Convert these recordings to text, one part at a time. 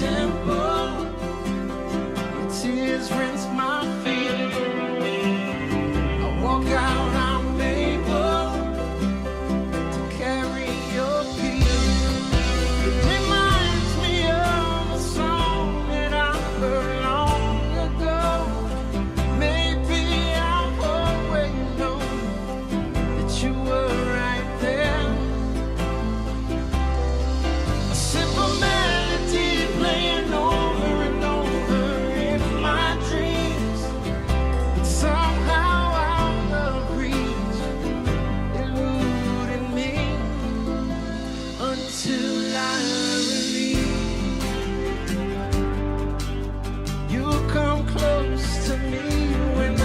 temple. Your tears rinse my feet. I walk out, I'm able to carry your peace. It reminds me of a song that I heard long ago. Maybe I've always known that you were right there. A simple melody playing over and over in my dreams. But somehow out of reach, eluding me until I release. You come close to me when I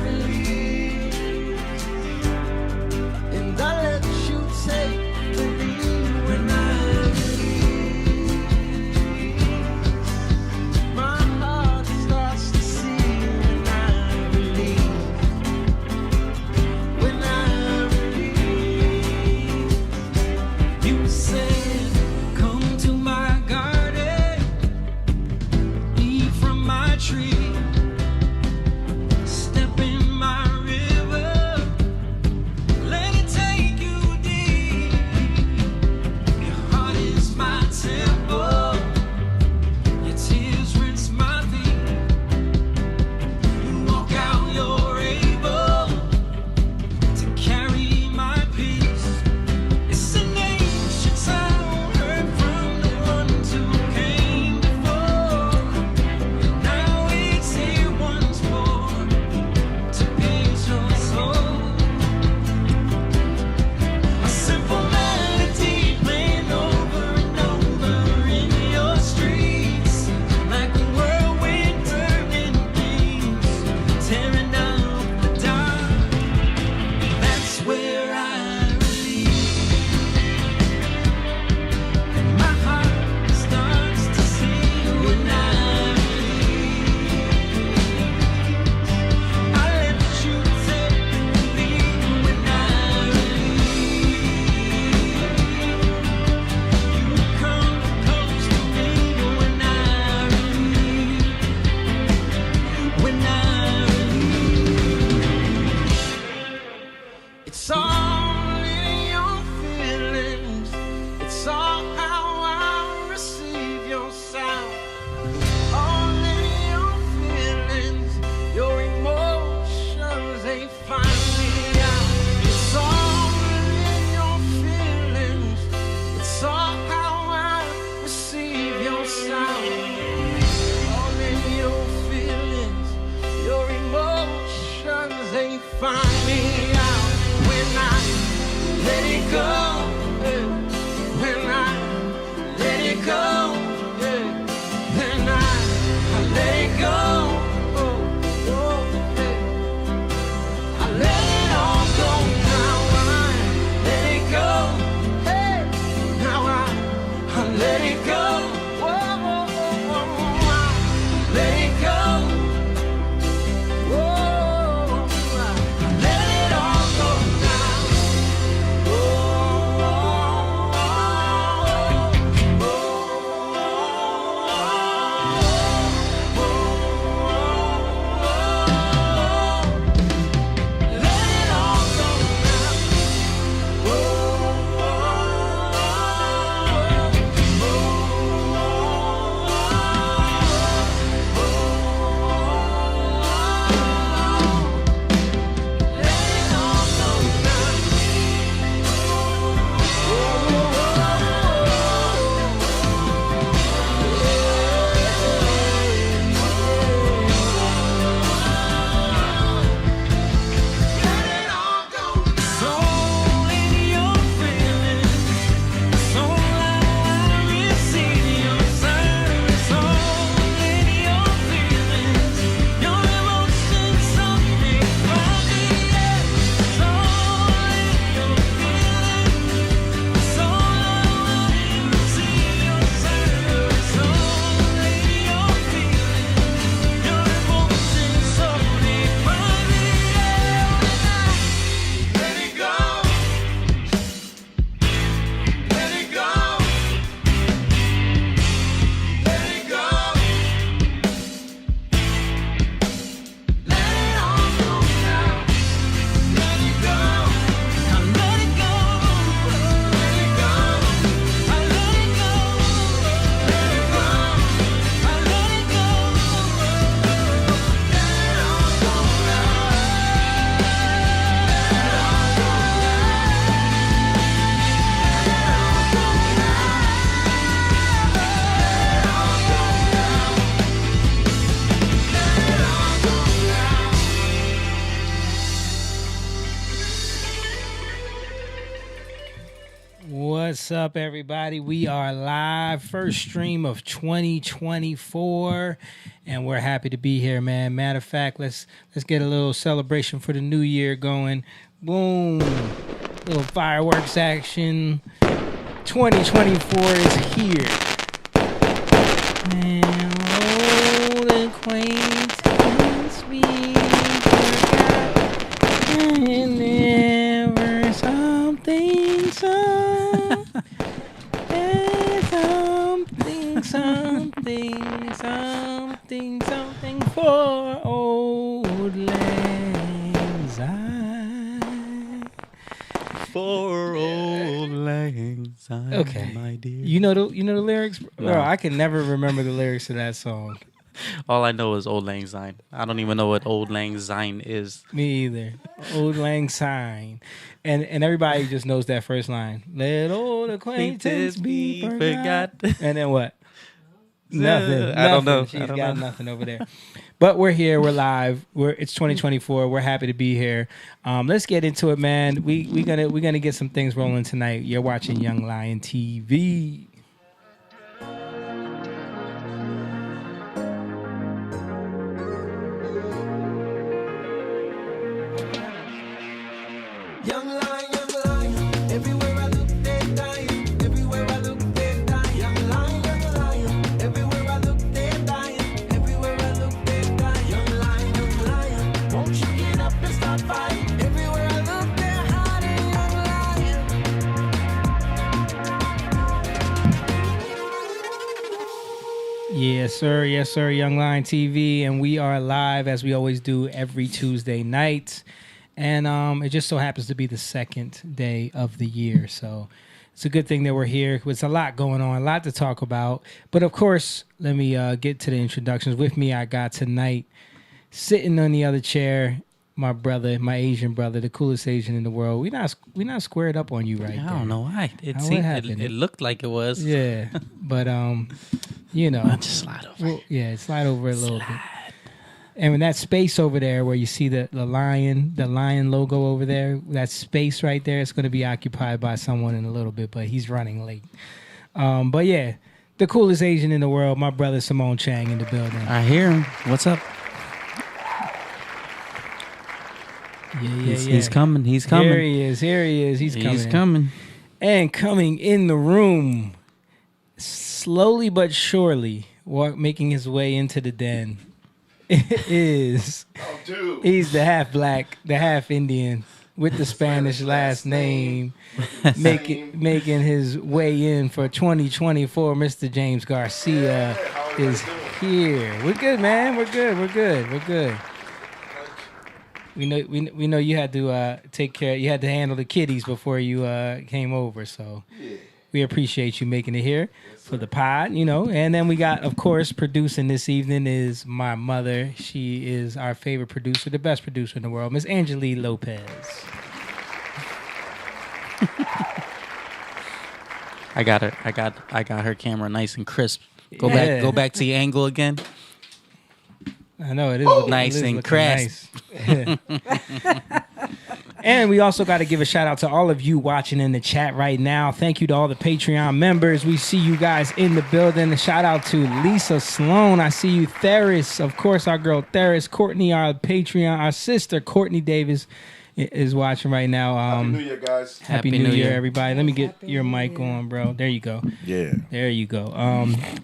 release, and I let you take the lead when I release. My heart starts to see when I release. When I release, you said, "Come to my garden, eat from my tree, step in my river, let it take you deep. Your heart is my temple, your tears rinse my feet. You walk out, you're able to carry my peace." It's an ancient sound heard from the ones who came before. Now it's here once more to pierce your soul. A simple melody playing over and over in your streets, like a whirlwind turning things, tearing down the dark. That's where I release, and my heart starts to sing when I release. I let you take the lead when I release. You come close to me when I release. When I release, it's all in your feelings. It's all how I receive your sound. All in your feelings, your emotions, they find me out. It's all in your feelings. It's all how I receive your sound. All in your feelings, your emotions, they find me out. When I let it go, when I let it go, then I let it go. I let it all go now. I let it go. Hey, now I let it go. Whoa, I let it go. Whoa, I let it all go now. What's up, everybody? We are live, first stream of 2024, and we're happy to be here, man. Matter of fact, let's get a little celebration for the new year going. Boom, little fireworks action. 2024 is here. And old acquaintance we forgot, and never something something for old lang syne. For old lang syne, Okay, my dear. You know the lyrics, bro. No. I can never remember the lyrics to that song. All I know is Old Lang Syne. I don't even know what Old Lang Syne is. Me either. Old lang syne, and everybody just knows that first line. Let old acquaintance be forgot. And then what? Nothing. I don't know. She's I don't got know. nothing over there. But we're here. We're live. It's 2024. We're happy to be here. Let's get into it, man. We're gonna get some things rolling tonight. You're watching Young Lion TV. Young lion, everywhere I look, they're dying. Everywhere I look, they're dying. Young lion, everywhere I look, they're dying. Everywhere I look, they're dying. Young lion, won't you get up and start fighting? Everywhere I look, they're hiding. Young lion. Yes, sir. Yes, sir. Young Lion TV, and we are live as we always do every Tuesday night. And it just so happens to be the second day of the year. So it's a good thing that we're here. There's a lot going on, a lot to talk about. But, of course, let me get to the introductions. With me, I got tonight, sitting on the other chair, my brother, my Asian brother, the coolest Asian in the world. We not squared up on you right I there. don't know why. It What seemed happened? it looked like it was. Yeah, but, you know. I'll just slide over. Well, yeah, slide over a little bit. And when that space over there where you see the lion logo over there, that space right there, it's going to be occupied by someone in a little bit, but he's running late. But yeah, the coolest Asian in the world, my brother Simone Chang in the building. I hear him. What's up? Yeah. He's coming. He's coming. Here he is. He's coming. He's coming. And coming in the room, slowly but surely, making his way into the den. It is. Oh, dude. He's the half black, the half Indian with the Spanish last name, making his way in for 2024. Mr. James Garcia is here. We're good, man. We're good. We know you had to take care. You had to handle the kiddies before you came over, so we appreciate you making it here for the pod, you know. And then we got, of course, producing this evening is my mother. She is our favorite producer, the best producer in the world, Miss Angelique Lopez. I got her. I got her camera nice and crisp. Go Yeah. back to the angle again. I know it is Nice and looking crisp. nice. And we also got to give a shout out to all of you watching in the chat right now. Thank you to all the Patreon members. We see you guys in the building. A shout out to Lisa Sloan. I see you, Theris. Of course, our girl Theris. Courtney, our Patreon. Our sister Courtney Davis is watching right now. Happy New Year, guys. Happy New Year, everybody. Let me get your mic on, bro. There you go. Yeah. There you go.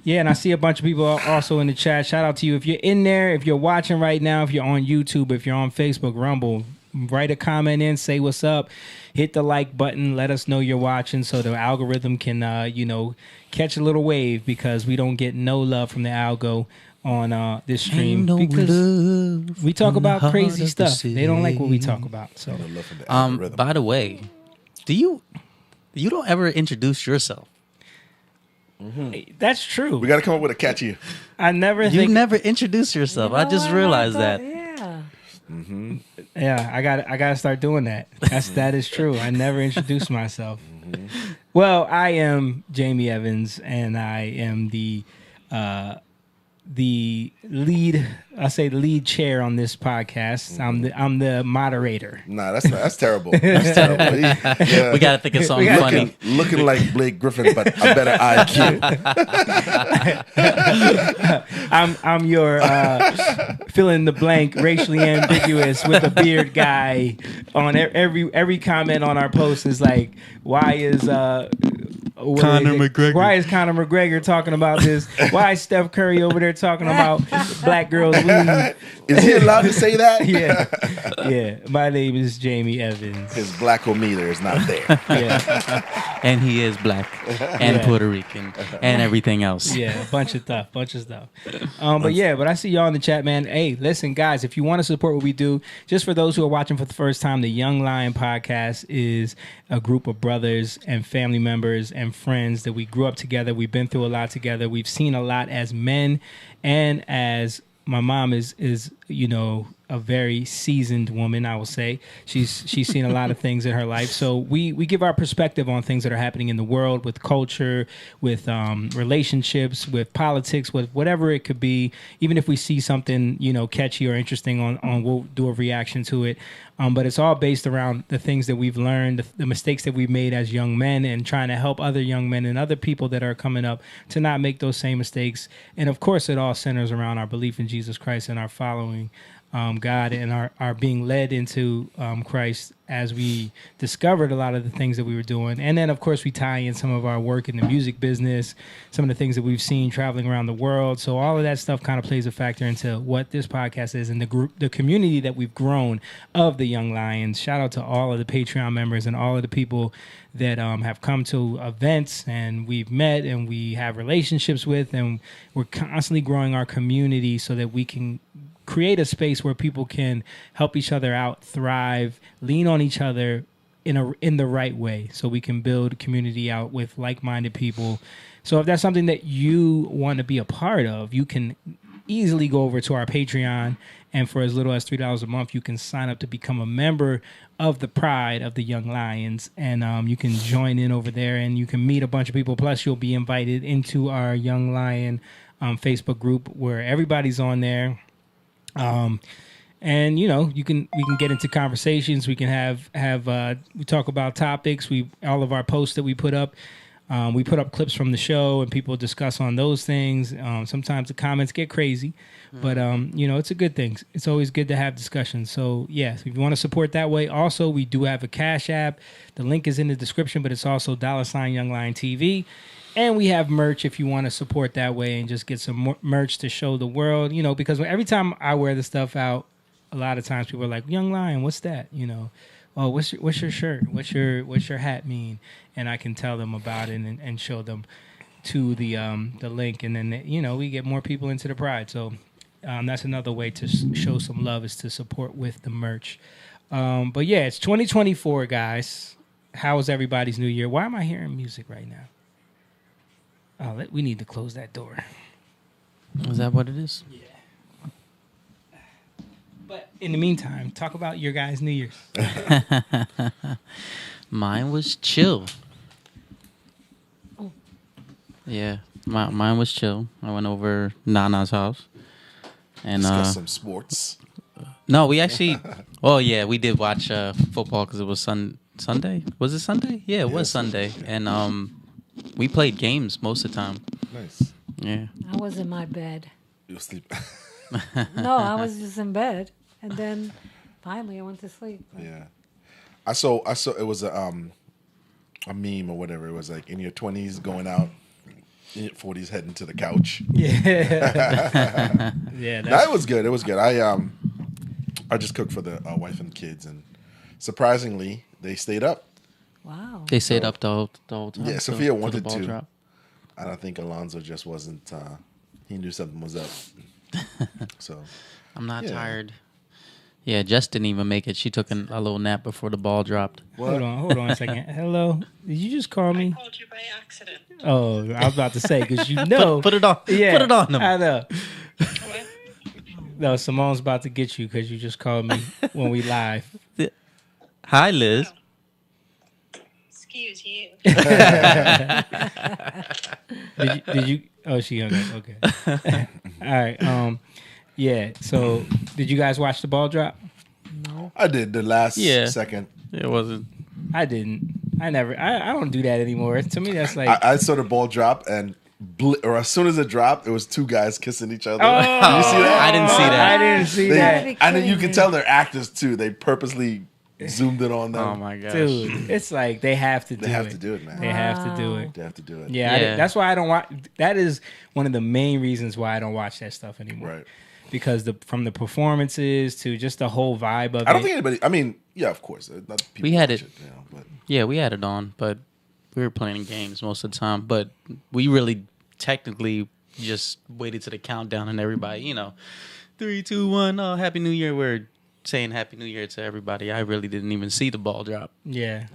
Yeah, and I see a bunch of people also in the chat. Shout out to you. If you're in there, if you're watching right now, if you're on YouTube, if you're on Facebook, Rumble, write a comment in, say what's up, hit the like button, let us know you're watching so the algorithm can, catch a little wave, because we don't get no love from the algo on this stream, because we talk about crazy stuff. They don't like what we talk about. So, By the way, you don't ever introduce yourself. that's true. We got to come up with a catchy. I never You think. never introduce yourself. I just realized that. Yeah. Yeah, I gotta start doing that. That is true. I never introduced myself. Well, I am Jamie Evans, and I am the the lead. I say the lead chair on this podcast. I'm the moderator. Nah, that's terrible. That's terrible. We got to think of something funny. Looking like Blake Griffin, but a better IQ. I'm your fill in the blank, racially ambiguous with a beard guy. On every comment on our post is like, why is McGregor. Why is Conor McGregor talking about this? Why is Steph Curry over there talking about black girls weed? Is he allowed to say that? Yeah. My name is Jamie Evans. His blackometer is not there. Yeah, And he is black and Yeah. Puerto Rican and everything else. yeah, bunch of stuff. But I see y'all in the chat, man. Hey, listen, guys, if you want to support what we do, just for those who are watching for the first time, the Young Lion Podcast is a group of brothers and family members and friends that we grew up together. We've been through a lot together. We've seen a lot as men, and as my mom is a very seasoned woman, I will say. She's seen a lot of things in her life. So we give our perspective on things that are happening in the world, with culture, with relationships, with politics, with whatever it could be. Even if we see something, catchy or interesting on we'll do a reaction to it. But it's all based around the things that we've learned, the mistakes that we've made as young men, and trying to help other young men and other people that are coming up to not make those same mistakes. And of course, it all centers around our belief in Jesus Christ and our following God, and our being led into Christ as we discovered a lot of the things that we were doing. And then, of course, we tie in some of our work in the music business, some of the things that we've seen traveling around the world. So all of that stuff kind of plays a factor into what this podcast is and the community that we've grown of the Young Lions. Shout out to all of the Patreon members and all of the people that have come to events and we've met and we have relationships with, and we're constantly growing our community so that we can create a space where people can help each other out, thrive, lean on each other in the right way, so we can build community out with like-minded people. So if that's something that you want to be a part of, you can easily go over to our Patreon, and for as little as $3 a month, you can sign up to become a member of the Pride of the Young Lions, and you can join in over there, and you can meet a bunch of people. Plus, you'll be invited into our Young Lion Facebook group where everybody's on there. And we can get into conversations. We can have we talk about topics. All of our posts that we put up clips from the show, and people discuss on those things. Sometimes the comments get crazy, but it's a good thing. It's always good to have discussions. So yes, if you want to support that way, also we do have a Cash App. The link is in the description, but it's also $YoungLionTV. And we have merch if you want to support that way and just get some merch to show the world, because every time I wear the stuff out, a lot of times people are like, Young Lion, what's that? Oh, what's your shirt? What's your hat mean? And I can tell them about it and show them to the link. And then, we get more people into the Pride. So that's another way to show some love, is to support with the merch. But yeah, it's 2024, guys. How was everybody's New Year? Why am I hearing music right now? Oh, we need to close that door. Is that what it is? Yeah. But in the meantime, talk about your guys' New Year's. Mine was chill. Oh. Yeah, mine was chill. I went over Nana's house. And Discuss some sports. No, we actually... Well, yeah, we did watch football because it was Sunday. Was it Sunday? Yeah, it was Sunday. And... we played games most of the time. Nice. Yeah. I was in my bed. You sleep. No, I was just in bed, and then finally I went to sleep. Yeah. I saw it was a meme or whatever. It was like in your 20s going out, in your 40s heading to the couch. Yeah. Yeah. That was good. It was good. I just cooked for the wife and kids, and surprisingly, they stayed up. Wow. They stayed up the whole time. Yeah, so- Sophia till the wanted ball to. dropped. And I think Alonzo just wasn't. He knew something was up. So I'm not Yeah. tired. Yeah, Jess didn't even make it. She took a little nap before the ball dropped. Hold on a second. Hello, did you just call me? I called you by accident. Oh, I was about to say, because Put it on. Yeah, Put it on them. I know. What? No, Simone's about to get you because you just called me when we live. Hi, Liz. Excuse you. Did Oh, she hung up. Okay. All right. Yeah. So, did you guys watch the ball drop? I did the last Yeah. second. It wasn't. I didn't. I never. I don't do that anymore. To me, that's like. I saw the ball drop and. Or as soon as it dropped, it was two guys kissing each other. Oh, Did you see that? I didn't see that. I didn't see They- that. be and then you kidding can me. tell they're actors too. They purposely zoomed in on them. Oh my gosh. Dude, it's like they have to do it. They have to do it, man. They have to do it. They have to do it. Yeah, Yeah. that's why I don't watch. That is one of the main reasons why I don't watch that stuff anymore. Right. Because from the performances to just the whole vibe of it. I don't think anybody. I mean, yeah, of course. Not people We had watch it. you know, but Yeah, we had it on, but we were playing games most of the time. But we really technically just waited to the countdown and everybody, 3, 2, 1, oh, Happy New Year. We're saying Happy New Year to everybody. I really didn't even see the ball drop. Yeah.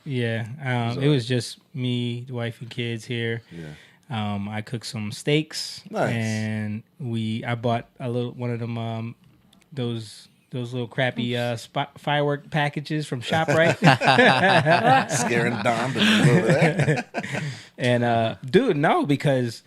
Yeah. It was just me, the wife, and kids here. yeah. I cooked some steaks, Nice. and I bought one of them those little crappy firework packages from ShopRite. Scaring Don over there. And dude, no, because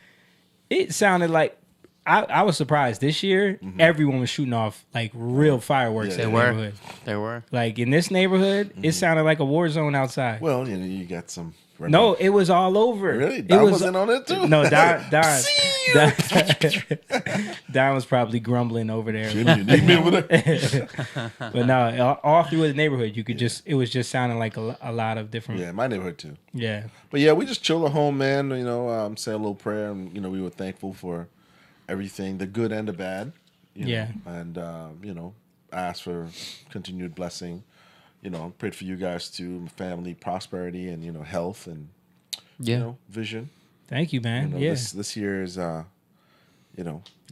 it sounded like I was surprised this year. Everyone was shooting off like real fireworks. Yeah, in They the were. neighborhood. There were. Like in this neighborhood, it sounded like a war zone outside. Well, you got some. No, it was all over. Really? It Don was wasn't on it too? No, Don was probably grumbling over there. Jimmy, you need me over there? But no, all through the neighborhood, you could it was just sounding like a lot of different. Yeah, my neighborhood too. Yeah. But yeah, we just chill at home, man. Say a little prayer, and we were thankful for everything, the good and the bad. Yeah. And ask for continued blessing. Prayed for you guys too, family, prosperity, and health and vision. Thank you, man. Yeah. This year is A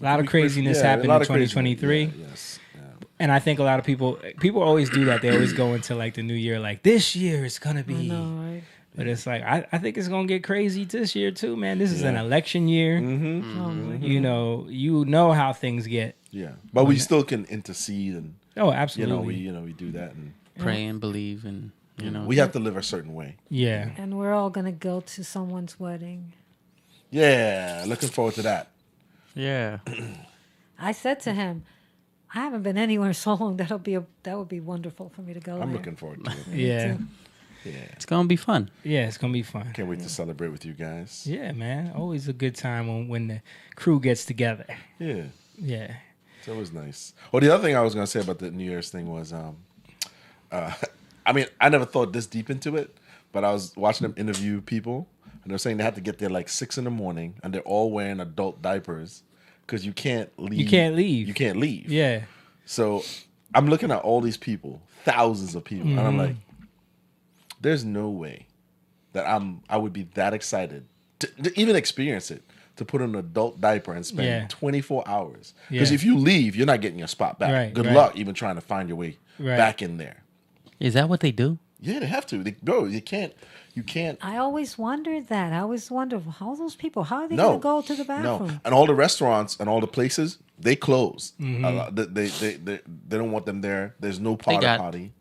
lot of craziness happened in 2023. Yes. Yeah. And I think a lot of people always do that. They always go into like the new year, like this year is gonna I be. know, right? But it's like I think it's gonna get crazy this year too, man. This is an Yeah. election year. Mm-hmm. Oh, my You know how things get. Yeah. But we still can intercede, and Oh, absolutely. we do that, and Pray and believe, and, we have to live a certain way. Yeah. And we're all gonna go to someone's wedding. Yeah, looking forward to that. Yeah. I said to him, I haven't been anywhere so long. That would be wonderful for me to go I'm there. looking forward to it. Yeah. Yeah. It's going to be fun. Yeah, it's gonna be fun. Can't wait to celebrate with you guys. Yeah, man. Always a good time when the crew gets together. Yeah. Yeah. It's always nice. Well, the other thing I was going to say about the New Year's thing was, I mean, I never thought this deep into it, but I was watching them interview people, and they're saying they have to get there like 6 in the morning, and they're all wearing adult diapers because you can't leave. You can't leave. You can't leave. Yeah. So I'm looking at all these people, thousands of people, and I'm like, there's no way that I would be that excited to even experience it, to put on an adult diaper and spend Yeah. 24 hours. Because Yeah. if you leave, you're not getting your spot back. Right, Good right. luck even trying to find your way Right. back in there. Is that what they do? Yeah, they have to. Bro, you can't. I always wondered that. I always wonder how those people, how are they No, going to go to the bathroom? no. And all the restaurants and all the places, they close. Mm-hmm. A lot, they don't want them there. There's no porta got- potty.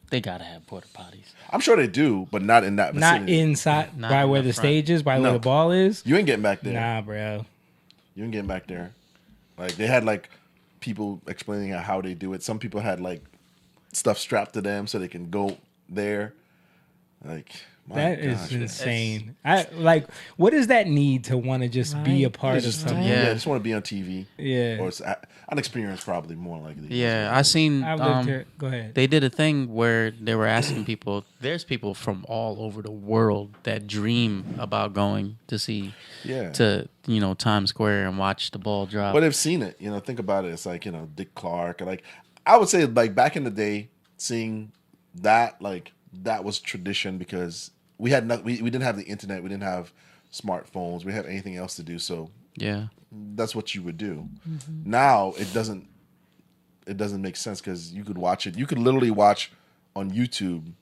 They got to have porta potties. I'm sure they do, but not in that Not vicinity. inside Not by in where the the front. stage is, by No. where the ball is. You ain't getting back there. Nah, bro. You ain't getting back there. Like they had like people explaining how they do it. Some people had like stuff strapped to them so they can go there. Like my That is gosh, insane. What does that need to want to just be a Right. part of Just, something? Right. yeah, Yeah. I just want to be on TV. Yeah. Or it's an experience probably more likely. Yeah, I seen. I've lived here. Go ahead. They did a thing where they were asking people. There's people from all over the world that dream about going to see Yeah. to Times Square and watch the ball drop. But they've seen it. Think about it. It's like, Dick Clark. Like I would say like back in the day, seeing that, like that was tradition because we had we didn't have the internet, we didn't have smartphones, we didn't have anything else to do. So Yeah, that's what you would do. Now it doesn't make sense because you could watch it. You could literally watch on YouTube,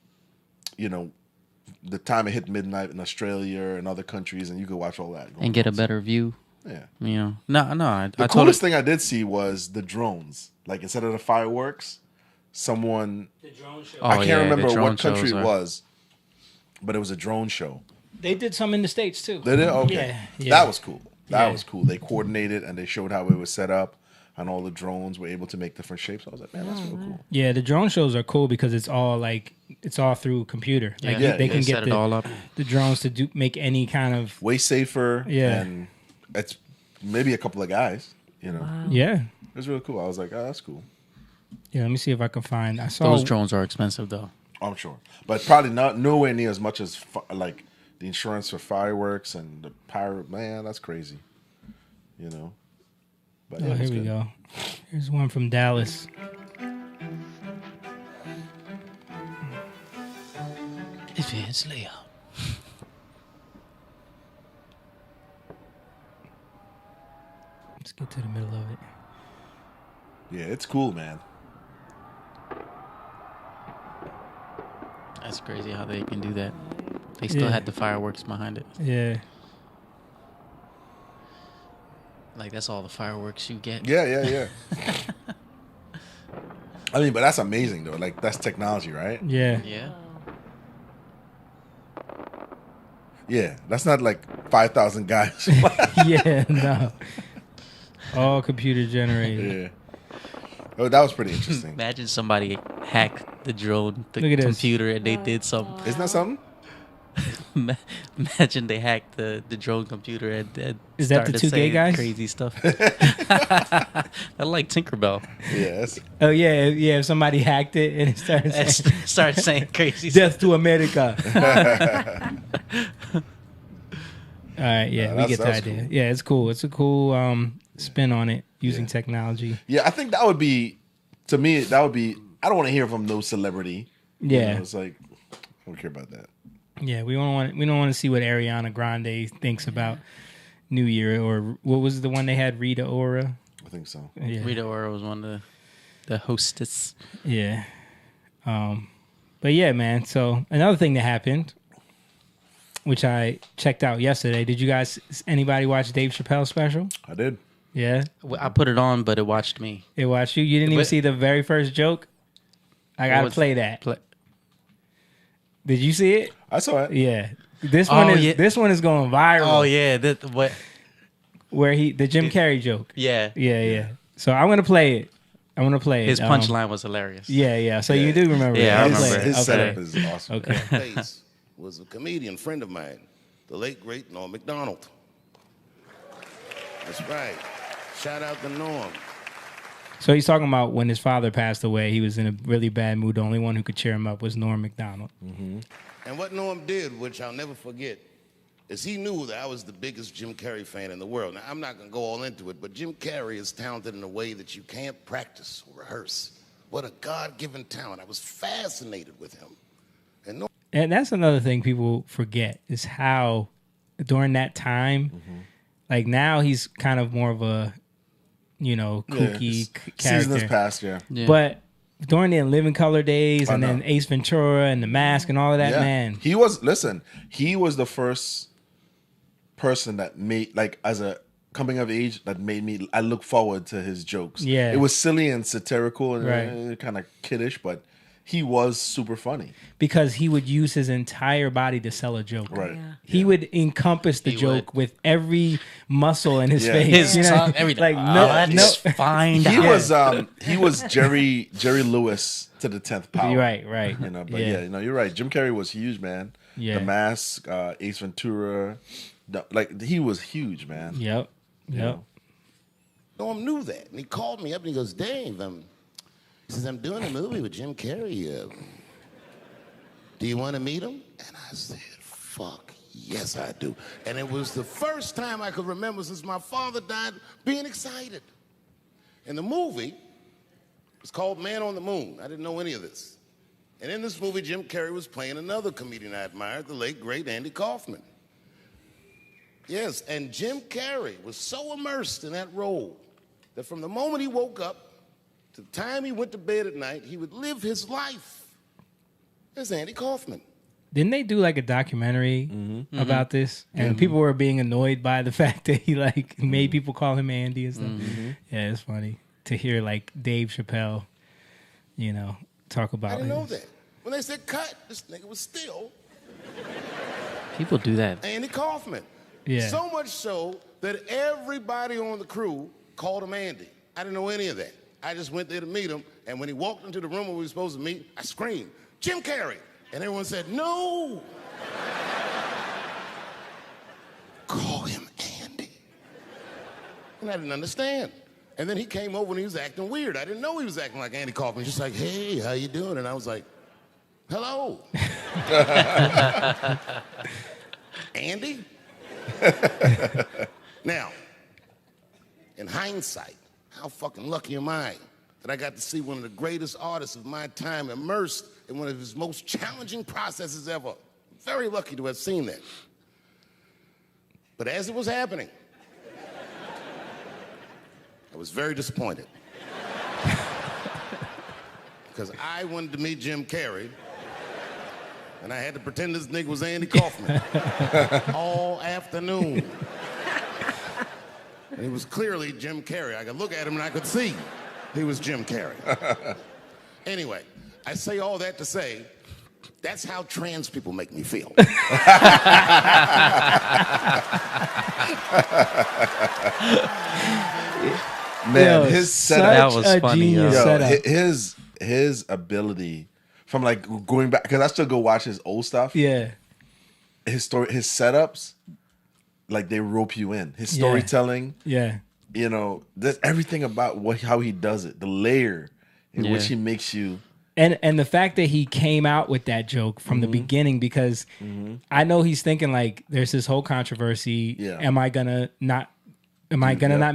the time it hit midnight in Australia and other countries, and you could watch all that and get a better view. Yeah. No. I The told coolest thing I did see was the drones. Like instead of the fireworks, someone The drone show. Oh, I can't yeah, the remember drone what country shows it are- was, but it was a drone show. They did some in the States too. Did it? Okay. Yeah. That was cool. That Yeah. was cool. They coordinated and they showed how it was set up, and all the drones were able to make different shapes. I was like, man, that's real cool. Yeah, the drone shows are cool because it's all through computer. Like they can get set it all up. the drones to make any kind of Way safer. Yeah. And it's maybe a couple of guys. You know, yeah. it was really cool. I was like, oh, that's cool. Yeah, let me see if I can find. I saw Those drones are expensive though. I'm sure, but probably not nowhere near as much as like the insurance for fireworks and the pirate. Man, that's crazy. You know. But Oh, it was here we good. go. Here's one from Dallas. Advanced layout. Let's get to the middle of it. Yeah, it's cool, man. That's crazy how they can do that. They still Yeah. had the fireworks behind it. Yeah. Like that's all the fireworks you get. Yeah. I mean, but that's amazing though. Like that's technology, right? Yeah. Yeah. Yeah, that's not like 5,000 guys. Yeah, no. All computer generated. Yeah. Oh, that was pretty interesting. Imagine somebody hacked the drone, the Look at this. computer, and they did some. Isn't that something? Imagine they hacked the drone computer and Is that the started two gay saying guys? crazy stuff. I like Tinkerbell. Yes. Oh yeah, yeah. If somebody hacked it and it started And saying, started saying crazy stuff. "Death to America." All right, yeah, we that's- get the that's idea. cool. Yeah, it's cool. It's a cool spin on it using technology. Yeah, I think that would be, to me, that would be, I don't want to hear from no celebrity. You Yeah, know, it's like, I don't care about that. yeah. We don't want to see what Ariana Grande thinks about New Year, or what was the one they had, Rita Ora. I think so. Yeah, Rita Ora was one of the hostess. yeah. But yeah, man. So another thing that happened, which I checked out yesterday. Did you guys, anybody watch Dave Chappelle's special? I did. Yeah, I put it on, but it watched me. it watched you. You didn't even What? see the very first joke. I gotta was- play that. Play- Did you see it? I saw it. Yeah. This Oh, one is yeah. this one is going viral. Oh yeah, what? Where the Jim Carrey joke. Yeah, Yeah. So I'm gonna play it. his punchline was hilarious. Yeah. So you do remember Yeah, it. I I'll His, play remember it. his Okay. setup is awesome. Okay. Bass was a comedian friend of mine, the late great Norm Macdonald. That's right. Shout out to Norm. So he's talking about when his father passed away. He was in a really bad mood. The only one who could cheer him up was Norm Macdonald. And what Norm did, which I'll never forget, is he knew that I was the biggest Jim Carrey fan in the world. Now, I'm not going to go all into it, but Jim Carrey is talented in a way that you can't practice or rehearse. What a God-given talent. I was fascinated with him. And Norm And that's another thing people forget is how during that time, like now he's kind of more of a, kooky Season has character. passed, yeah. Yeah. But during the In Living Color days, I and then know. Ace Ventura and The Mask and all of that, Yeah. man. He was the first person that made, like, as a coming of age, that made me, I look forward to his jokes. Yeah. It was silly and satirical and Right. kind of kiddish, but he was super funny. Because he would use his entire body to sell a joke. Right. Yeah. He would encompass the He joke would. with every muscle in his Yeah. face. His tongue, everything. Like Let's find He out. was Jerry Lewis to the 10th power. Right. You know, but yeah, you're right. Jim Carrey was huge, man. Yeah. The Mask, Ace Ventura, he was huge, man. Yep. You know? Norm knew that, and he called me up and he goes, Dave, he says, I'm doing a movie with Jim Carrey. Do you want to meet him? And I said, fuck, yes, I do. And it was the first time I could remember since my father died being excited. And the movie was called Man on the Moon. I didn't know any of this. And in this movie, Jim Carrey was playing another comedian I admired, the late, great Andy Kaufman. Yes, and Jim Carrey was so immersed in that role that from the moment he woke up to the time he went to bed at night, he would live his life as Andy Kaufman. Didn't they do like a documentary about this? And people were being annoyed by the fact that he like made people call him Andy and stuff. Yeah, it's funny to hear like Dave Chappelle, talk about I didn't know his- that. When they said cut, this nigga was still People do that. Andy Kaufman. Yeah. So much so that everybody on the crew called him Andy. I didn't know any of that. I just went there to meet him, and when he walked into the room where we were supposed to meet, I screamed, Jim Carrey. And everyone said, no. Call him Andy. And I didn't understand. And then he came over and he was acting weird. I didn't know he was acting like Andy Kaufman. Just like, hey, how you doing? And I was like, hello. Andy? Now, in hindsight, how fucking lucky am I that I got to see one of the greatest artists of my time immersed in one of his most challenging processes ever. Very lucky to have seen that. But as it was happening, I was very disappointed. Because I wanted to meet Jim Carrey, and I had to pretend this nigga was Andy Kaufman all afternoon. And he was clearly Jim Carrey. I could look at him and I could see he was Jim Carrey. Anyway, I say all that to say, that's how trans people make me feel. Man, Yo, his such setup. That was a funny, genius yo. setup. His ability from like going back, because I still go watch his old stuff. Yeah. His setups, like they rope you in. His storytelling, Yeah. you know, there's everything about how he does it, the layer in which he makes you. And the fact that he came out with that joke from the beginning, because I know he's thinking like there's this whole controversy. Yeah. Am I gonna not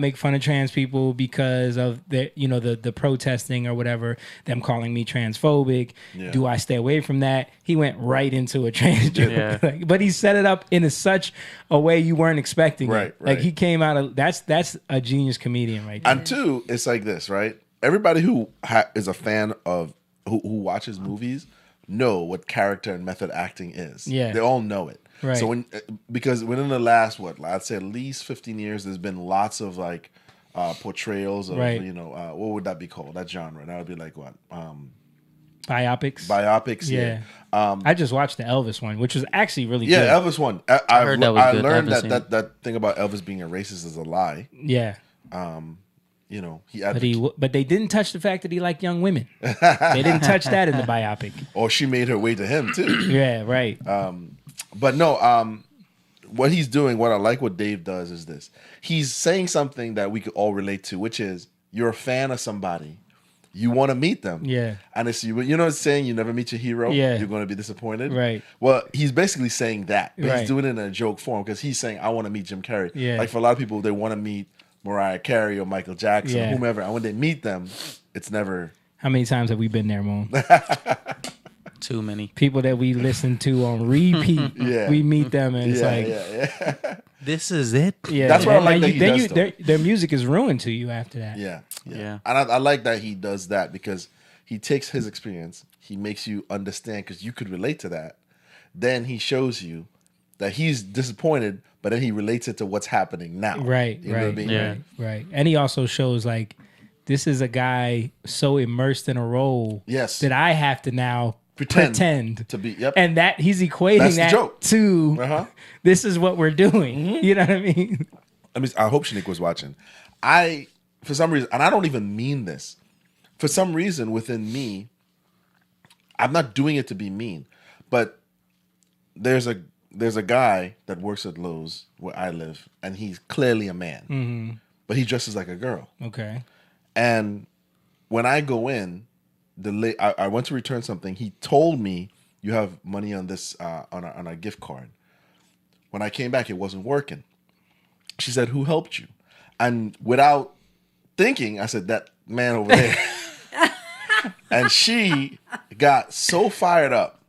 make fun of trans people because of the protesting or whatever, them calling me transphobic? Yeah. Do I stay away from that? He went right into a trans joke. Yeah. Like, but he set it up in such a way you weren't expecting it. Right. Like he came out of that's a genius comedian right there. And two, it's like this, right? Everybody who is a fan of who watches movies know what character and method acting is. Yeah. They all know it. Right. So because within the last I'd say at least 15 years, there's been lots of like portrayals of Right. what would that be called? That genre. That would be like what? Biopics. Biopics. Yeah. Yeah. I just watched the Elvis one, which was actually really Yeah, good. Elvis one. I heard that was I good. learned I haven't that thing about Elvis being a racist is a lie. Yeah. You know, But they didn't touch the fact that he liked young women. They didn't touch that in the biopic. or she made her way to him too. Yeah, right. But no, what he's doing, what I like what Dave does is this. He's saying something that we could all relate to, which is you're a fan of somebody. You want to meet them. Yeah. And it's you know it's saying you never meet your hero. Yeah. You're going to be disappointed. Right. Well, he's basically saying that. But Right. he's doing it in a joke form because he's saying, I want to meet Jim Carrey. Yeah. Like for a lot of people, they want to meet Mariah Carey or Michael Jackson Yeah. or whomever. And when they meet them, it's never... How many times have we been there, Moon? Too many. People that we listen to on repeat, Yeah. we meet them and it's like, yeah. This is it. yeah. That's what I and like then that he does, though. their music is ruined to you after that. Yeah. Yeah. And I like that he does that because he takes his experience, he makes you understand because you could relate to that. Then he shows you that he's disappointed, but then he relates it to what's happening now. Right, You know what I mean? Yeah. right. And he also shows like this is a guy so immersed in a role Yes. that I have to now pretend to be. Yep. and that he's equating That's the that joke. to Uh-huh. this is what we're doing. You know what I mean? I hope Shanique was watching. For some reason, and I don't even mean this, for some reason within me, I'm not doing it to be mean, but there's a guy that works at Lowe's where I live, and he's clearly a man, but he dresses like a girl. Okay. And when I go in, I went to return something. He told me you have money on this on a gift card. When I came back, it wasn't working. She said, "Who helped you?" And without thinking, I said, "That man over there." And she got so fired up,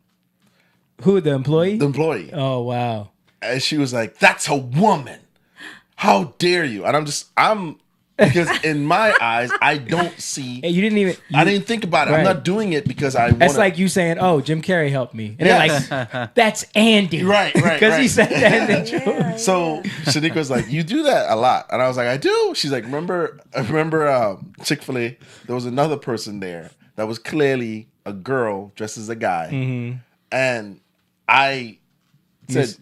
Who, the employee? the employee, Oh wow. and she was like, "That's a woman. How dare you?" And I'm because in my eyes, I don't see. Hey, you didn't even. I didn't think about it. Right. I'm not doing it because I want. That's like you saying, "Oh, Jim Carrey helped me," and they're like, "That's Andy," Right, because he right. said that in the joke. Yeah, So Shanique was like, "You do that a lot," and I was like, "I do." She's like, "Remember Chick-fil-A? There was another person there that was clearly a girl dressed as a guy, Mm-hmm. and I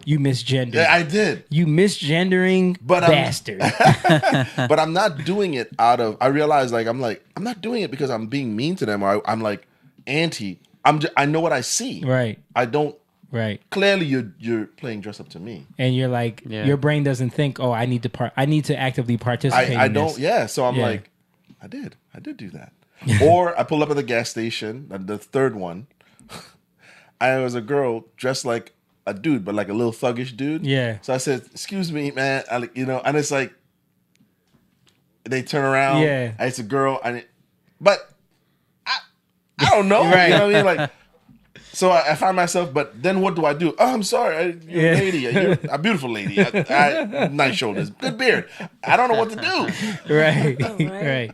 You misgendered. Yeah, I did. You misgendering But bastard. But I'm not doing it out of. I realize, I'm not doing it because I'm being mean to them, or I'm like anti. I know what I see. Right. I don't. Right. Clearly, you're playing dress up to me. And you're like, your brain doesn't think, oh, I need to actively participate. I in don't. this. Yeah. So I'm like, I did do that. Or I pull up at the gas station. The third one, I was a girl dressed like a dude, but like a little thuggish dude. Yeah. So I said, "Excuse me, man," and it's like they turn around. Yeah. And it's a girl, but I don't know. Right. You know what I mean? Like, so I find myself, but then what do I do? Oh, I'm sorry, you're a lady. You're a beautiful lady. Nice shoulders, good beard. I don't know what to do. Right. Right. Right.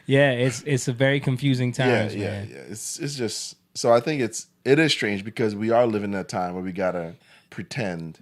Yeah, it's a very confusing time. Yeah. It's just so I think it is strange because we are living in a time where we gotta pretend,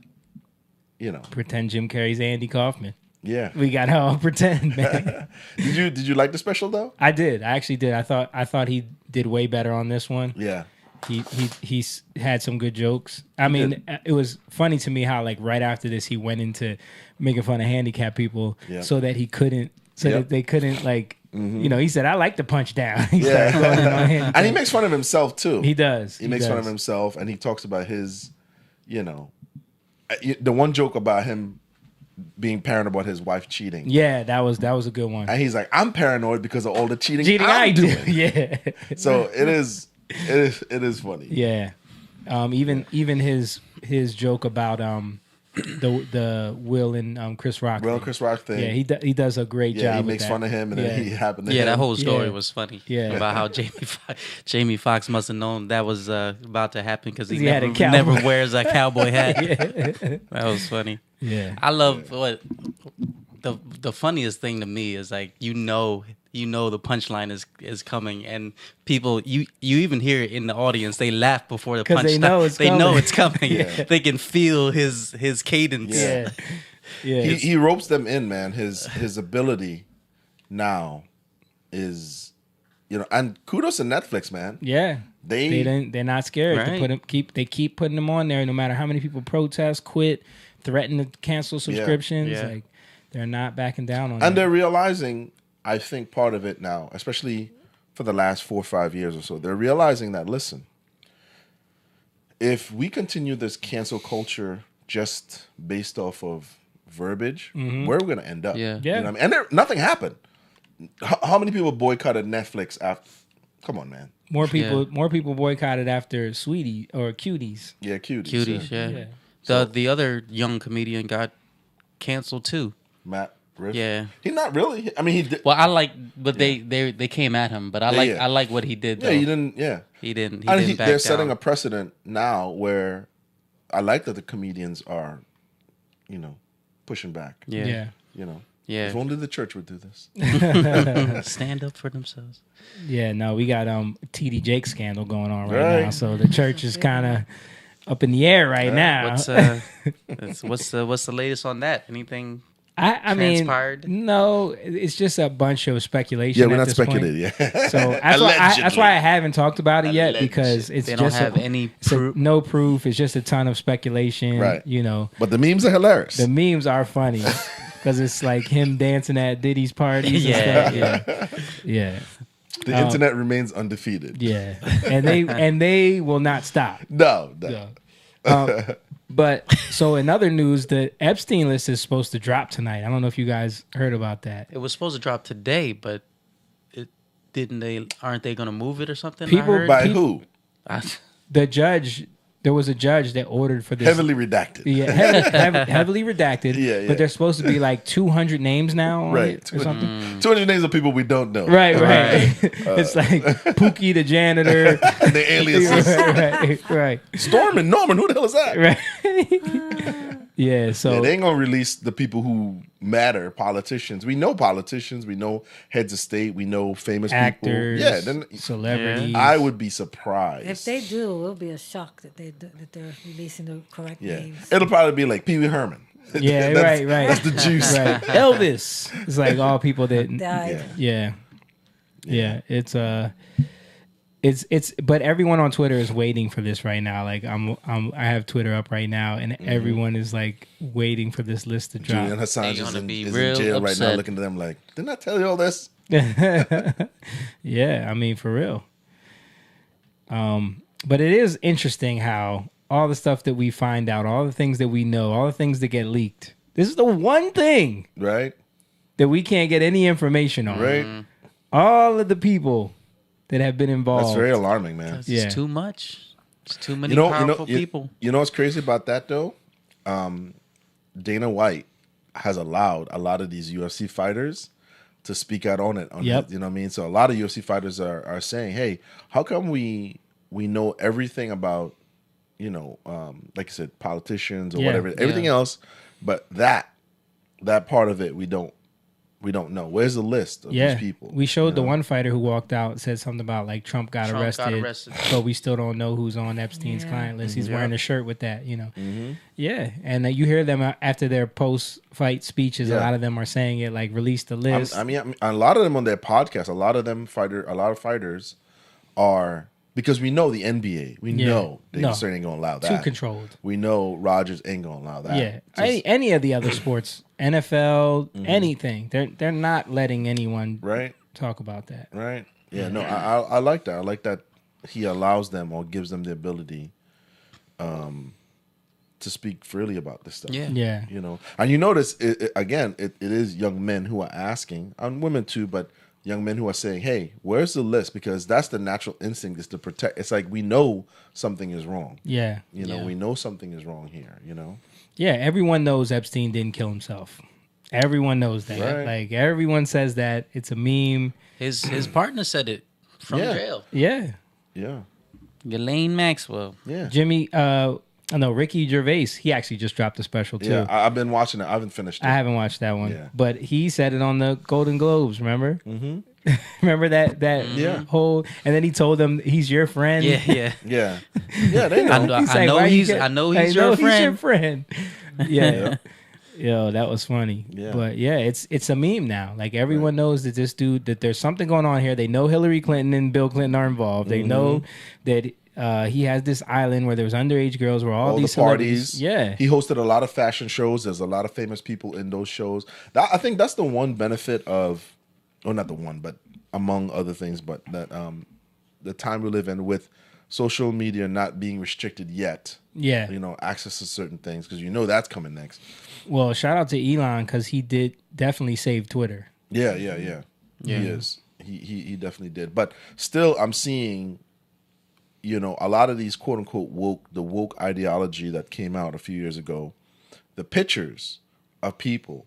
Pretend Jim Carrey's Andy Kaufman. Yeah. We gotta all pretend, man. Did you like the special though? I did. I actually did. I thought he did way better on this one. Yeah. He's had some good jokes. I mean, it was funny to me how like right after this he went into making fun of handicapped people so that he couldn't that they couldn't like he said I like to punch down. He started going in on handicapped. And he makes fun of himself too. He does. He makes fun of himself and he talks about his, the one joke about him being paranoid about his wife cheating. Yeah, that was a good one. And he's like, I'm paranoid because of all the cheating I I'm do. doing. Yeah. So it is funny. Yeah. Even his joke about the Will and Chris Rock. Will thing. Chris Rock thing. Yeah, he does a great job. He with makes that. fun of him and then he happened to Yeah, him. that whole story Yeah. was funny. Yeah. About how Jamie Foxx must have known that was about to happen because he had a never, cowboy. never wears a cowboy hat. Yeah. That was funny. Yeah. I love what the funniest thing to me is like you know the punchline is coming and people you even hear it in the audience, they laugh before the 'Cause punchline. they know it's They know coming. it's coming. Yeah. They can feel his cadence. Yeah. Yeah. He ropes them in, man. His ability now is, and kudos to Netflix, man. Yeah. They're not scared to Right. put him keep putting them on there no matter how many people protest, quit, threaten to cancel subscriptions. Yeah. Like they're not backing down on And that. they're realizing, I think, part of it now, especially for the last 4 or 5 years or so, they're realizing that, listen, if we continue this cancel culture just based off of verbiage, where are we going to end up? Yeah. Yeah. You know what I mean? And nothing happened. How many people boycotted Netflix after? Come on, man. More people boycotted after Sweetie or Cuties. Yeah, cuties. Cuties, yeah. Yeah. The other young comedian got canceled too. Matt Riff. Yeah. He not really. I mean, he did. Well, I like, but they came at him. But I like what he did. Though. Yeah, he didn't. Yeah. He didn't. He And didn't back they're down. setting a precedent now where I like that the comedians are, pushing back. Yeah. Yeah. If only the church would do this. Stand up for themselves. Yeah, no, we got TD Jake scandal going on right Right. now, so the church is kind of up in the air right now. What's the latest on that? Anything? I mean, transpired? no, it's just a bunch of speculation. Yeah, we're at not this point. speculating. Yeah. So that's why I haven't talked about it yet because it's They don't just have any proof. no proof. It's just a ton of speculation. Right. But the memes are hilarious. the memes are funny because it's like him dancing at Diddy's parties. Yeah. And stuff. Yeah. The internet remains undefeated. Yeah, and they will not stop. No. Yeah. But so in other news, the Epstein list is supposed to drop tonight. I don't know if you guys heard about that. It was supposed to drop today, but it didn't. Aren't they going to move it or something? People- I heard? By who? The judge, there was a judge that ordered for this. Heavily redacted. Yeah, heavily redacted. Yeah. But there's supposed to be like 200 names now on Right. it or something. 200 names of people we don't know. Right. It's like Pookie the janitor. And the aliases. right. Storm and Norman, who the hell is that? Right. Yeah, so Yeah, they ain't gonna release the people who matter, politicians. We know politicians, we know heads of state, we know famous actors, people. Yeah, then celebrities. I would be surprised. If they do, it'll be a shock that they're releasing the correct names. It'll probably be like Pee Wee Herman. Yeah, That's- right. That's the juice. Right. Elvis. It's like all people that Died. Yeah. It's but everyone on Twitter is waiting for this right now. Like I have Twitter up right now, and everyone is like waiting for this list to drop. Julian Assange They're is gonna in be is real in jail right now, upset. looking to them like, didn't I tell you all this? Yeah, I mean, for real. But it is interesting how all the stuff that we find out, all the things that we know, all the things that get leaked. This is the one thing Right? that we can't get any information on. Right? All of the people that have been involved. That's very alarming, man. It's Yeah. too much. It's too many powerful people. You know what's crazy about that though? Dana White has allowed a lot of these UFC fighters to speak out on it. Yep. You know what I mean? So a lot of UFC fighters are saying, "Hey, how come we know everything about, like I said, politicians or Yeah. whatever, everything Yeah. else, but that part of it we don't know. Where's the list of Yeah, these people? we showed You the know? one fighter who walked out, said something about like Trump got arrested, but we still don't know who's on Epstein's Yeah. client list. He's Yeah. wearing a shirt with that, Yeah, and you hear them after their post-fight speeches. A Yeah. lot of them are saying it like, release the list. I mean, a lot of them on their podcast, a lot of fighters are, because we know the NBA, we Yeah. know they No. certainly ain't gonna allow Too that. controlled. We know Rogers ain't gonna allow that. Yeah, Just- any of the other sports, NFL, anything, they're not letting anyone right, talk about that. right. Yeah, no, I like that. I like that he allows them or gives them the ability, to speak freely about this stuff. Yeah. Yeah, And you notice it is young men who are asking, and women too, but young men who are saying, "Hey, where's the list?" Because that's the natural instinct, is to protect. It's like we know something is wrong. yeah, Yeah. We know something is wrong here. yeah. Everyone knows Epstein didn't kill himself. Everyone knows that. Right. Like everyone says that. It's a meme. His partner said it from Yeah. jail. Yeah. Yeah, Ghislaine Maxwell. yeah, Jimmy, Ricky Gervais, he actually just dropped a special too. yeah. I've been watching it. I haven't finished it. I haven't watched that one, Yeah. but he said it on the Golden Globes. Remember? Mm-hmm. Remember that Yeah. whole, and then he told them he's your friend. Yeah, yeah. Yeah, yeah. They know. He's I like, know "Why you he's- get- I know he's your friend. Yeah. Yo, that was funny. Yeah. But yeah, it's a meme now. Like everyone knows that this dude, that there's something going on here. They know Hillary Clinton and Bill Clinton are involved. They know that he has this island where there's underage girls, where all All these the parties. celebrities- Yeah. He hosted a lot of fashion shows. There's a lot of famous people in those shows. I think that's the one benefit of, well, not the one, but among other things, but that the time we live in with social media not being restricted yet. Yeah. Access to certain things, because that's coming next. Well, shout out to Elon, because he did definitely save Twitter. Yeah. He is. He definitely did. But still, I'm seeing, a lot of these quote unquote woke ideology that came out a few years ago, the pictures of people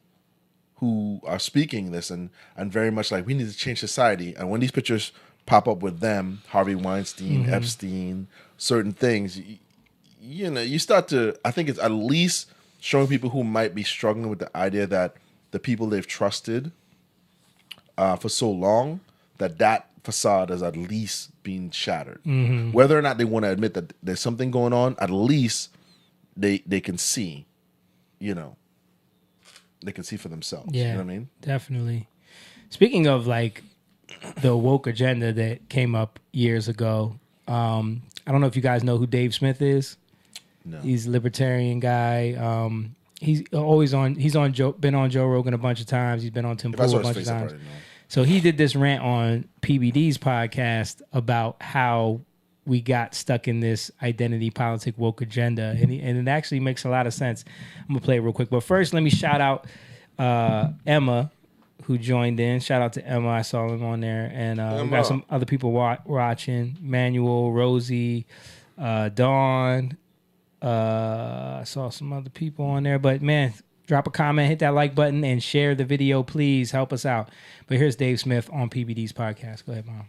who are speaking this and very much like, we need to change society. And when these pictures pop up with them, Harvey Weinstein, Epstein, certain things, you start to, I think it's at least showing people who might be struggling with the idea that the people they've trusted for so long, that facade has at least been shattered. Whether or not they want to admit that there's something going on, at least they can see, they can see for themselves. Yeah. You know what I mean? Definitely. Speaking of like the woke agenda that came up years ago, I don't know if you guys know who Dave Smith is. No. He's a libertarian guy. He's always on. He's on been on Joe Rogan a bunch of times. He's been on Tim If I Pool saw a his bunch of face, I times. probably know. So he did this rant on PBD's podcast about how we got stuck in this identity politic woke agenda, and it actually makes a lot of sense. I'm gonna play it real quick, but first let me shout out Emma, who joined in. Shout out to Emma. I saw him on there, and we Emma. got some other people watching. Manuel, Rosie, Dawn. I saw some other people on there, but man, drop a comment, hit that like button, and share the video, please. Help us out. But here's Dave Smith on PBD's podcast. Go ahead, Mom.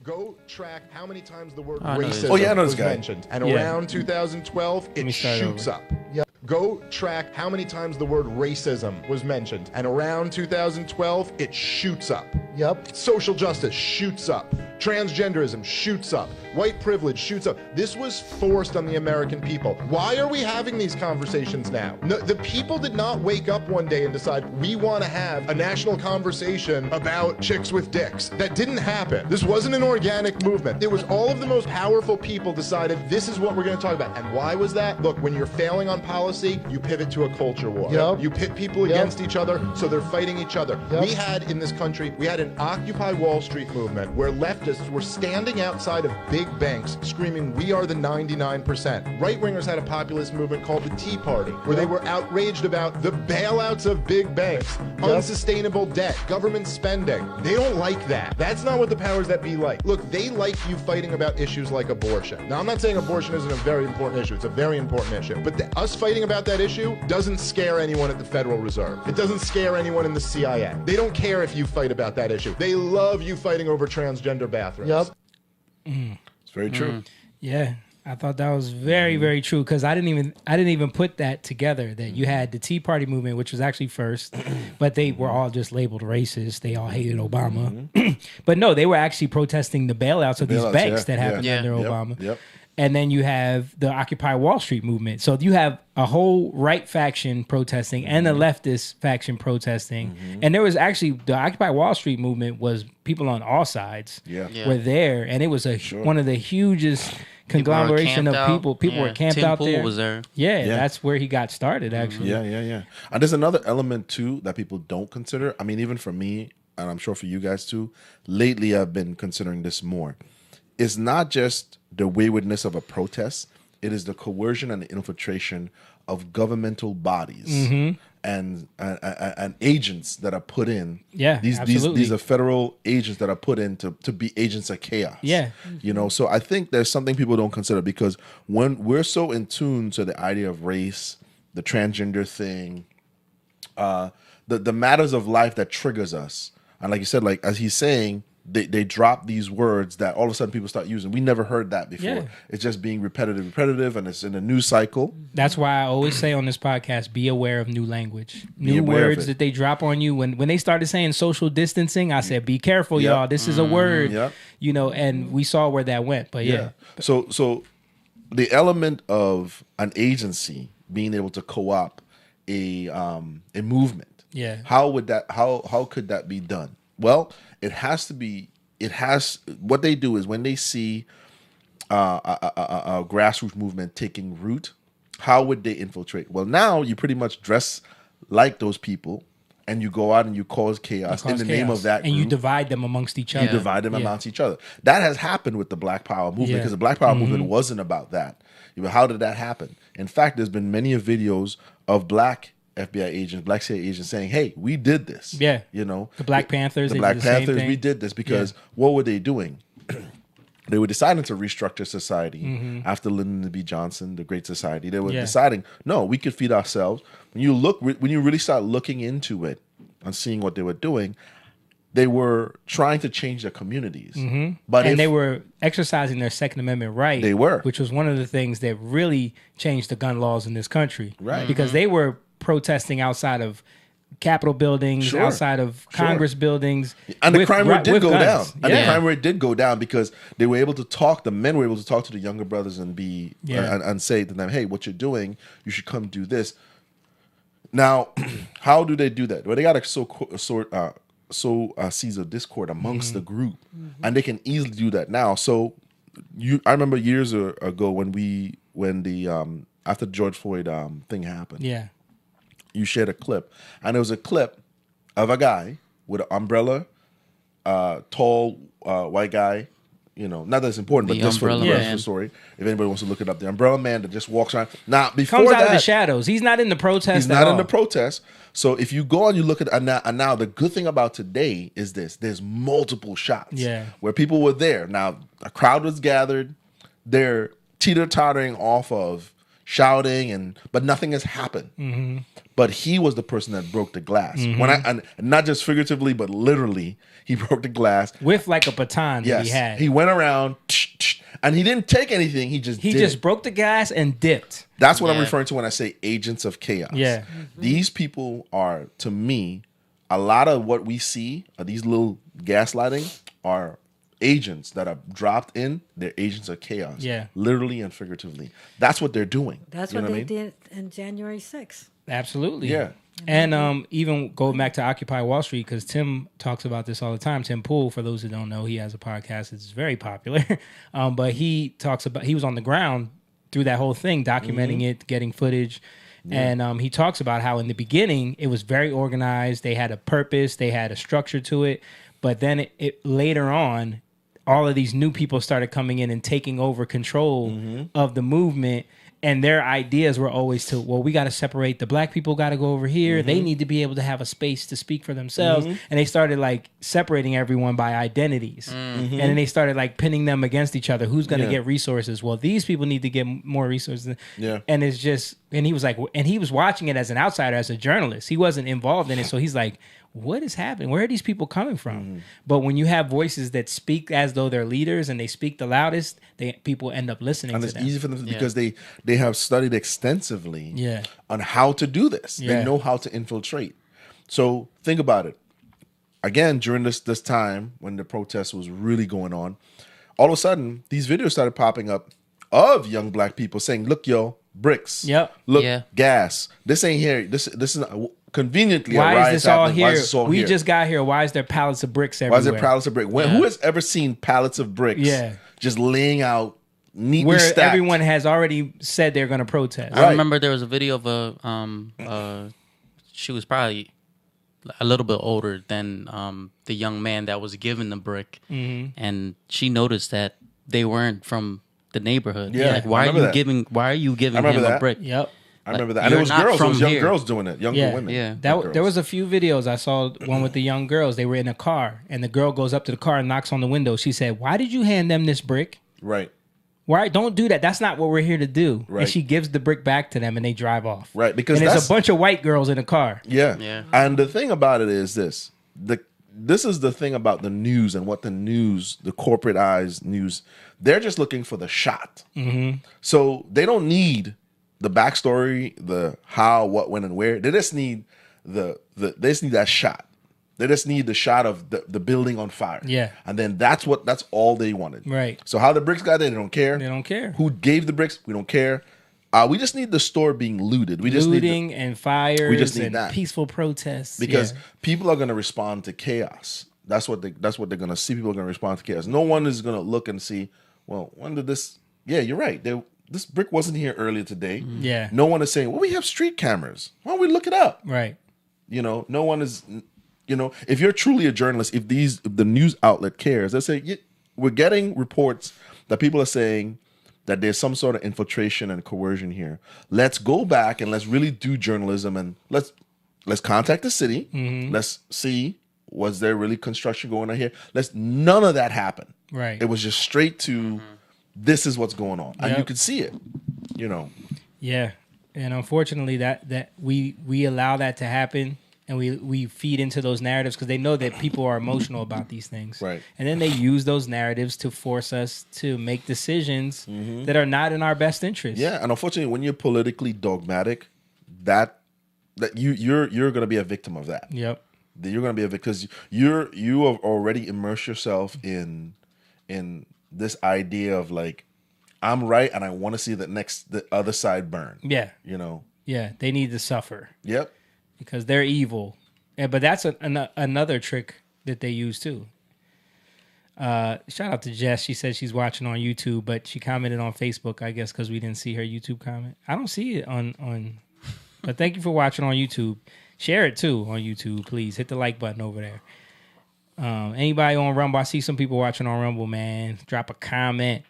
Go track how many times the word I know this racism guy. Oh, yeah, I know this was guy. mentioned. And Yeah. around 2012, me it start shoots over. up. Yeah. Go track how many times the word racism was mentioned. And around 2012, it shoots up. Yep. Social justice shoots up. Transgenderism shoots up. White privilege shoots up. This was forced on the American people. Why are we having these conversations now? No, the people did not wake up one day and decide we want to have a national conversation about chicks with dicks. That didn't happen. This wasn't an organic movement. It was all of the most powerful people decided this is what we're going to talk about. And why was that? Look, when you're failing on policy, you pivot to a culture war. Yep. You pit people against each other, so they're fighting each other. Yep. We had in this country, we had an Occupy Wall Street movement where leftists were standing outside of big banks screaming, we are the 99%. Right-wingers had a populist movement called the Tea Party, where they were outraged about the bailouts of big banks, unsustainable debt, government spending. They don't like that. That's not what the powers that be like. Look, they like you fighting about issues like abortion. Now, I'm not saying abortion isn't a very important issue. It's a very important issue. But us fighting about that issue doesn't scare anyone at the Federal Reserve. It doesn't scare anyone in the CIA. They don't care if you fight about that issue. They love you fighting over transgender bathrooms. Yep. It's very true. Yeah, I thought that was very, very true because I didn't even put that together. That you had the Tea Party movement, which was actually first, but they were all just labeled racist. They all hated Obama, but no, they were actually protesting the bailouts of these banks that happened under Obama. Yep. And then you have the Occupy Wall Street movement. So you have a whole right faction protesting and the leftist faction protesting. And there was actually the Occupy Wall Street movement was people on all sides were there. And it was one of the hugest conglomeration of people. People were camped Tim out Pool there. was there. Yeah, that's where he got started, actually. Yeah. And there's another element, too, that people don't consider. I mean, even for me, and I'm sure for you guys, too, lately I've been considering this more. It's not just the waywardness of a protest. It is the coercion and the infiltration of governmental bodies and agents that are put in. Yeah, absolutely. These are federal agents that are put in to be agents of chaos. Yeah. You know, so I think there's something people don't consider because when we're so in tune to the idea of race, the transgender thing, the matters of life that triggers us. And like you said, like as he's saying, they drop these words that all of a sudden people start using. We never heard that before. Yeah. It's just being repetitive, and it's in a news cycle. That's why I always say on this podcast, be aware of new language. New words that they drop on you. When they started saying social distancing, I said, be careful, y'all. This is a word, you know, and we saw where that went. But yeah. So the element of an agency being able to co-opt a movement. Yeah. How could that be done? Well, what they do is when they see a grassroots movement taking root, how would they infiltrate? Well, now you pretty much dress like those people and you go out and you cause chaos in the name of that and group. you divide them amongst each other. You divide them amongst each other. That has happened with the Black Power movement because the Black Power movement wasn't about that. How did that happen? In fact, there's been many videos of black FBI agents, black CIA agents saying, hey, we did this. Yeah. You know, the Black Panthers. The Black Panthers, we did this because what were they doing? They were deciding to restructure society after Lyndon B. Johnson, the Great Society. They were deciding, no, we could feed ourselves. When you really start looking into it and seeing what they were doing, they were trying to change their communities. But they were exercising their Second Amendment right. They were. Which was one of the things that really changed the gun laws in this country. Right. Because they were protesting outside of Capitol buildings, outside of Congress buildings. And the crime rate did go down. And the crime rate did go down because they were able to talk, the men were able to talk to the younger brothers and be and say to them, hey, what you're doing, you should come do this. Now, how do they do that? Well, they got to seize a discord amongst the group. And they can easily do that now. So I remember years ago when the after the George Floyd thing happened. Yeah. You shared a clip, and it was a clip of a guy with an umbrella, tall white guy. You know, not that it's important, but just for the rest of the story. If anybody wants to look it up, the umbrella man that just walks around. Now, before comes out that, of the shadows. He's not in the protest. He's not in the protest. So if you go and you look at and now the good thing about today is this: there's multiple shots. Yeah. Where people were there. Now a crowd was gathered. They're teeter-tottering off of shouting but nothing has happened. But he was the person that broke the glass. And not just figuratively, but literally, he broke the glass with like a baton that he had. He went around and he didn't take anything. He just broke the glass and dipped. That's what I'm referring to when I say agents of chaos. Yeah. These people are, to me, a lot of what we see, these little gaslighting, are agents that are dropped in. They're agents of chaos. Yeah. Literally and figuratively. That's what they're doing. That's You what know they I mean? did in January 6th. Absolutely. Yeah. And even go back to Occupy Wall Street, because Tim talks about this all the time. Tim Pool, for those who don't know, he has a podcast. It's very popular. But he talks about, he was on the ground through that whole thing, documenting it, getting footage. Yeah. And he talks about how in the beginning, it was very organized. They had a purpose. They had a structure to it. But then it later on, all of these new people started coming in and taking over control of the movement. And their ideas were always to, well, we got to separate. The black people got to go over here. They need to be able to have a space to speak for themselves. And they started like separating everyone by identities. And then they started like pinning them against each other. Who's going to get resources? Well, these people need to get more resources. And it's just, and he was like, and he was watching it as an outsider, as a journalist. He wasn't involved in it. So he's like, what is happening? Where are these people coming from? But when you have voices that speak as though they're leaders and they speak the loudest, people end up listening And to it's them. easy for them because they have studied extensively Yeah. on how to do this. Yeah. They know how to infiltrate. So think about it. Again, during this time when the protest was really going on, all of a sudden these videos started popping up of young black people saying, "Look, yo, bricks. Yep. Look, Yeah. gas. This ain't here. This is conveniently. Why a riot's is this all happening. here? Why is this all We here? just got here. Why is there pallets of bricks Why everywhere? is there pallets of bricks? Who has ever seen pallets of bricks? Yeah. Just laying out neatly Where stacked? everyone has already said they're going to protest. Right. I remember there was a video of she was probably a little bit older than the young man that was given the brick, and she noticed that they weren't from the neighborhood. Yeah, like I why are remember you that. giving? Why are you giving I remember him a that. brick? Yep. I remember that. Like, And it you're was not girls. It from was young here. girls doing it. Younger Yeah. women. Yeah. Not There girls. was a few videos. I saw one with the young girls. They were in a car, and the girl goes up to the car and knocks on the window. She said, "Why did you hand them this brick? Right. Why? Don't do that. That's not what we're here to do." Right. And she gives the brick back to them, and they drive off. Right, because and there's that's- a bunch of white girls in a car. Yeah. Yeah. And the thing about it is this. This is the thing about the news and what the corporate eyes news, they're just looking for the shot. So they don't need the backstory, the how, what, when, and where. They just need they just need that shot. They just need the shot of the building on fire. Yeah. And then that's all they wanted. Right. So how the bricks got there, they don't care. They don't care. Who gave the bricks, we don't care. We just need the store being looted. We just Looting need and fires we just need and that. peaceful protests. because Yeah. people are going to respond to chaos. That's what they're going to see. People are going to respond to chaos. No one is going to look and see, well, when did this? Yeah, you're right. This brick wasn't here earlier today. Yeah. No one is saying, well, we have street cameras. Why don't we look it up? Right. No one is. If you're truly a journalist, if the news outlet cares, they say we're getting reports that people are saying that there's some sort of infiltration and coercion here. Let's go back and let's really do journalism and let's contact the city. Let's see, was there really construction going on here? None of that happened. Right. It was just straight to this is what's going on, and Yep. you could see it. Yeah. And unfortunately, that we allow that to happen, and we feed into those narratives because they know that people are emotional about these things. Right. And then they use those narratives to force us to make decisions that are not in our best interest. Yeah, and unfortunately, when you're politically dogmatic, that you're going to be a victim of that. Yep. You're going to be a victim because you have already immersed yourself in this idea of like, I'm right and I want to see the other side burn. Yeah. Yeah. They need to suffer Yep. because they're evil. Yeah, but that's another trick that they use too. Shout out to Jess. She said she's watching on YouTube, but she commented on Facebook, I guess, because we didn't see her YouTube comment. I don't see it on but thank you for watching on YouTube. Share it too on YouTube, please. Hit the like button over there. Anybody on Rumble? I see some people watching on Rumble, man. Drop a comment.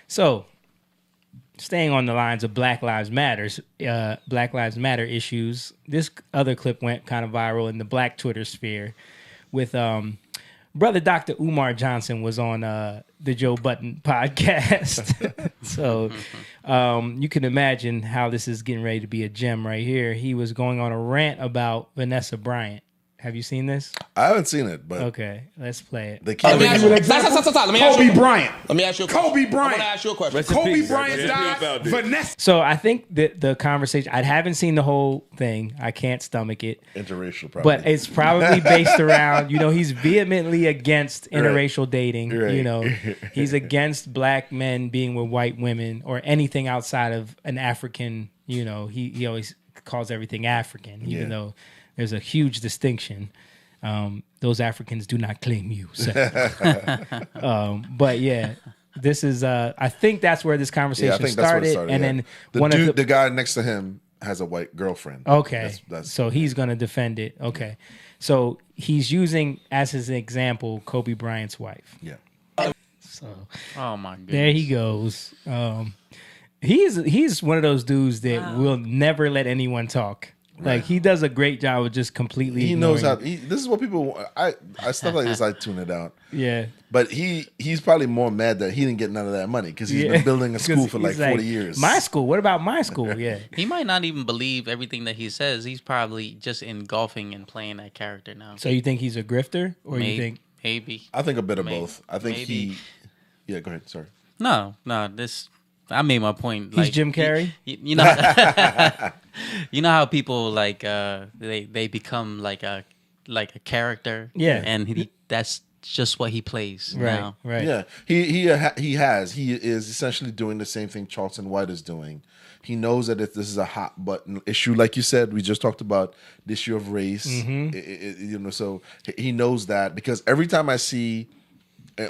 So staying on the lines of Black Lives Matter issues, this other clip went kind of viral in the Black Twitter sphere with brother Dr. Umar Johnson was on the Joe Budden podcast. So you can imagine how this is getting ready to be a gem right here. He was going on a rant about Vanessa Bryant Have you seen this? I haven't seen it, but Okay, let's play it. they keep Let me ask making you it. Stop. Let me ask Kobe you. Bryant. Let me ask you. Kobe I Bryant. want to ask you a question. Kobe Bryant died. Vanessa. So I think that the conversation. I haven't seen the whole thing. I can't stomach it. Interracial, probably. But it's probably based around, he's vehemently against interracial dating. Right. He's against black men being with white women or anything outside of an African. He always calls everything African, even though there's a huge distinction. Those Africans do not claim you. So. But yeah, this is. I think that's where this conversation I think started. that's where it started. And yeah. then one of the guy next to him has a white girlfriend. Okay, That's so he's going to defend it. Okay, so he's using as his example Kobe Bryant's wife. Yeah. So Oh my goodness. there he goes. He's one of those dudes that will never let anyone talk. Like he does a great job of just completely. He knows how. ignoring- This is what people. I stuff like this. I tune it out. Yeah. But he's probably more mad that he didn't get none of that money because he's been building a school for like He's 40 years. My school. What about my school? Yeah. He might not even believe everything that he says. He's probably just engulfing and playing that character now. So you think he's a grifter, or maybe, you think? maybe. I think a bit of Maybe. both. I think Maybe. Yeah, go ahead. Sorry. No. This. I made my point. He's Jim Carrey? You know. You know how people they become like a character. Yeah. And that's just what he plays now. Right. Yeah, he is essentially doing the same thing Charlton White is doing. He knows that if this is a hot button issue, like you said, we just talked about the issue of race. So he knows that because every time I see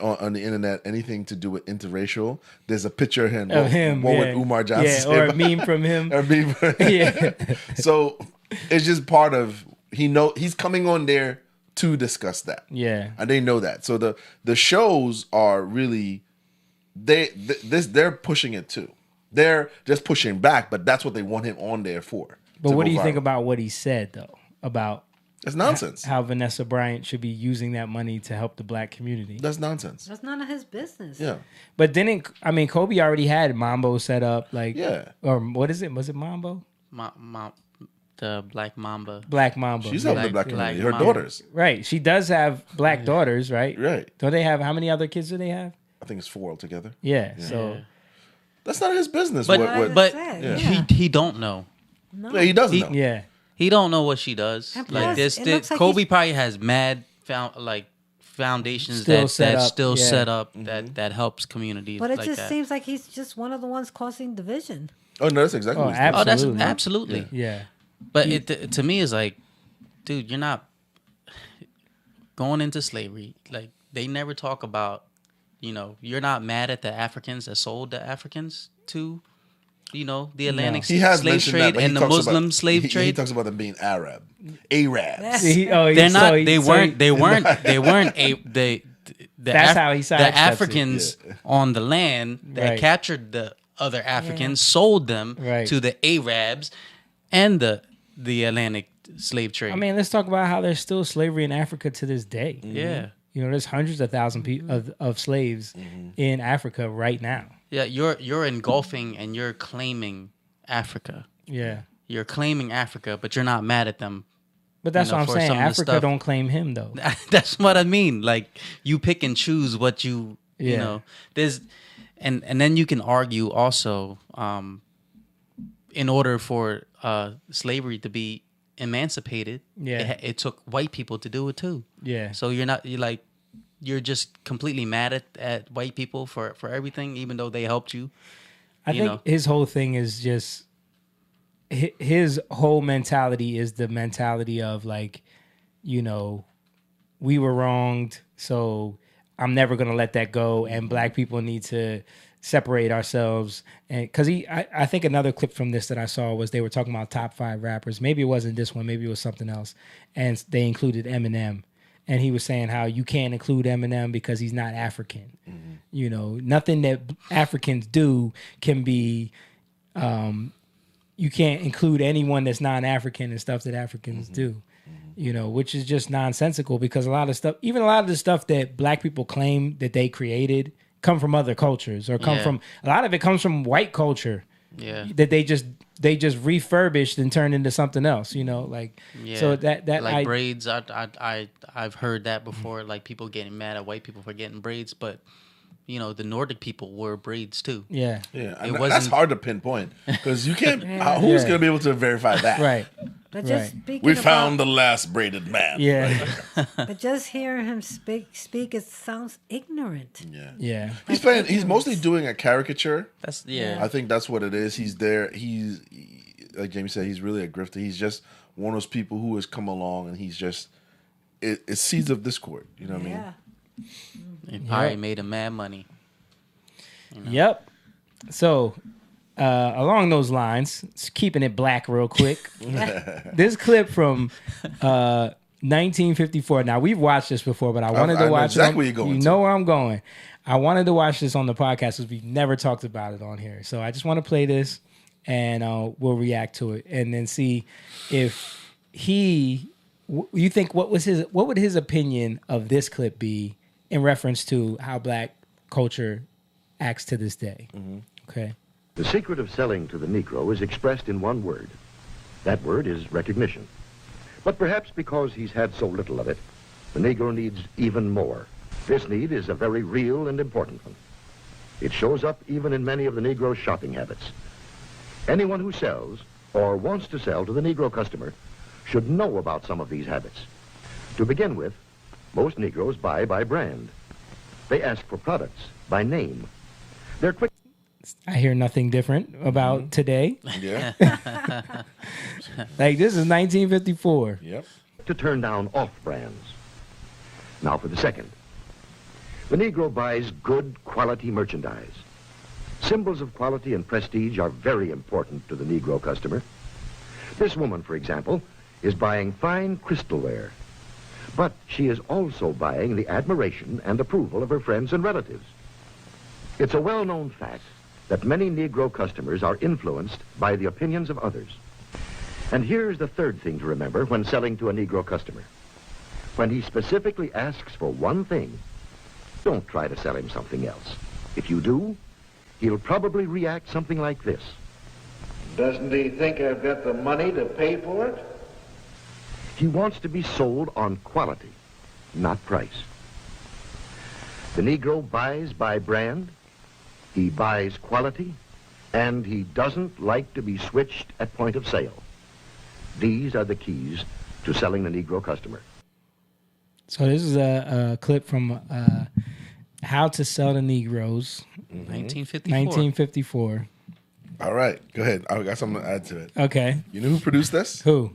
on the internet anything to do with interracial, there's a picture of him, one with Umar Johnson, or a meme from him. Yeah. So it's just part of he's coming on there to discuss that. Yeah. And they know that. So the shows are really they're pushing it too. They're just pushing back, but that's what they want him on there for. But what do you think about what he said though? About it's nonsense. How Vanessa Bryant should be using that money to help the black community. That's nonsense. That's none of his business. Yeah. But didn't Kobe already had Mambo set up? Like, yeah. Or what is it? Was it Mambo? The Black Mamba. Black Mamba. She's helping the black community. Her Mamba. daughters. Right. She does have black daughters, right? Right. Don't they have, how many other kids do they have? I think it's 4 altogether. Yeah. So that's not his business. But Yeah. he don't know. No. Yeah, he doesn't know. yeah. He don't know what she does. And Like plus, this, it looks like Kobe he's- probably has mad foundations Still that's set up, still yeah. set up that helps communities. But it like just that. seems like he's just one of the ones causing division. Oh no, that's exactly Oh, what he's doing. Oh, that's Absolutely. absolutely. Yeah. But it to me is like, dude, you're not going into slavery. Like they never talk about, you're not mad at the Africans that sold the Africans to, the Atlantic He has slave mentioned trade that, but he and the talks Muslim about, slave he trade. talks about them being Arabs. They're not. They weren't. They weren't. That's how he the sidesteps it. Africans on the land that Right. captured the other Africans sold them Right. to the Arabs and the Atlantic slave trade. I mean, let's talk about how there's still slavery in Africa to this day. yeah. There's hundreds of thousands of slaves in Africa right now. Yeah, you're engulfing and you're claiming Africa. Yeah. You're claiming Africa, but you're not mad at them. But that's You know, what I'm for saying. some of the Africa stuff. don't claim him though. That's what I mean. Like you pick and choose what you Yeah. There's and then you can argue also in order for slavery to be emancipated, Yeah. it took white people to do it too. Yeah. So you're just completely mad at white people for everything, even though they helped you. I think his whole thing is just his whole mentality is the mentality of like, we were wronged, so I'm never gonna let that go, and black people need to separate ourselves. And because I think another clip from this that I saw was they were talking about top 5 rappers. Maybe it wasn't this one, maybe it was something else, and they included Eminem. And he was saying how you can't include Eminem because he's not African. Nothing that Africans do can be. You can't include anyone that's non-African and stuff that Africans do. Which is just nonsensical because a lot of the stuff that black people claim that they created come from other cultures or come from a lot of it comes from white culture. Yeah. that they just refurbished and turned into something else. You know, like Yeah. so that like braids. I've heard that before. Like people getting mad at white people for getting braids, but you know the Nordic people wore braids too. Yeah. Yeah, It and that's wasn't- hard to pinpoint because you can't. Yeah. Who's Yeah. going to be able to verify that? Right. But just Right. speaking We about, found the last braided man. Yeah. but just hearing him speak, it sounds ignorant. Yeah. Yeah. He's playing. He's mostly doing a caricature. That's yeah. I think that's what it is. He's there. He's like Jamie said. He's really a grifter. He's just one of those people who has come along, and he's just it's seeds of discord. You know what I mean? Yeah. It probably made him mad money. Yep. So, along those lines, keeping it black real quick. This clip from 1954. Now we've watched this before, but I wanted I to know watch exactly it. where you're going You to. know where I'm going. I wanted to watch this on the podcast because we've never talked about it on here. So I just want to play this, and we'll react to it, and then see if you think what would his opinion of this clip be in reference to how black culture acts to this day. Okay. The secret of selling to the Negro is expressed in one word. That word is recognition. But perhaps because he's had so little of it, the Negro needs even more. This need is a very real and important one. It shows up even in many of the Negro's shopping habits. Anyone who sells or wants to sell to the Negro customer should know about some of these habits. To begin with, most Negroes buy by brand. They ask for products by name. They're quick. I hear nothing different about today. Yeah. Like this is 1954. Yep. to turn down off-brands. Now for the second. The Negro buys good quality merchandise. Symbols of quality and prestige are very important to the Negro customer. This woman, for example, is buying fine crystalware. But she is also buying the admiration and approval of her friends and relatives. It's a well-known fact that many Negro customers are influenced by the opinions of others. And here's the third thing to remember when selling to a Negro customer. When he specifically asks for one thing, don't try to sell him something else. If you do, he'll probably react something like this. Doesn't he think I've got the money to pay for it? He wants to be sold on quality, not price. The Negro buys by brand, he buys quality, and he doesn't like to be switched at point of sale. These are the keys to selling the Negro customer. So this is a clip from How to Sell the Negroes, 1954. 1954. All right, go ahead. I got something to add to it. Okay. You know who produced this? Who?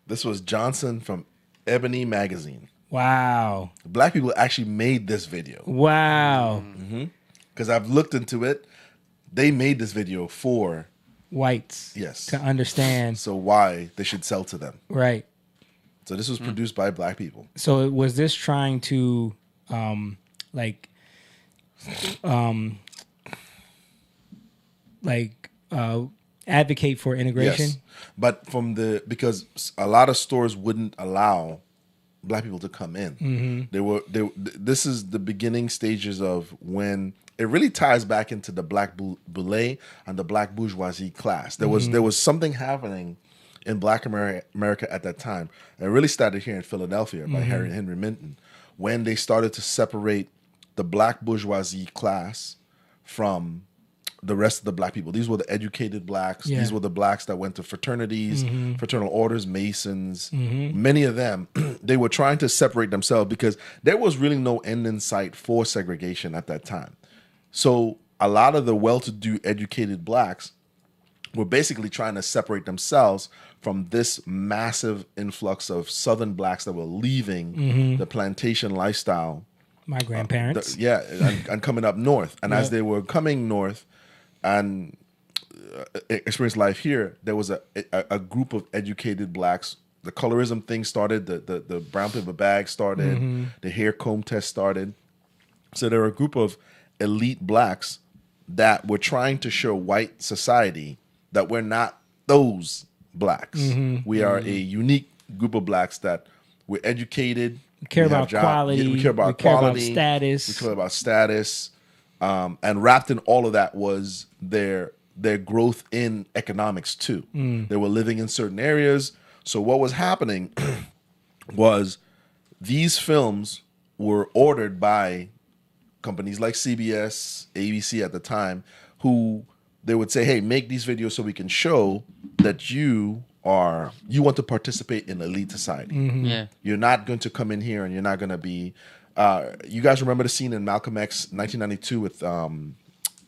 This was Johnson from Ebony Magazine. Wow. Black people actually made this video. Wow. Because I've looked into it. They made this video for Whites. Yes. To understand. So why they should sell to them. Right. So this was produced by black people. So was this trying to advocate for integration? Yes. But because a lot of stores wouldn't allow black people to come in. This is the beginning stages of when it really ties back into the black boule and the black bourgeoisie class. There was something happening in Black America at that time. It really started here in Philadelphia by Henry Minton, when they started to separate the black bourgeoisie class from the rest of the black people. These were the educated blacks. Yeah. These were the blacks that went to fraternities, fraternal orders, Masons. Many of them, they were trying to separate themselves because there was really no end in sight for segregation at that time. So a lot of the well-to-do educated blacks were basically trying to separate themselves from this massive influx of Southern blacks that were leaving the plantation lifestyle. My grandparents. And coming up north. And as they were coming north and experienced life here, there was a group of educated blacks. The colorism thing started, the brown paper bag started, the hair comb test started. So there were a group of elite blacks that were trying to show white society that we're not those blacks. We are a unique group of blacks that we're educated. We care about quality. We care about quality. Status. We care about status. And wrapped in all of that was their their growth in economics too. They were living in certain areas. So what was happening was these films were ordered by companies like CBS, ABC at the time, who they would say, hey, make these videos so we can show that you want to participate in elite society. Yeah. You're not going to come in here and you're not going to be you guys remember the scene in Malcolm X 1992 with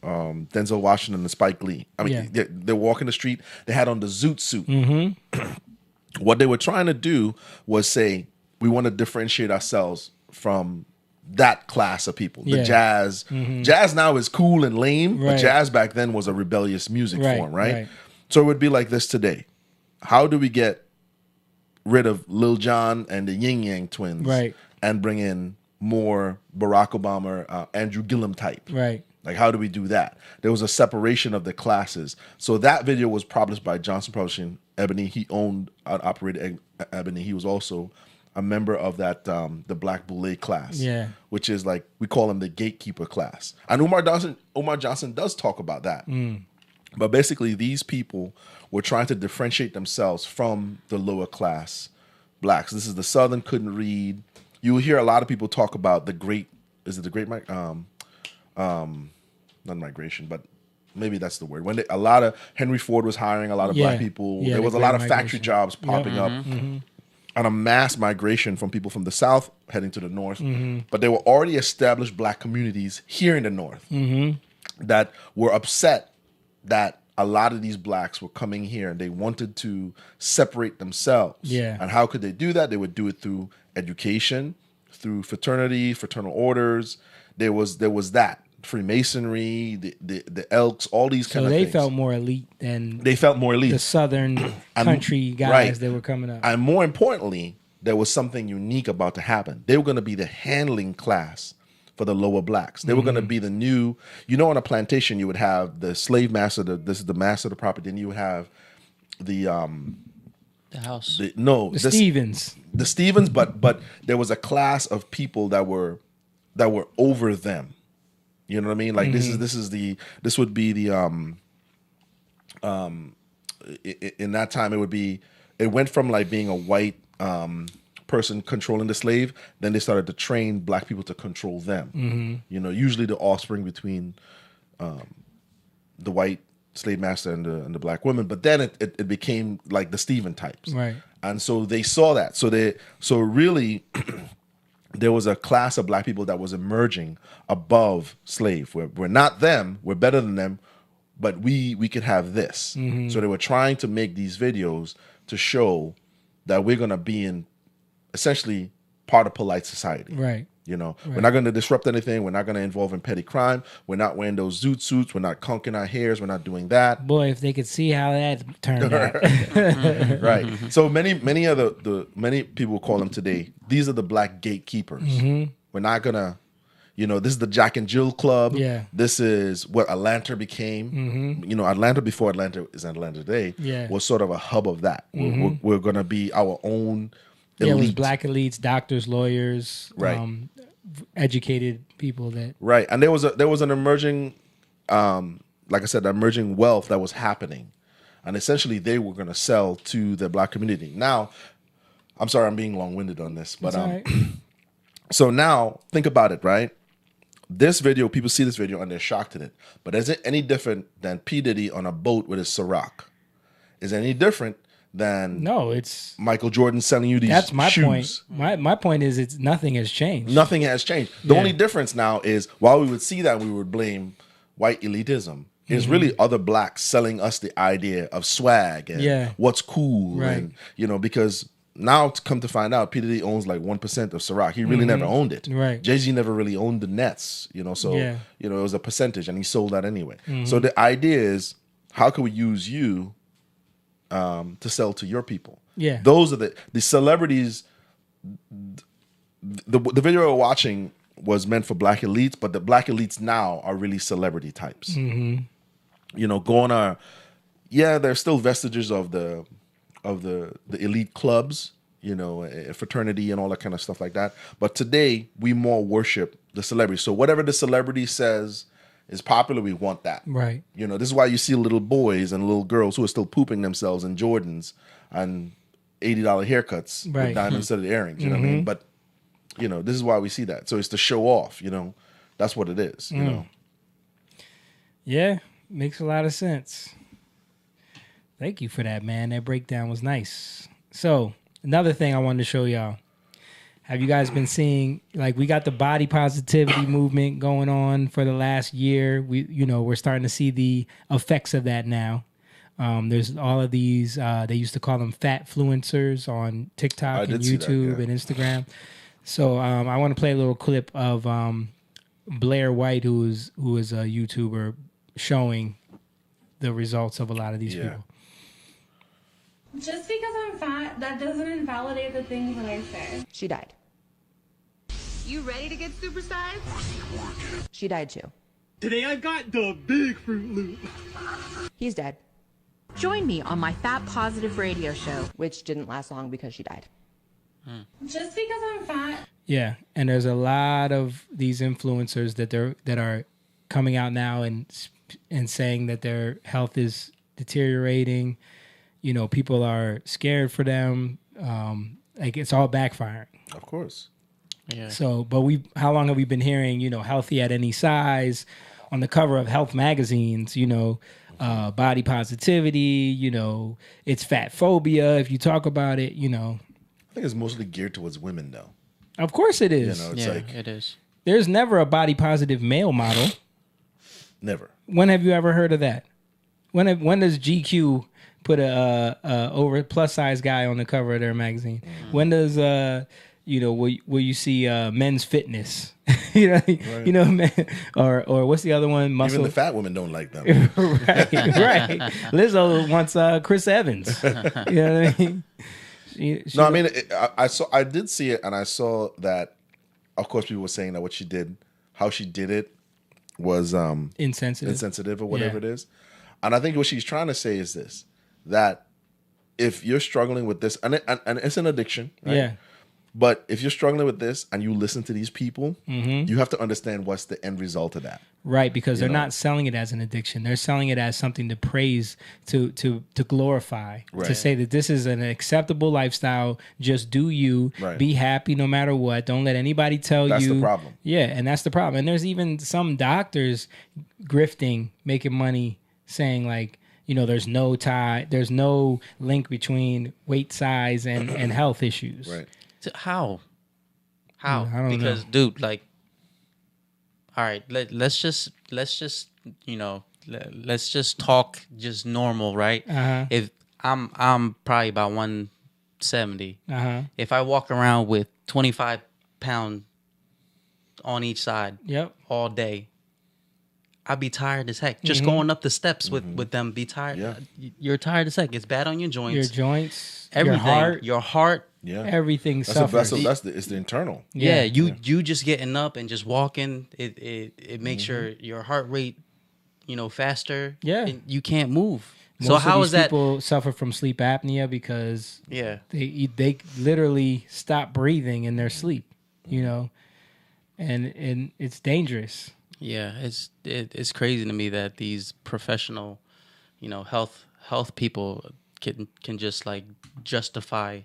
Denzel Washington and Spike Lee? I mean, they're walking the street. They had on the zoot suit. What they were trying to do was say, we want to differentiate ourselves from that class of people. The jazz. Jazz now is cool and lame, but jazz back then was a rebellious music form, right? So it would be like this today. How do we get rid of Lil Jon and the Yin Yang Twins and bring in more Barack Obama, Andrew Gillum type? Right. Like, how do we do that? There was a separation of the classes. So that video was published by Johnson Publishing, Ebony. He owned and operated Ebony. He was also a member of that the Black Boule class, which is like, we call him the gatekeeper class. And Umar Johnson does talk about that. But basically, these people were trying to differentiate themselves from the lower class blacks. This is the Southern couldn't read. You will hear a lot of people talk about the great, is it the great, not migration, but maybe that's the word. When a lot of, Henry Ford was hiring a lot of black people. There was a lot of factory jobs popping up. And a mass migration from people from the South heading to the North. But there were already established black communities here in the North that were upset that a lot of these blacks were coming here and they wanted to separate themselves. And how could they do that? They would do it through education, through fraternal orders. There was that. Freemasonry, the Elks, all these kind of things. So they felt more elite than the Southern country guys that were coming up. And more importantly, there was something unique about to happen. They were going to be the handling class for the lower blacks. They were going to be the new, on a plantation, you would have the slave master, this is the master of the property, and you would have the house. The Stevens. The Stevens, but there was a class of people that were over them. You know what I mean? Like this would be the in that time it went from like being a white person controlling the slave, then they started to train black people to control them. Usually the offspring between the white slave master and the black woman, but then it became like the Stephen types. Right. And so they saw that. So really there was a class of black people that was emerging above slave. We're not them, we're better than them, but we could have this. So they were trying to make these videos to show that we're going to be in essentially part of polite society. Right. We're not going to disrupt anything. We're not going to involve in petty crime. We're not wearing those zoot suits. We're not conking our hairs. We're not doing that. Boy, if they could see how that turned out. Right. So many of the many people call them today, these are the black gatekeepers. We're not going to, this is the Jack and Jill Club. Yeah. This is what Atlanta became. Atlanta before Atlanta is Atlanta today was sort of a hub of that. We're going to be our own elite. It was black elites, doctors, lawyers, educated people that and there was an emerging like I said, emerging wealth that was happening, and essentially they were going to sell to the black community. Now, I'm sorry, I'm being long-winded on this, but so now think about it, right? This video, people see this video and they're shocked at it, but is it any different than P. Diddy on a boat with his Ciroc? Is it any different than it's Michael Jordan selling you these shoes? That's my point. My point is nothing has changed. Nothing has changed. The only difference now is while we would see that, we would blame white elitism. It's really other blacks selling us the idea of swag and what's cool. And because now to come to find out, P. Diddy owns like 1% of Ciroc. He really never owned it. Right. Jay-Z never really owned the Nets, so it was a percentage and he sold that anyway. So the idea is, how can we use you to sell to your people? Those are the celebrities. The video we're watching was meant for black elites, but the black elites now are really celebrity types. There's still vestiges of the elite clubs, fraternity and all that kind of stuff like that. But today we more worship the celebrity. So whatever the celebrity says is popular, we want that. Right. You know, this is why you see little boys and little girls who are still pooping themselves in Jordans and $80 haircuts Right. with diamond-studded earrings. You know what I mean? But, you know, this is why we see that. So it's to show off, you know. That's what it is, you know. Yeah, makes a lot of sense. Thank you for that, man. That breakdown was nice. So, another thing I wanted to show y'all. Have you guys been seeing, like, we got the body positivity movement going on for the last year. We're starting to see the effects of that now. There's all of these, they used to call them fat fluencers on TikTok and YouTube and Instagram. So I want to play a little clip of Blair White, who is a YouTuber, showing the results of a lot of these people. Just because I'm fat, that doesn't invalidate the things that I say. She died. You ready to get supersized? She died too. Today I got the big Fruit Loop. He's dead. Join me on my Fat Positive radio show. Which didn't last long because she died. Just because I'm fat. Yeah, and there's a lot of these influencers that are coming out now and saying that their health is deteriorating. You know, people are scared for them. Like, it's all backfiring. Of course. Yeah. So, but how long have we been hearing, you know, healthy at any size on the cover of health magazines, you know, body positivity, you know, it's fat phobia if you talk about it, you know. I think it's mostly geared towards women, though. Of course it is. You know, it's like, it is. There's never a body positive male model. Never. When have you ever heard of that? When does GQ put a over plus size guy on the cover of their magazine? When does will you see Men's Fitness? You know, men, or what's the other one? Muscle. Even the fat women don't like them. right. Lizzo wants Chris Evans. You know what I mean? No, I mean, I did see it, and I saw that. Of course, people were saying that how she did it was insensitive or whatever it is. And I think what she's trying to say is this: that if you're struggling with this, and it's an addiction, right? Yeah. But if you're struggling with this and you listen to these people, you have to understand what's the end result of that. Right, because they're not selling it as an addiction. They're selling it as something to praise, to glorify, to say that this is an acceptable lifestyle. Just do you. Right. Be happy no matter what. Don't let anybody tell you. That's the problem. Yeah, and that's the problem. And there's even some doctors grifting, making money, saying like, you know, there's no link between weight size and health issues. Right. How? I don't because, know. dude, like, all right, let's just you know, let's just talk just normal, right? If I'm probably about 170. If I walk around with 25 pounds on each side, all day, I'd be tired as heck. Just going up the steps with them, be tired. Yeah. You're tired as heck. It's bad on your joints. Your joints, everything. Your heart. Yeah, everything suffers. It's the internal. Yeah, you just getting up and just walking. It makes your heart rate, you know, faster. Yeah, and you can't move. So how is that? People suffer from sleep apnea because they literally stop breathing in their sleep. You know, and it's dangerous. Yeah, it's crazy to me that these professional, you know, health people can just like justify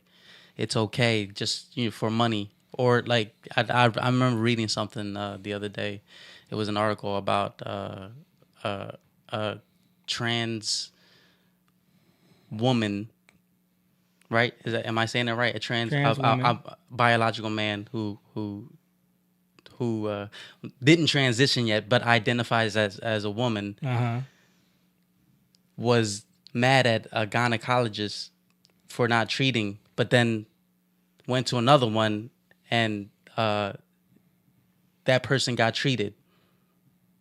it's okay just, you know, for money. Or like I remember reading something the other day. It was an article about a trans woman, right? Am I saying that right? A trans biological man who didn't transition yet but identifies as a woman, was mad at a gynecologist for not treating, but then went to another one and that person got treated.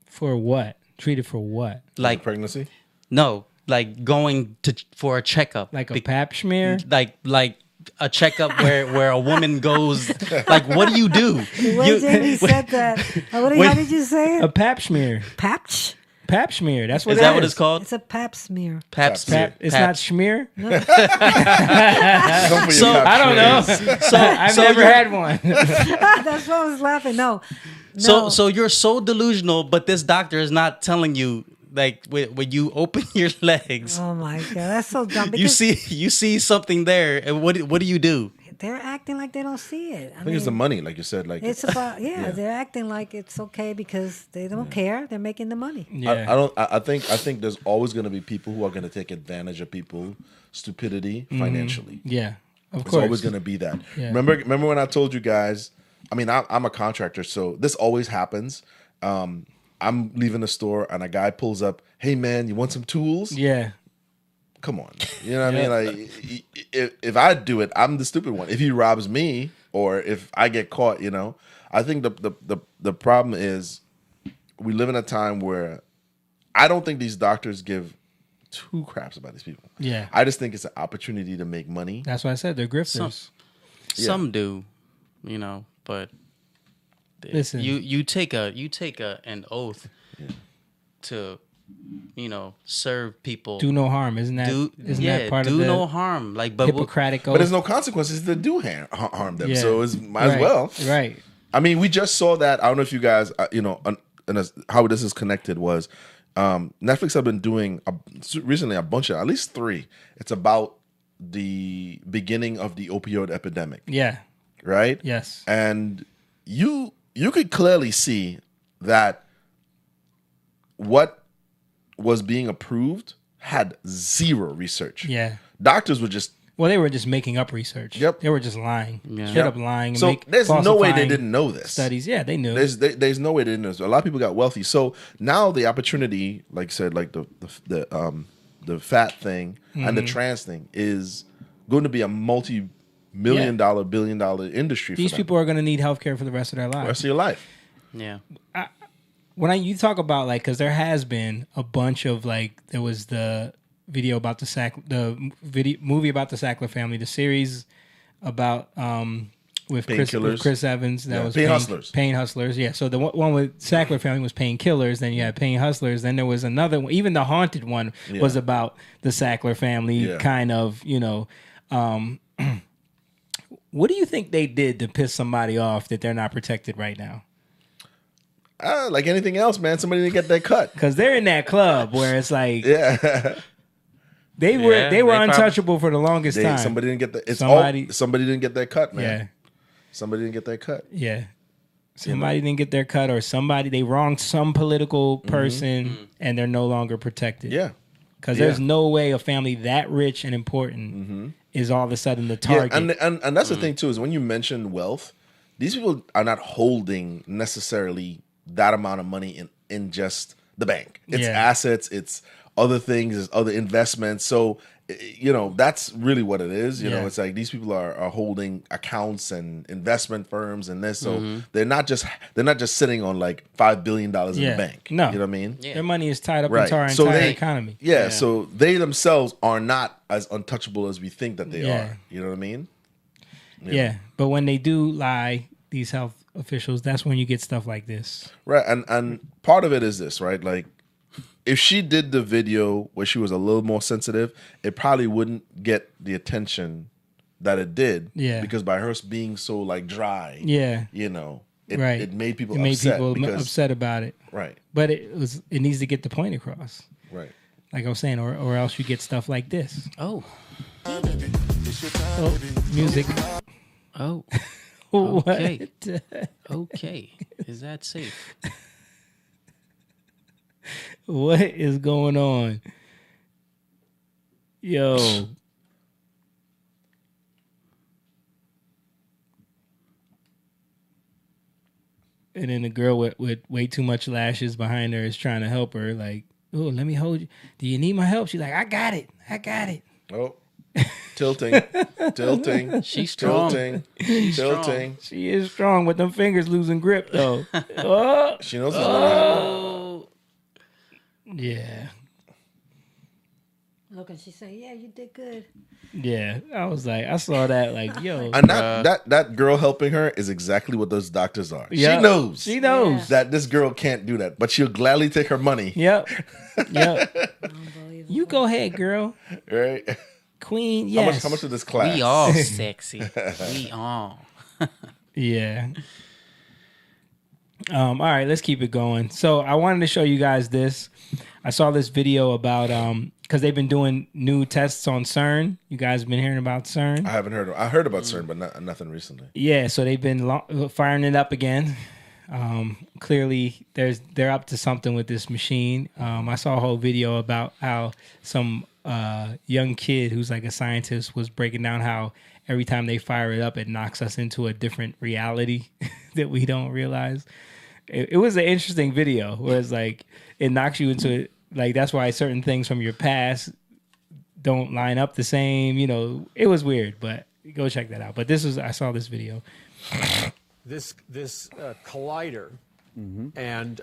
For what? Treated for what? Like pregnancy? No, like going for a checkup. Like a pap smear? Like a checkup where a woman goes, like, what do you do? The way Jamie said that. How did you say it? A pap smear. Pap smear. That's what is that what it's called? It's a pap smear. Pap smear. It's not schmear? No. So I don't know. So I've never had one. That's why I was laughing. No. No. So you're so delusional, but this doctor is not telling you, like, when you open your legs, Oh my god, that's so dumb. you Because you see something there, and what do you do? they're acting like they don't see it. I think it's the money, like you said. Like It's about Yeah. they're acting like it's okay because they don't care. They're making the money. I think there's always going to be people who are going to take advantage of people's stupidity financially. Yeah, of It's course. always going to be that. Yeah. Remember when I told you guys? I mean, I'm a contractor, so this always happens. I'm leaving the store and a guy pulls up. Hey man, you want some tools? Yeah. Come on, you know what I mean? Like, if I do it, I'm the stupid one. If he robs me or if I get caught, I think the problem is we live in a time where I don't think these doctors give two craps about these people. Yeah. I just think it's an opportunity to make money. That's why I said they're grifters. Some do, but Listen. you take an oath to serve people. Do no harm, isn't that? Isn't that part of do the no harm? Like, but Hippocratic oath? But there's no consequences to do harm them, Yeah. so it's might as Right. well. Right. I mean, we just saw that. I don't know if you guys, how this is connected was Netflix have been doing recently a bunch of, at least 3. It's about the beginning of the opioid epidemic. Yeah. Right? Yes. And you could clearly see that what was being approved had zero research. Yeah. Doctors were just Well, they were just making up research. Yep. They were just lying. Yeah. Straight up lying. And So there's no way they falsifying didn't know this. Studies. Yeah, they knew. There's no way they didn't know this. A lot of people got wealthy. So now the opportunity, like I said, like the fat thing and the trans thing is going to be a multi-million dollar, $billion industry. These for them. people are going to need healthcare for the rest of their lives. rest of your life. Yeah. When you talk about, like, because there has been a bunch of, like, there was the video about the movie about the Sackler family, the series about with Chris Evans, that was Pain Hustlers. Pain Hustlers, yeah. So the one with Sackler family was Pain Killers. Then you had Pain Hustlers. Then there was another one. Even the haunted one was about the Sackler family, kind of. What do you think they did to piss somebody off that they're not protected right now? Like anything else, man. Somebody didn't get that cut because they're in that club where it's like, they were untouchable for the longest time. Somebody didn't get that. Somebody didn't get that cut, man. Yeah, somebody didn't get that cut. Yeah, somebody didn't get their cut, or they wronged some political person, and they're no longer protected. Yeah, because there's no way a family that rich and important is all of a sudden the target. Yeah, and that's the thing too, is when you mention wealth, these people are not holding necessarily that amount of money in just the bank. It's assets, it's other things, it's other investments. So, that's really what it is. You know, it's like these people are holding accounts and investment firms and this. So they're not just sitting on like $5 billion in the bank. No. You know what I mean? Their money is tied up into our entire economy. Yeah, so they themselves are not as untouchable as we think that they are. You know what I mean? Yeah. But when they do lie, these health officials, that's when you get stuff like this. Right. And part of it is this, right? Like, if she did the video where she was a little more sensitive, it probably wouldn't get the attention that it did. Yeah. Because by her being so like dry, it made people upset about it. Right. But it needs to get the point across. Right. Like I was saying, or else you get stuff like this. Oh, music. Oh. What? Okay. Okay. Is that safe? What is going on? Yo. And then the girl with way too much lashes behind her is trying to help her. Like, oh, let me hold you. Do you need my help? She's like, I got it. Oh. Tilting. She's strong. Tilting. She is strong with them fingers losing grip, though. Oh. She knows what's going to happen. Yeah. Look, and she said, "Yeah, you did good." Yeah, I was like, I saw that, like, yo. And that girl helping her is exactly what those doctors are. Yep. She knows that this girl can't do that, but she'll gladly take her money. Yep. You go ahead, girl. Right. Queen, yes. How much of this class? We all sexy. We all. Yeah. All right, let's keep it going. So I wanted to show you guys this. I saw this video about because they've been doing new tests on CERN. You guys been hearing about CERN? I haven't heard. I heard about CERN, but nothing recently. Yeah, so they've been firing it up again. Clearly, they're up to something with this machine. I saw a whole video about how some young kid who's like a scientist was breaking down how every time they fire it up, it knocks us into a different reality that we don't realize. It was an interesting video where it's like it knocks you into like that's why certain things from your past don't line up the same. You know, it was weird, but go check that out. But I saw this video. This collider and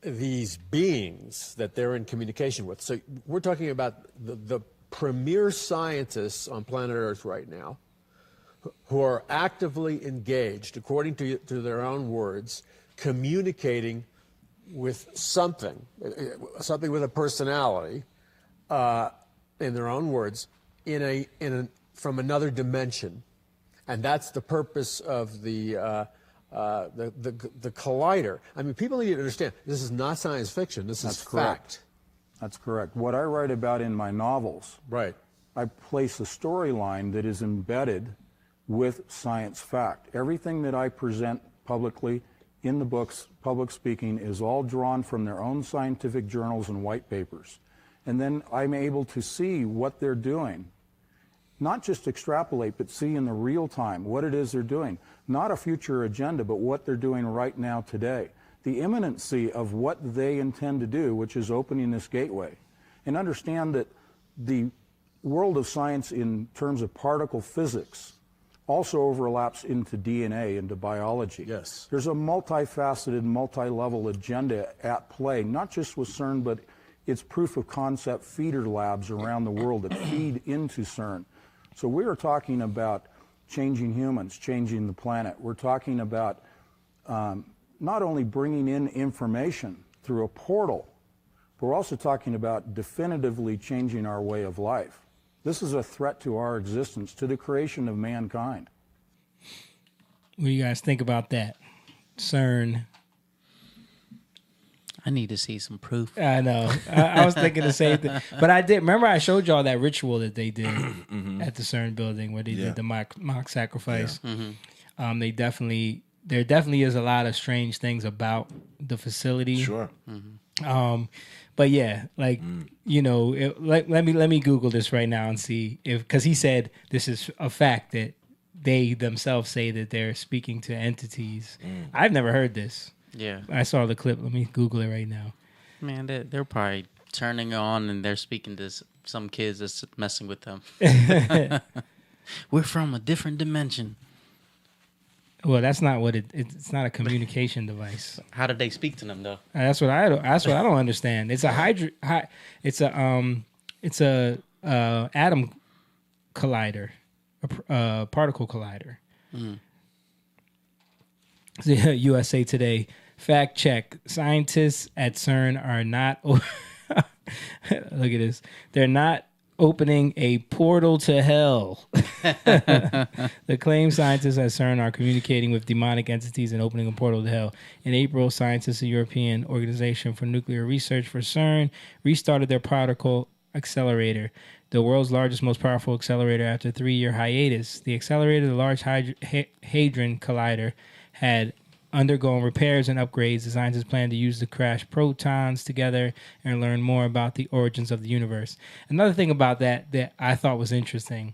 these beings that they're in communication with. So we're talking about the premier scientists on planet Earth right now who are actively engaged, according to their own words, communicating with something with a personality, in their own words, from another dimension. And that's the purpose of the collider. I mean, people need to understand this is not science fiction. This is fact. That's correct. What I write about in my novels, right? I place a storyline that is embedded with science fact. Everything that I present publicly in the books, public speaking, is all drawn from their own scientific journals and white papers. And then I'm able to see what they're doing. Not just extrapolate, but see in the real time what it is they're doing. Not a future agenda, but what they're doing right now today. The imminency of what they intend to do, which is opening this gateway. And understand that the world of science in terms of particle physics also overlaps into DNA, into biology. Yes. There's a multifaceted, multi-level agenda at play, not just with CERN, but it's proof of concept feeder labs around the world that feed into CERN. So we are talking about changing humans, changing the planet. We're talking about not only bringing in information through a portal, but we're also talking about definitively changing our way of life. This is a threat to our existence, to the creation of mankind. What do you guys think about that? CERN. I need to see some proof. I know. I was thinking the same thing. But I did. Remember I showed y'all that ritual that they did at the CERN building where they did the mock sacrifice. Yeah. There definitely is a lot of strange things about the facility. Sure. But yeah, like, you know, let me Google this right now and see because he said this is a fact that they themselves say that they're speaking to entities. I've never heard this. Yeah. I saw the clip. Let me Google it right now. Man, they're probably turning on and they're speaking to some kids that's messing with them. We're from a different dimension. Well, that's not what it's not a communication device. How did they speak to them though? That's what I don't understand. It's a atom collider, a particle collider. USA Today fact check: scientists at CERN are not. Look at this. They're not opening a portal to hell. The claimed scientists at CERN are communicating with demonic entities and opening a portal to hell. In April, scientists at the European Organization for Nuclear Research for CERN restarted their particle accelerator, the world's largest, most powerful accelerator, after a 3-year hiatus. The accelerator, the Large Hadron Collider, had undergone repairs and upgrades. The scientists plan to use the crashed protons together and learn more about the origins of the universe. Another thing about that I thought was interesting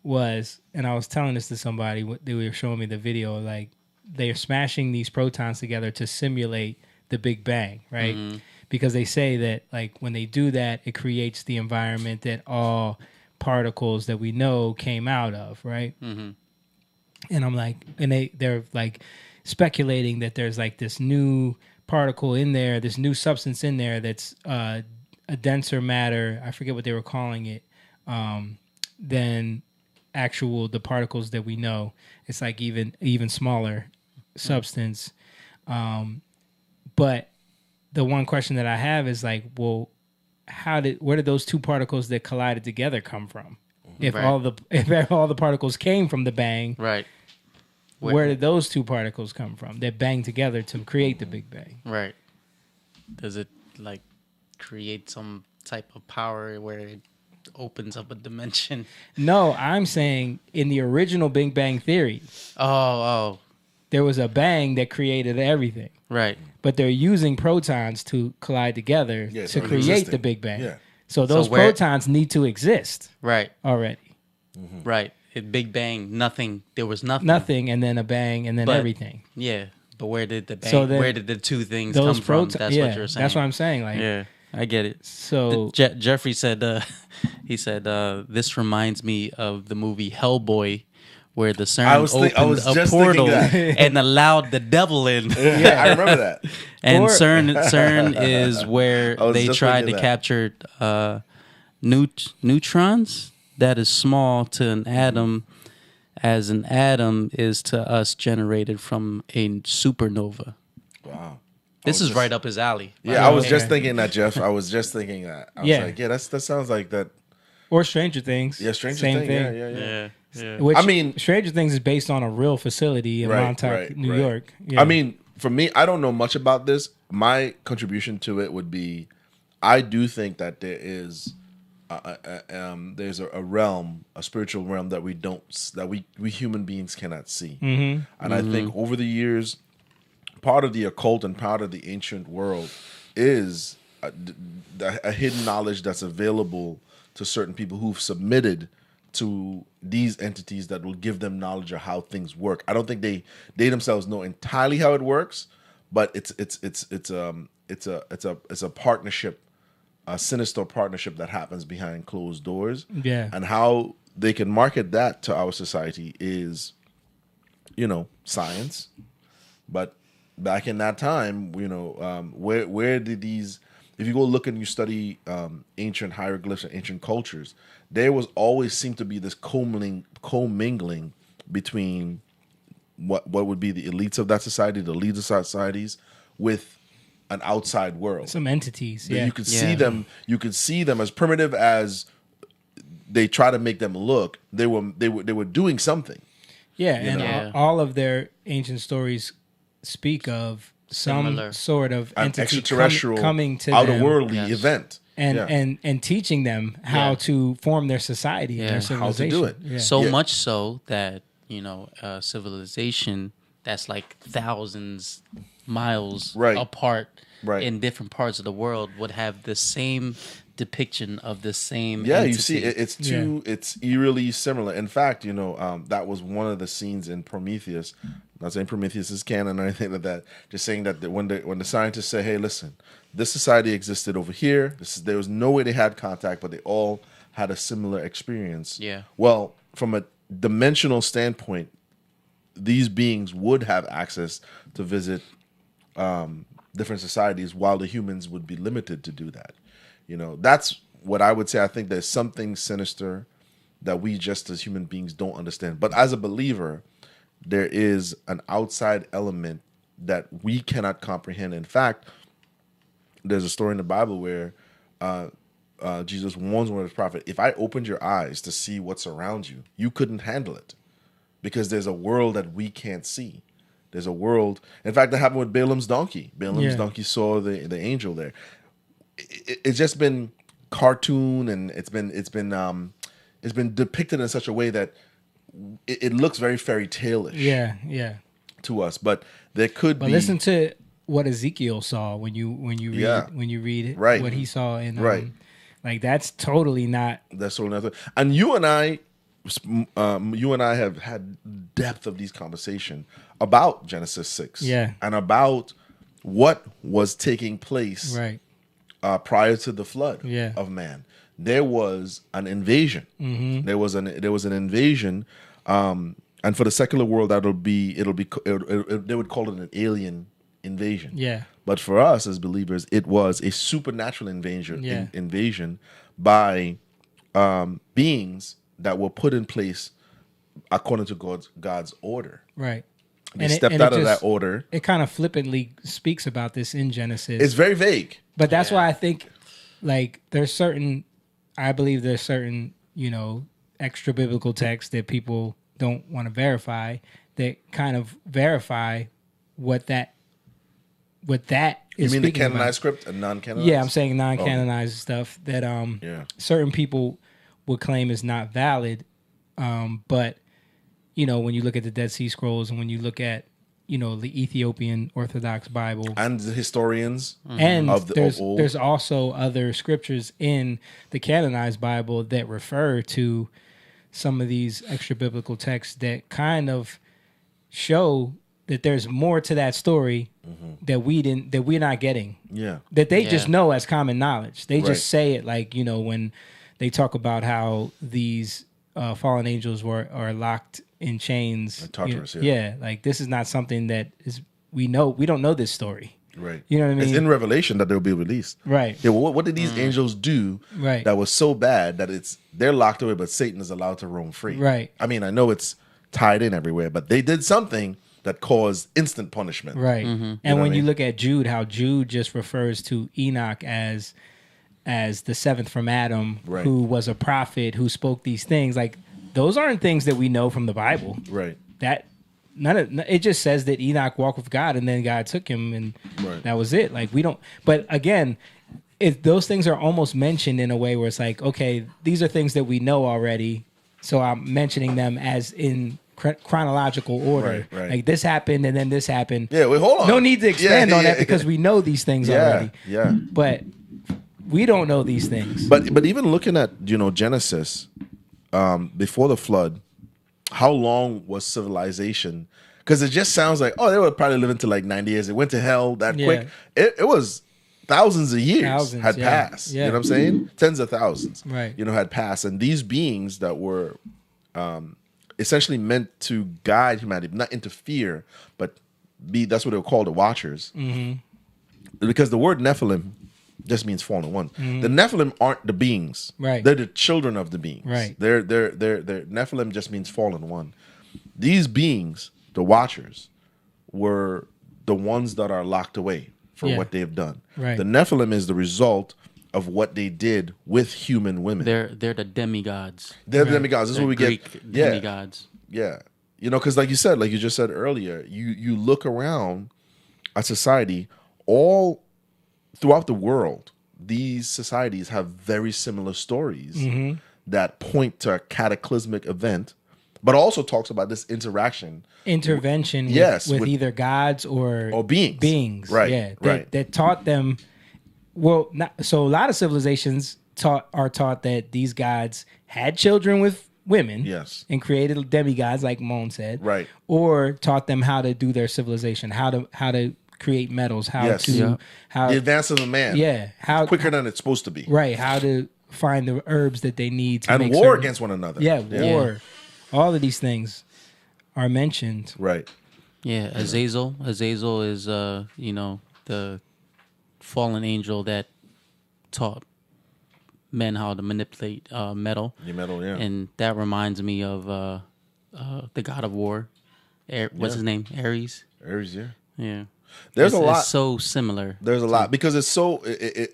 was, and I was telling this to somebody, they were showing me the video, like they're smashing these protons together to simulate the Big Bang, right? Mm-hmm. Because they say that like when they do that, it creates the environment that all particles that we know came out of, right? Mm-hmm. And I'm like, and they're like speculating that there's like this new particle in there, this new substance in there that's a denser matter. I forget what they were calling it, than the particles that we know. It's like even smaller substance. But the one question that I have is like, well, where did those two particles that collided together come from? If all the particles came from the bang, right? where did those two particles come from that bang together to create the Big Bang? Right. Does it like create some type of power where it opens up a dimension? No, I'm saying in the original Big Bang Theory. Oh. There was a bang that created everything. Right. But they're using protons to collide together to create the Big Bang. Yeah. So those protons need to exist. Right. Already. Mm-hmm. Right. It Big Bang, nothing. There was nothing. Nothing, and then a bang, and then everything. Yeah. But where did the bang? So then where did the two things come from? That's what you're saying. That's what I'm saying. Like, yeah, I get it. So Jeffrey said, he said, this reminds me of the movie Hellboy, where the CERN opened a portal and allowed the devil in. Yeah, I remember that. And CERN is where they tried to capture neutrons that is small to an atom, as an atom is to us generated from a supernova. Wow. This is right up his alley. Yeah, I was just thinking that, Jeff. I was just thinking that. I was like, yeah, that sounds like that. Or Stranger Things. Yeah, Stranger Thing. Yeah. Which, I mean, Stranger Things is based on a real facility in Montauk, New York. Yeah. I mean, for me, I don't know much about this. My contribution to it would be, I do think that there is, there's a realm, a spiritual realm that we human beings cannot see. Mm-hmm. And I think over the years, part of the occult and part of the ancient world is a hidden knowledge that's available to certain people who've submitted to these entities that will give them knowledge of how things work. I don't think they themselves know entirely how it works, but it's a partnership, a sinister partnership that happens behind closed doors. Yeah. And how they can market that to our society is, science. But back in that time, where did these? If you go look and you study ancient hieroglyphs and ancient cultures, there was always seemed to be this commingling between what would be the elites of that society, the leaders of societies, with an outside world. Some entities. Yeah. You could see them. You could see them as primitive as they try to make them look. They were doing something. Yeah, and all of their ancient stories speak of some sort of an entity extraterrestrial, coming to outer-worldly event, and teaching them how to form their society, and their civilization. How to do it. Yeah. So much so that civilization that's like thousands miles apart in different parts of the world would have the same depiction of the same entity. You see it's eerily similar. In fact, that was one of the scenes in Prometheus. I'm not saying Prometheus is canon or anything like that, just saying that when the scientists say, hey, listen, this society existed over here, there was no way they had contact, but they all had a similar experience. Yeah. Well, from a dimensional standpoint, these beings would have access to visit different societies, while the humans would be limited to do that. That's what I would say. I think there's something sinister that we just as human beings don't understand. But as a believer, there is an outside element that we cannot comprehend. In fact, there's a story in the Bible where Jesus warns one of his prophets, if I opened your eyes to see what's around you, you couldn't handle it, because there's a world that we can't see. There's a world. In fact, that happened with Balaam's donkey. Balaam's donkey saw the angel there. It's just been cartoon, and it's been depicted in such a way that it looks very fairy tale-ish. Yeah. To us, but there could be. But listen to what Ezekiel saw when you read it, what he saw in like that's totally not. That's totally not. And you and I have had depth of these conversations about Genesis 6, and about what was taking place, prior to the flood of man. There was an invasion. Mm-hmm. There was an invasion, and for the secular world, they would call it an alien invasion. Yeah. But for us as believers, it was a supernatural invasion by beings that were put in place according to God's order. Right. They stepped out of that order. It kind of flippantly speaks about this in Genesis. It's very vague. But that's why I think, like, I believe there's certain, extra biblical texts that people don't want to verify that kind of verify what that You is. mean the speaking about. canonized script and non-canonized? Yeah, I'm saying non-canonized stuff that certain people would claim is not valid. But you know, when you look at the Dead Sea Scrolls and when you look at the Ethiopian Orthodox Bible and the historians and of old. There's also other scriptures in the canonized Bible that refer to some of these extra biblical texts that kind of show that there's more to that story that we're not getting. Yeah. That they just know as common knowledge. They Right. just say it like, when they talk about how these fallen angels are locked in chains. Tartarus, yeah. Like this is not something that we don't know this story. Right. You know what I mean? It's in Revelation that they'll be released. Right. Yeah. Well, what did these angels do Right. that was so bad that they're locked away, but Satan is allowed to roam free? Right. I mean, I know it's tied in everywhere, but they did something that caused instant punishment. Right. And when you look at Jude, how Jude just refers to Enoch as the seventh from Adam, Right. who was a prophet who spoke these things. Like those aren't things that we know from the Bible. Right. That it just says that Enoch walked with God and then God took him and that was it. Like we don't. But again, those things are almost mentioned in a way where it's like, okay, these are things that we know already, so I'm mentioning them as in chronological order. Right. Like this happened and then this happened. Yeah. Wait. Hold on. No need to expand on that because we know these things already. Yeah. But we don't know these things. But even looking at Genesis, before the flood, how long was civilization? Because it just sounds like they were probably living to like 90 years. It went to hell that quick. It was thousands of years had passed. Yeah. You know what I'm saying? Tens of thousands. Right. Had passed, and these beings that were essentially meant to guide humanity, not interfere, but that's what they were called, the Watchers. Mm-hmm. Because the word Nephilim just means fallen one. Mm-hmm. The Nephilim aren't the beings. Right. They're the children of the beings. Right. They're Nephilim just means fallen one. These beings, the Watchers, were the ones that are locked away for what they've done. Right. The Nephilim is the result of what they did with human women. They're the demigods. They're the demigods. This is what we Greek get. demigods. Yeah. Because like you just said earlier, you look around at society, all throughout the world, these societies have very similar stories that point to a cataclysmic event, but also talks about this intervention with either gods or beings. Right. Yeah. That taught them. Well, so a lot of civilizations are taught that these gods had children with women, yes, and created demigods, like Moan said, right, or taught them how to do their civilization, how to create metals, how the advance of the man, how quicker than it's supposed to be, right, how to find the herbs that they need to and make war against one another, war. All of these things are mentioned, right? Yeah, Azazel is the fallen angel that taught men how to manipulate metal. Metal, yeah. And that reminds me of the god of war. What's his name? Ares. Ares, yeah. Yeah. There's a lot. It's so similar. There's a lot because it's so.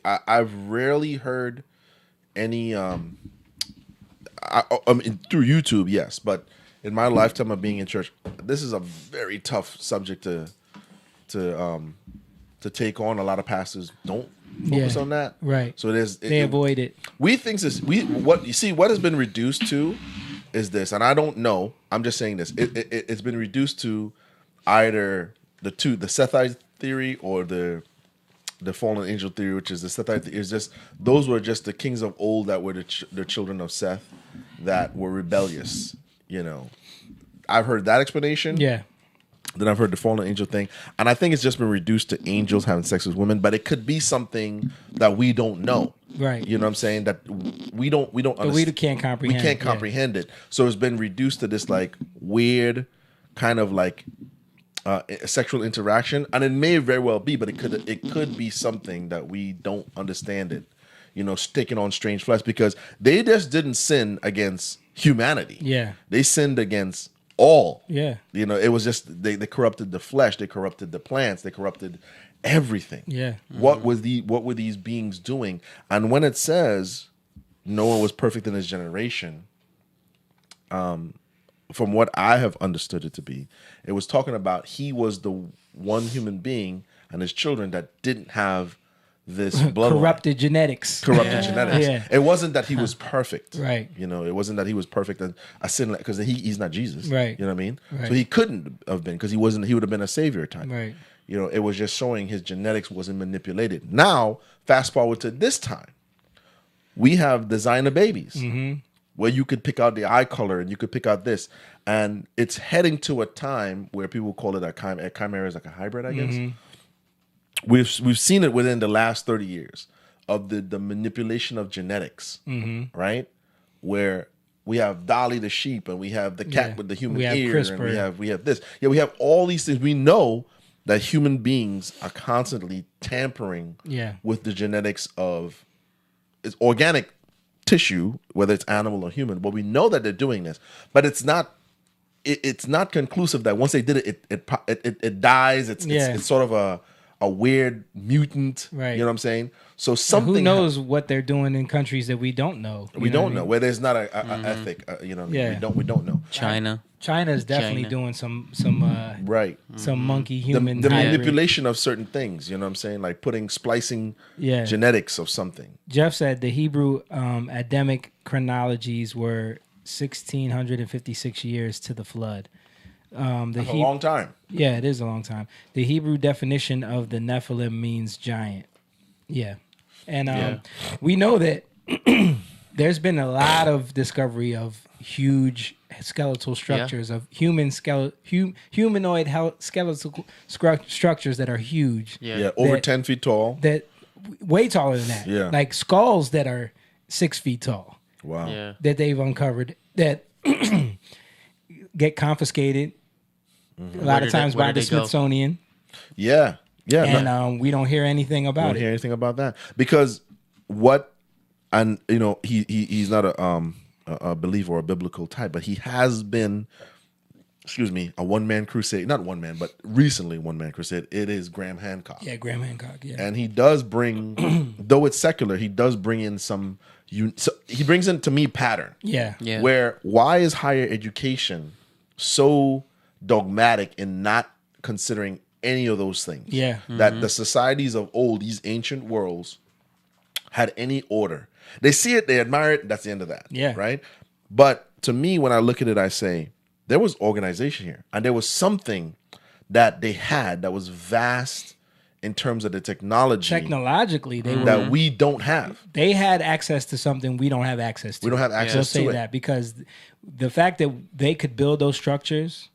I've rarely heard any. I mean, through YouTube, yes, but in my lifetime of being in church, this is a very tough subject to take on. A lot of pastors don't focus on that, right? So they avoid it. What has been reduced to is this, and I don't know. I'm just saying this. It's been reduced to either the Sethite theory or the fallen angel theory, which is the Sethite theory. Is just those were just the kings of old that were the children of Seth that were rebellious. I've heard that explanation. Yeah. Then I've heard the fallen angel thing, and I think it's just been reduced to angels having sex with women, but it could be something that we don't know. Right. You know what I'm saying? That we don't we can't comprehend. We can't comprehend it. So it's been reduced to this like weird kind of like sexual interaction, and it may very well be, but it could be something that we don't understand it. Taking on strange flesh, because they just didn't sin against humanity. Yeah. They sinned against all. Yeah. It was just they corrupted the flesh, they corrupted the plants, they corrupted everything. Yeah. What were these beings doing? And when it says Noah was perfect in his generation, from what I have understood it to be, it was talking about he was the one human being and his children that didn't have this bloodline. Corrupted genetics. Yeah. It wasn't that he was perfect. Right. You know, it wasn't that he was perfect and a sin, because he's not Jesus. Right. You know what I mean? Right. So he couldn't have been, because he would have been a savior type. Right. You know, it was just showing his genetics wasn't manipulated. Now, fast forward to this time, we have designer babies where you could pick out the eye color and you could pick out this. And it's heading to a time where people call it a chimera is like a hybrid, I guess. We've seen it within the last 30 years of the manipulation of genetics, right? Where we have Dolly the sheep and we have the cat with the human ear, CRISPR. and we have this. Yeah, we have all these things. We know that human beings are constantly tampering with the genetics of it's organic tissue, whether it's animal or human. But we know that they're doing this, but it's not. It's not conclusive that once they did it, it dies. It's sort of a weird mutant. Right. You know what I'm saying? So And something. who knows what they're doing in countries that we don't know? We don't know where there's not a ethic. You know, what I mean? we don't know. China is definitely doing some right, some monkey human the hybrid. manipulation of certain things. You know what I'm saying? Like splicing genetics of something. Jeff said the Hebrew Adamic chronologies were 1,656 years to the flood. That's a long time. Yeah, it is a long time. The Hebrew definition of the Nephilim means giant. Yeah. And we know that there's been a lot of discovery of huge skeletal structures, of humanoid skeletal structures that are huge. Yeah, over 10 feet tall. That way taller than that. Yeah. Like skulls that are 6 feet tall. Wow. Yeah. That they've uncovered that get confiscated a lot of times by the Smithsonian. Yeah. Yeah. And we don't hear anything about don't hear anything about that. Because he's not a believer or a biblical type, but he has been, a one-man crusade. Not one man, but recently one-man crusade. It is Graham Hancock. Yeah, Graham Hancock, yeah. And he does bring, though it's secular, he does bring in some, he brings in, to me, pattern. Yeah. Where, why is higher education so dogmatic in not considering any of those things? Yeah. That the societies of old, these ancient worlds, had any order. They see it, they admire it, that's the end of that. Yeah. Right? But to me, when I look at it, I say, there was organization here. And there was something that they had that was vast in terms of the technology. Technologically, that we don't have. They had access to something we don't have access to. We don't have access to it. We'll say that because the fact that they could build those structures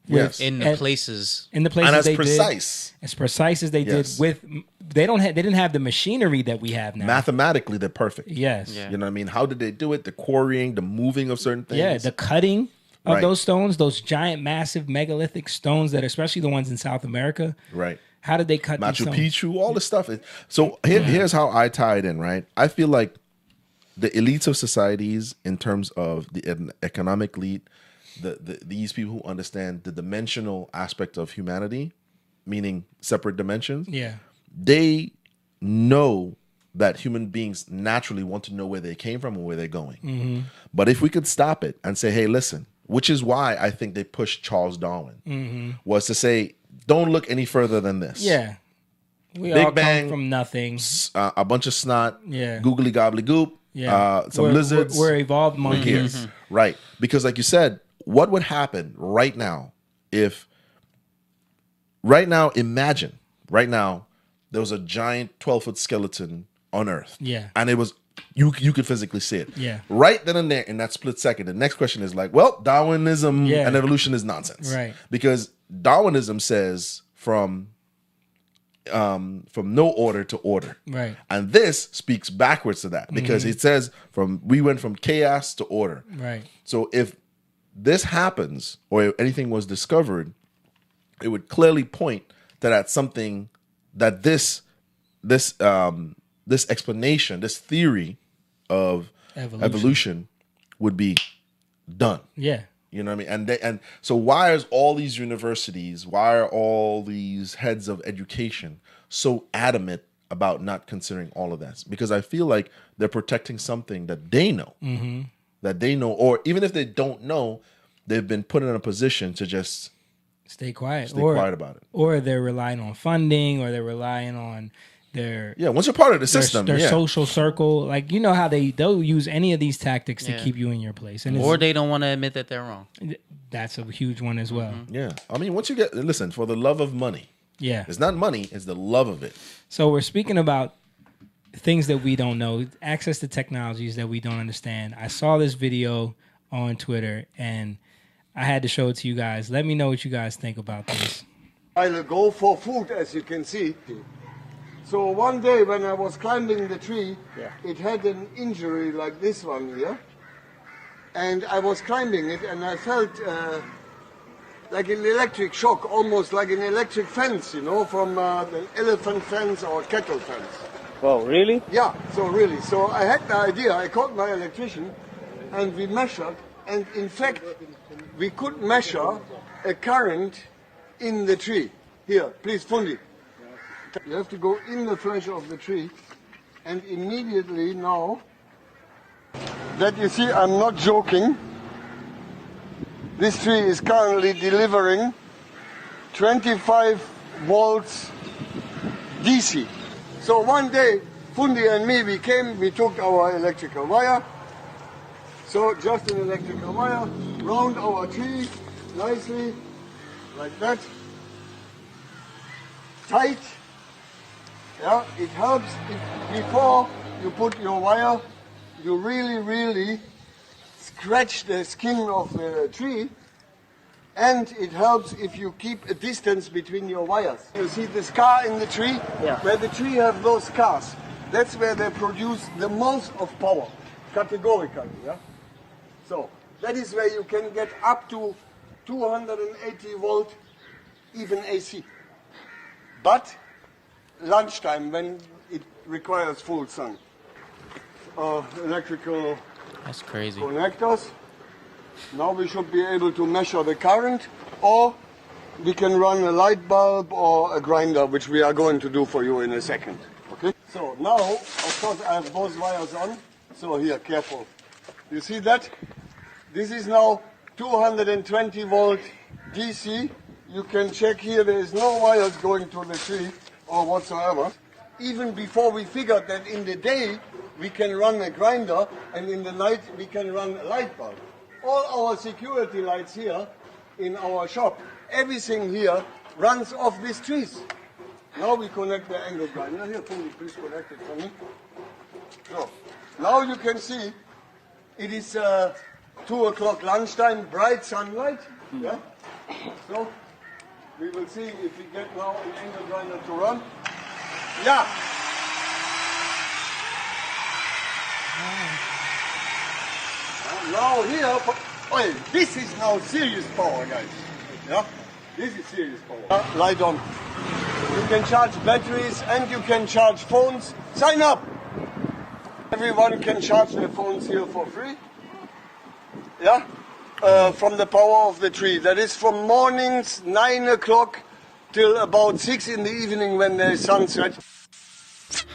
in the places and as precise. As precise as they did with they didn't have the machinery that we have now. Mathematically, they're perfect. Yes. You know what I mean? How did they do it? The quarrying, the moving of certain things. Yeah, the cutting of those stones, those giant, massive, megalithic stones that are especially the ones in South America. Right. How did they cut Machu these Picchu, all this stuff. So here's how I tie it in, right? I feel like the elites of societies, in terms of the economic elite, these people who understand the dimensional aspect of humanity, meaning separate dimensions, they know that human beings naturally want to know where they came from and where they're going. But if we could stop it and say, hey, listen, which is why I think they pushed Charles Darwin, was to say, don't look any further than this. Yeah. We Big all Bang, come from nothing. A bunch of snot, Yeah. googly gobbly goop, some lizards. We're evolved monkeys. Right. Because like you said, what would happen right now if, imagine, right now, there was a giant 12-foot skeleton on Earth. Yeah. And it was, you could physically see it. Yeah. Right then and there, in that split second, the next question is like, well, Darwinism and evolution is nonsense. Right. Because Darwinism says from no order to order. Right. And this speaks backwards to that because it says we went from chaos to order. Right. So if this happens or if anything was discovered, it would clearly point to that something that this explanation, this theory of evolution would be done. Yeah. You know what I mean? And so why is all these universities, why are all these heads of education so adamant about not considering all of that? Because I feel like they're protecting something that they know. That they know, or even if they don't know, they've been put in a position to just stay quiet. Stay quiet about it. Or they're relying on funding, or they're relying on their once you're part of the system, their social circle. Like, you know how they'll use any of these tactics to keep you in your place, and or they don't want to admit that they're wrong. That's a huge one as well. Yeah, I mean, once you listen, for the love of money. Yeah, it's not money; it's the love of it. So we're speaking about things that we don't know, access to technologies that we don't understand. I saw this video on Twitter, and I had to show it to you guys. Let me know what you guys think about this. I'll go for food, as you can see. So one day when I was climbing the tree, it had an injury like this one here. And I was climbing it and I felt like an electric shock, almost like an electric fence, you know, from an elephant fence or cattle fence. Oh, really? Yeah, so really. So I had the idea, I called my electrician and we measured, and in fact, we could measure a current in the tree. Here, please, Fundi. You have to go in the flesh of the tree, and immediately now, that you see, I'm not joking, this tree is currently delivering 25 volts DC. So one day, Fundi and me, we took our electrical wire, so just an electrical wire, round our tree, nicely, like that, tight. Yeah, it helps if before you put your wire, you really scratch the skin of the tree, and it helps if you keep a distance between your wires. You see the scar in the tree? Yeah. Where the tree have those scars, that's where they produce the most of power, categorically. Yeah. So that is where you can get up to 280 volt, even AC. But lunchtime, when it requires full sun. Electrical That's crazy. connectors. Now we should be able to measure the current, or we can run a light bulb or a grinder, which we are going to do for you in a second. Okay? So now, of course, I have both wires on. So here, careful. You see that? This is now 220 volt DC. You can check here, there is no wires going to the tree or whatsoever. Even before we figured that in the day we can run a grinder and in the night we can run a light bulb. All our security lights here in our shop, everything here runs off these trees. Now we connect the angle grinder. Here, please connect it for me. So, now you can see it is 2 o'clock lunchtime, bright sunlight. Yeah? So, we will see if we get now an angle grinder to run. Yeah. Now here, oh, this is now serious power, guys. Yeah, this is serious power. Light on. You can charge batteries and you can charge phones. Sign up. Everyone can charge their phones here for free. Yeah. From the power of the tree. That is from mornings 9 o'clock till about 6 in the evening when the sun sets.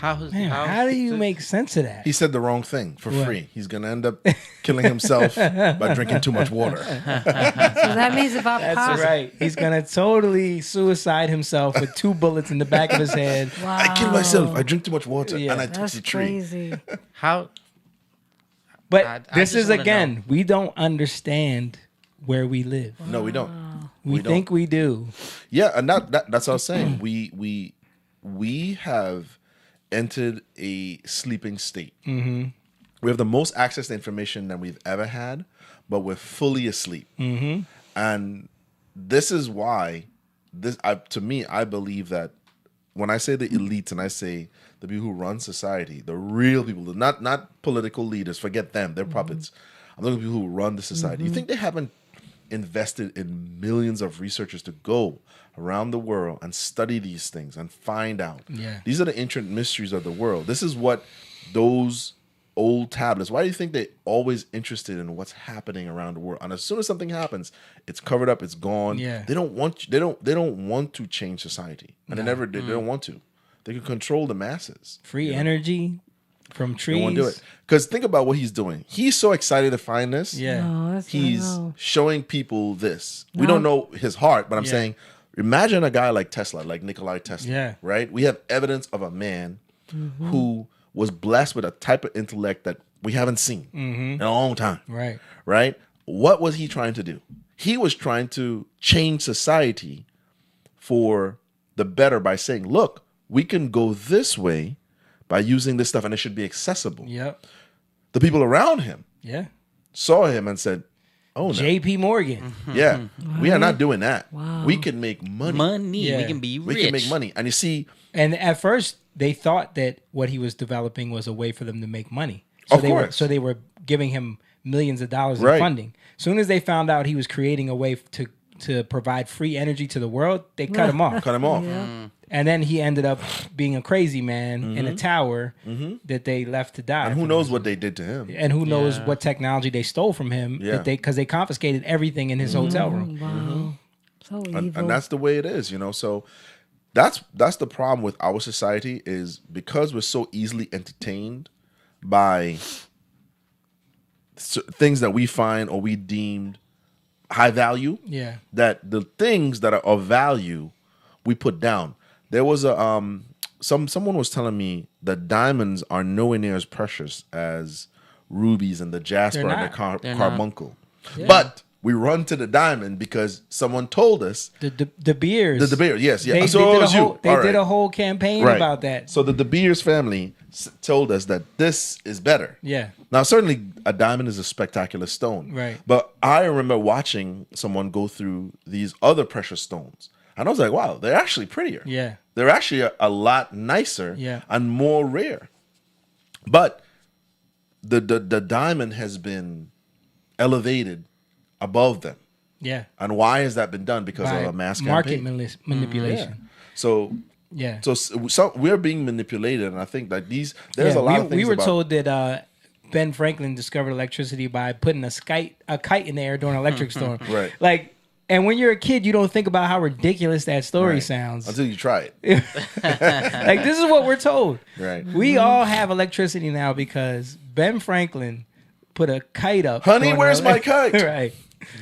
How do you make sense of that? He said the wrong thing for free. He's going to end up killing himself by drinking too much water. So that means about That's power. right. He's going to totally suicide himself with 2 bullets in the back of his head. Wow. I killed myself. I drink too much water and I took That's the tree. crazy. How? But I this just is, wanna again, know. we don't understand where we live. No, we don't. We think we do. Yeah, and that's what I was saying. We have entered a sleeping state. Mm-hmm. We have the most access to information than we've ever had, but we're fully asleep. Mm-hmm. And this is why to me, I believe that when I say the elites and I say the people who run society, the real people, not political leaders, forget them, they're puppets. I'm looking at people who run the society. You think they haven't invested in millions of researchers to go around the world and study these things and find out? Yeah. These are the ancient mysteries of the world. This is what those old tablets, why do you think they're always interested in what's happening around the world? And as soon as something happens, it's covered up, it's gone. Yeah. They don't want to change society. And they don't want to. They can control the masses. Free energy. from trees. They won't do it. Because think about what he's doing. He's so excited to find this. Yeah. No, He's showing people this. We No. don't know his heart, but I'm Yeah. saying, imagine a guy like Tesla, like Nikola Tesla. Yeah. Right? We have evidence of a man who was blessed with a type of intellect that we haven't seen in a long time. Right. Right? What was he trying to do? He was trying to change society for the better by saying, look, we can go this way by using this stuff and it should be accessible. Yep. The people around him Yeah. saw him and said, oh, no. J.P. Morgan. Yeah, we are not doing that. Wow. We can make money. Money. Yeah. We can be rich. We can make money. And you see, And at first, they thought that what he was developing was a way for them to make money. Of they were, course. so they were giving him millions of dollars in Right. funding. As soon as they found out he was creating a way to provide free energy to the world, they cut him off. cut him off. And then he ended up being a crazy man in a tower that they left to die. And who for knows him. what they did to him. And who knows Yeah. what technology they stole from him? Yeah. Because they confiscated everything in his hotel room. Wow. So evil. And that's the way it is, you know. So that's the problem with our society is because we're so easily entertained by things that we find or we deemed high value. Yeah. That the things that are of value we put down. There was a someone was telling me that diamonds are nowhere near as precious as rubies and the jasper They're and not. the They're carbuncle. Yeah. But we run to the diamond because someone told us The De Beers. the De Beers. Yes, yeah. They, So they it did, a was you. whole, they All did right. a whole campaign Right. about that. So the De Beers family told us that this is better. Yeah. Now, certainly a diamond is a spectacular stone. Right. But I remember watching someone go through these other precious stones. And I was like, wow, they're actually prettier. Yeah. They're actually a lot nicer Yeah. and more rare. But the diamond has been elevated above them. Yeah. And why has that been done? Because By of a mass market campaign. manipulation. Yeah. So Yeah. so we're being manipulated, and I think that there's a lot of things. we were about, told that Ben Franklin discovered electricity by putting a kite in the air during an electric storm. Right. Like, and when you're a kid, you don't think about how ridiculous that story Right. sounds. until you try it. Like, this is what we're told. Right. We all have electricity now because Ben Franklin put a kite up. Honey, during where's the my kite? Right.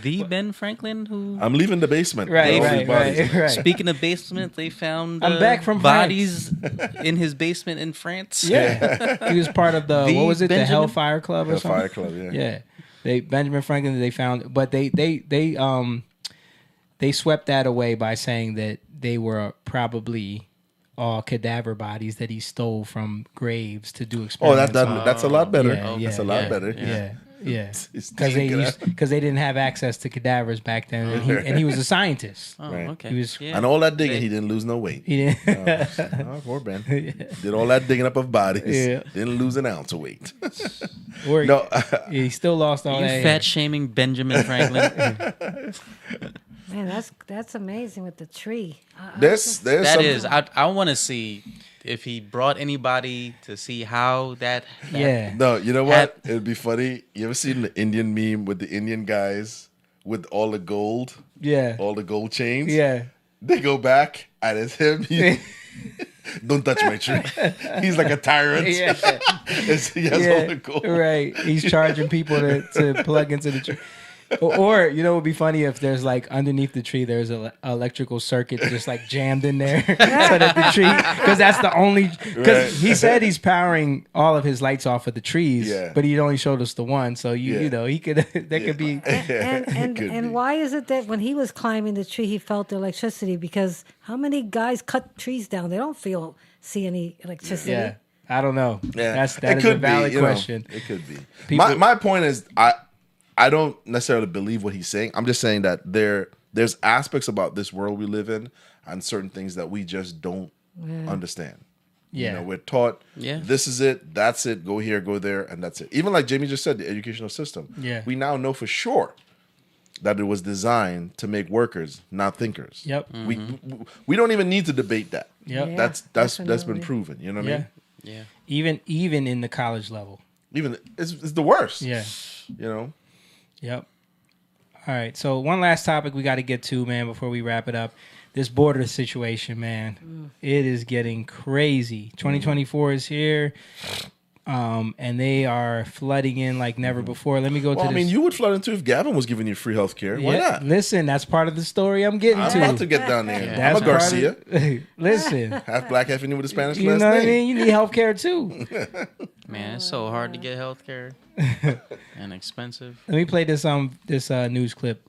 The Ben Franklin who. I'm leaving the basement. Right, All right, these bodies. right. Speaking of basement, they found I'm back from bodies in his basement in France. Yeah. He was part of the what was it? Benjamin? The Hellfire Club or something? Hellfire Club, yeah. Yeah. Benjamin Franklin they found, but they swept that away by saying that they were probably all cadaver bodies that he stole from graves to do Oh, experiments. that's a lot better. Yeah, That's yeah, a lot yeah, better. Yeah. Yeah, It's because they didn't have access to cadavers back then, and he was a scientist. Oh, Right. okay. He was And all that digging, he didn't lose no weight. he didn't. Oh, poor Ben. Did all that digging up of bodies. Yeah. Didn't lose an ounce of weight. Or No. he still lost all You that. fat shaming Benjamin Franklin. Man, that's amazing with the tree. There's That something- is, I want to see if he brought anybody to see how that. Yeah. No, you know what? It'd be funny. You ever seen the Indian meme with the Indian guys with all the gold? Yeah. All the gold chains? Yeah. They go back and it's him. Don't touch my tree. He's like a tyrant. Yeah. He has all the gold. Right. He's charging people to plug into the tree. Or you know, it would be funny if there's like underneath the tree, there's an electrical circuit just like jammed in there, so that the tree, because that's the only. Because he said he's powering all of his lights off of the trees, Yeah. but he only showed us the one. So you know he could that could be. And why is it that when he was climbing the tree, he felt the electricity? Because how many guys cut trees down? They don't see any electricity. Yeah, I don't know. Yeah. That is a valid question. It could be. People- My point is, I don't necessarily believe what he's saying. I'm just saying that there's aspects about this world we live in and certain things that we just don't understand. Yeah. You know, we're taught Yeah. this is it, that's it, go here, go there, and that's it. Even like Jamie just said, the educational system. Yeah. We now know for sure that it was designed to make workers, not thinkers. Yep. We don't even need to debate that. Yep. Yeah, That's been definitely. proven. You know what I Yeah. Yeah. Even in the college level. mean? Even it's the worst. Yeah. You know. Yep. All right. So one last topic we got to get to, man, before we wrap it up. This border situation, man. It is getting crazy. 2024 is here. and they are flooding in like never before. Let me go Well, to I this. mean, you would flood in too if Gavin was giving you free health care. Why Yeah, not? listen, that's part of the story I'm getting I'm to. about to get down there. That's I'm a Garcia. Listen. Half black, half Indian with a Spanish You last know what I name. mean? You need health care too. Man, it's so hard to get health care and expensive. Let me play this news clip.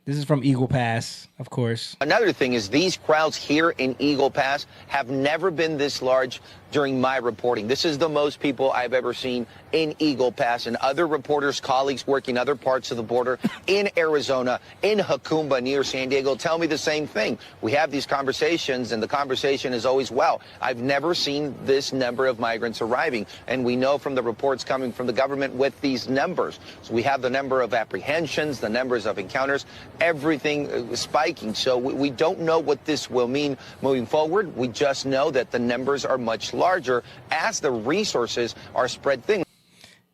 This is from Eagle Pass, of course. Another thing is these crowds here in Eagle Pass have never been this large during my reporting. This is the most people I've ever seen in Eagle Pass, and other reporters, colleagues working other parts of the border in Arizona, in Jacumba, near San Diego, tell me the same thing. We have these conversations, and the conversation is always, wow, I've never seen this number of migrants arriving. And we know from the reports coming from the government with these numbers. So we have the number of apprehensions, the numbers of encounters, everything spiking. So we don't know what this will mean moving forward. We just know that the numbers are much larger as the resources are spread thin.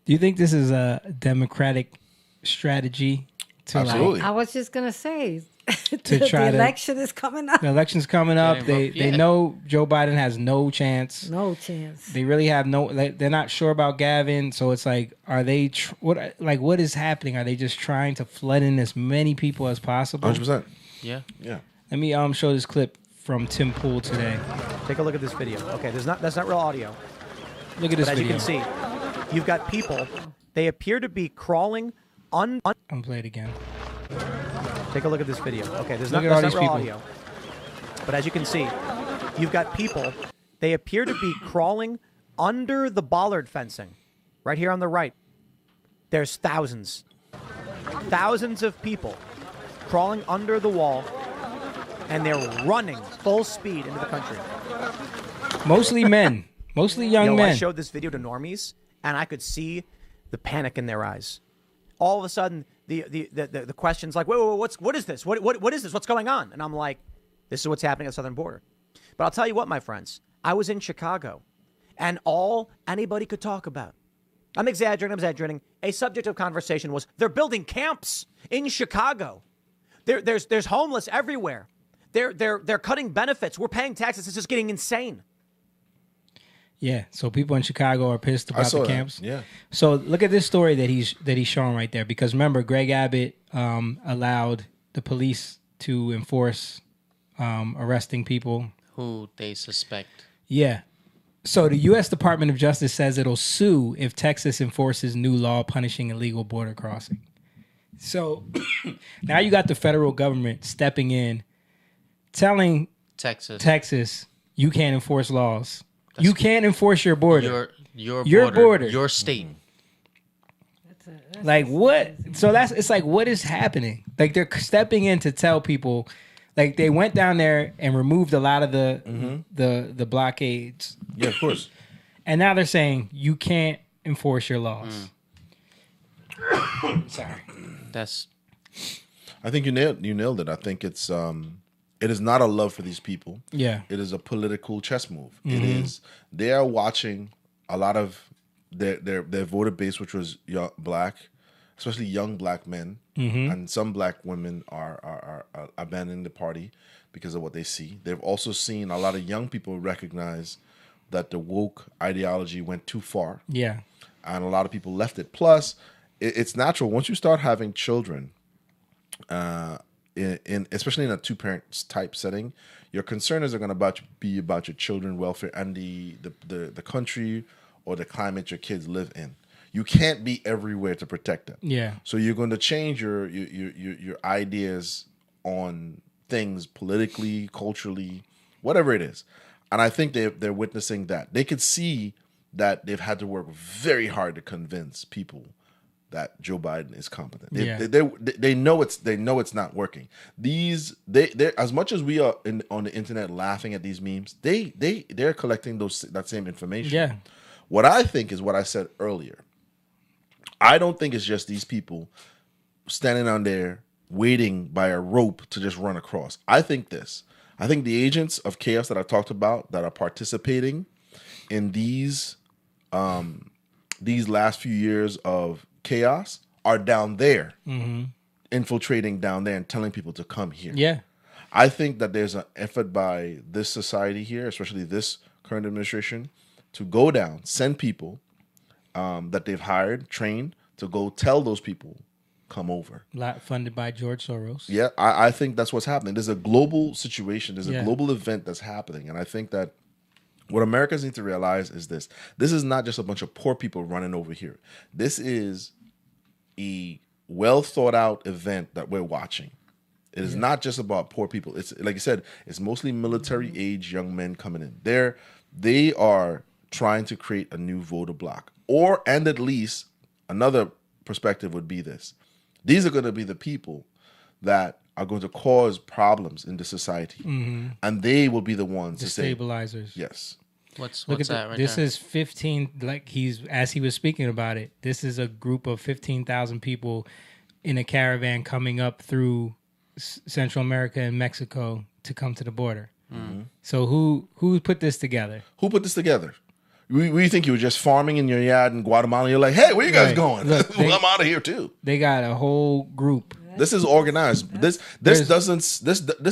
Do you think this is a Democratic strategy to Absolutely. I was just gonna say, to try the election is coming up. The election's coming up. They know Joe Biden has no chance. No chance. They really have no. They're not sure about Gavin. So it's like, are they what is happening? Are they just trying to flood in as many people as possible? 100%. Yeah. Yeah. Let me show this clip from Tim Pool today. Take a look at this video. Okay, that's not real audio. Look at this but video. As you can see, you've got people. They appeer to be crawling. I'm gonna play it again. Take a look at this video. Okay, that's Look not at all real these people. audio. But as you can see, you've got people. They appear to be crawling under the bollard fencing, right here on the right. There's thousands of people crawling under the wall, and they're running full speed into the country. Mostly men. Mostly young men. I showed this video to normies, and I could see the panic in their eyes. All of a sudden, the questions like, wait, what is this? What is this? What's going on? And I'm like, this is what's happening at the southern border. But I'll tell you what, my friends, I was in Chicago, and all anybody could talk about, I'm exaggerating, a subject of conversation was they're building camps in Chicago. There's homeless everywhere. They're cutting benefits. We're paying taxes. It's just getting insane. Yeah, so people in Chicago are pissed about the camps. Yeah. So look at this story that he's showing right there, because remember, Greg Abbott allowed the police to enforce arresting people who they suspect. Yeah. So the U.S. Department of Justice says it'll sue if Texas enforces new law punishing illegal border crossing. So now you got the federal government stepping in, telling Texas you can't enforce laws. You can't enforce your border. Your border. Your state. Like what? So it's like, what is happening? Like they're stepping in to tell people, like they went down there and removed a lot of the blockades. Yeah, of course. And now they're saying you can't enforce your laws. Sorry. I think you nailed it. I think it's it is not a love for these people. Yeah. It is a political chess move. Mhm. It is they are watching a lot of their voter base, which was black, especially young black men, and some black women are abandoning the party because of what they see. They've also seen a lot of young people recognize that the woke ideology went too far. Yeah. And a lot of people left it. Plus, it's natural once you start having children, especially in a two-parent type setting, your concern is going to be about your children's welfare and the country or the climate your kids live in. You can't be everywhere to protect them. Yeah. So you're going to change your ideas on things politically, culturally, whatever it is. And I think they're witnessing that. They could see that they've had to work very hard to convince people that Joe Biden is competent. They know it's not working. They as much as we are on the internet laughing at these memes, they're collecting that same information. Yeah. What I think is what I said earlier. I don't think it's just these people standing on there waiting by a rope to just run across. I think the agents of chaos that I talked about that are participating in these last few years of chaos are down there, infiltrating down there and telling people to come here. Yeah. I think that there's an effort by this society here, especially this current administration, to go down, send people that they've hired, trained to go tell those people, come over. Funded by George Soros. Yeah, I think that's what's happening. There's a global situation. There's a Yeah. global event that's happening. And I think that what Americans need to realize is this. This is not just a bunch of poor people running over here. This is a well thought out event that we're watching. It is not just about poor people. It's like you said, it's mostly military age young men coming in. They are trying to create a new voter bloc. And at least another perspective would be this. These are going to be the people that are going to cause problems in the society. Mm-hmm. And they will be the ones The to say, stabilizers. yes. What's Look at that right this there? is 15, like as he was speaking about it, this is a group of 15,000 people in a caravan coming up through Central America and Mexico to come to the border. Mm-hmm. So who put this together? Who put this together? We think you were just farming in your yard in Guatemala. You're like, hey, where you guys Right. going? Look, Well, I'm out of here too. They got a whole group. This is organized. This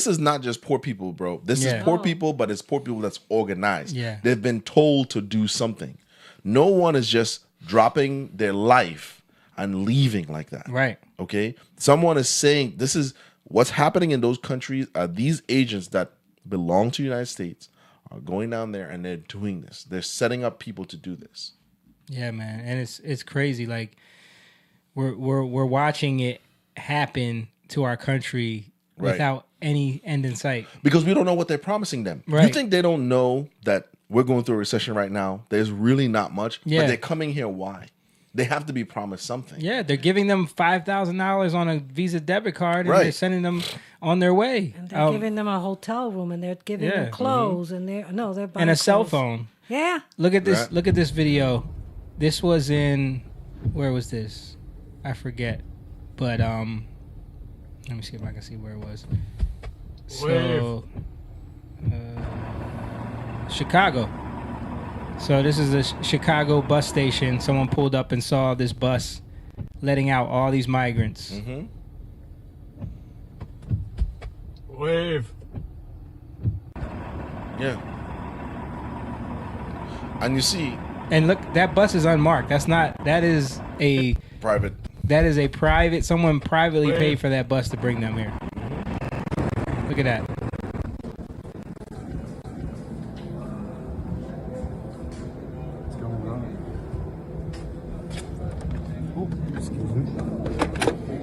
is not just poor people, bro. This is poor people, but it's poor people that's organized. Yeah. They've been told to do something. No one is just dropping their life and leaving like that. Right. Okay? Someone is saying this is what's happening in those countries are these agents that belong to the United States are going down there and they're doing this. They're setting up people to do this. Yeah, man. And it's crazy. Like we're watching it happen to our country Right. without any end in sight. Because we don't know what they're promising them. Right. You think they don't know that we're going through a recession right now? There's really not much. Yeah. But they're coming here. Why? They have to be promised something. Yeah, they're giving them $5,000 on a Visa debit card, and Right. they're sending them on their way. And they're giving them a hotel room, and they're giving Yeah. them clothes, and they're buying and a cell clothes. phone. Yeah. Look at this. Right. Look at this video. This was in where was this? I forget. But let me see if I can see where it was. So Chicago. So this is the Chicago bus station. Someone pulled up and saw this bus letting out all these migrants. Mm-hmm. Wave. Yeah. And you see, And look, that bus is unmarked. That is a private. That is a private. Someone privately paid for that bus to bring them here. Look at that. What's going on? Oh, excuse me.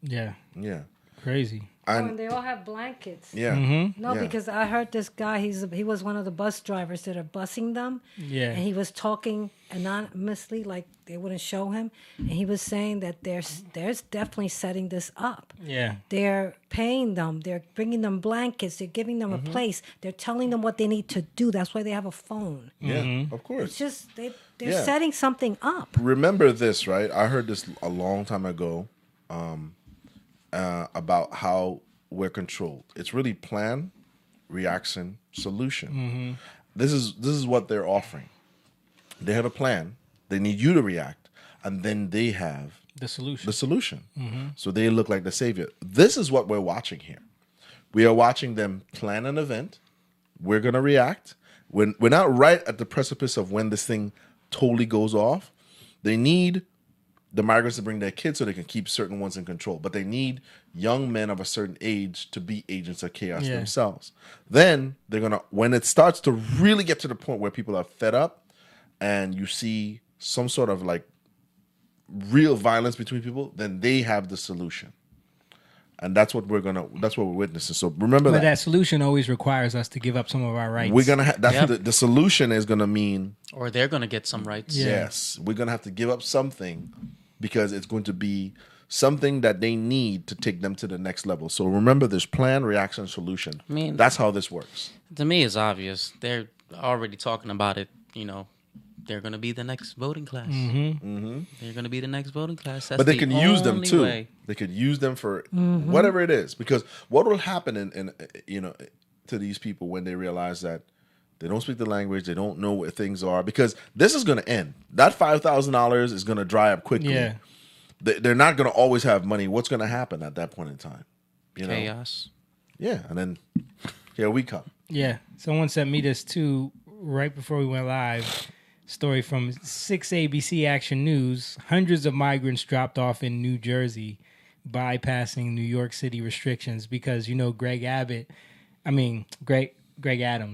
Yeah. Yeah. Crazy. And they all have blankets. Yeah. No, Yeah. because I heard this guy. He was one of the bus drivers that are busing them. Yeah. And he was talking anonymously, like they wouldn't show him. And he was saying that there's definitely setting this up. Yeah. They're paying them. They're bringing them blankets. They're giving them a place. They're telling them what they need to do. That's why they have a phone. Yeah, of course. It's just they're Yeah. setting something up. Remember this, right? I heard this a long time ago about how we're controlled. It's really plan, reaction, solution. This is what they're offering. They have a plan. They need you to react, and then they have The solution. the solution. So they look like the savior. This is what we're watching here. We are watching them plan an event. We're gonna react. We're not right at the precipice of when this thing totally goes off. They need the migrants to bring their kids so they can keep certain ones in control. But they need young men of a certain age to be agents of chaos Yeah. themselves. Then they're gonna, when it starts to really get to the point where people are fed up and you see some sort of like real violence between people, then they have the solution. And that's what we're witnessing. So remember But that. that solution always requires us to give up some of our rights. We're gonna that's Yep. the solution is gonna mean Or they're gonna get some rights. Yeah. yes, we're gonna have to give up something because it's going to be something that they need to take them to the next level. So remember this plan, reaction, solution. I mean, that's how this works. To me, it's obvious. They're already talking about it. You know, they're going to be the next voting class. They're going to be the next voting class. That's But they the can use them only too. way. They could use them for whatever it is. Because what will happen in to to these people when they realize that they don't speak the language, they don't know what things are, because this is going to end. That $5,000 is going to dry up quickly. Yeah. They're not going to always have money. What's going to happen at that point in time? You know? Chaos. Yeah, and then here we come. Yeah. Someone sent me this too right before we went live. Story from 6 ABC Action News. Hundreds of migrants dropped off in New Jersey, bypassing New York City restrictions because, Greg Adams,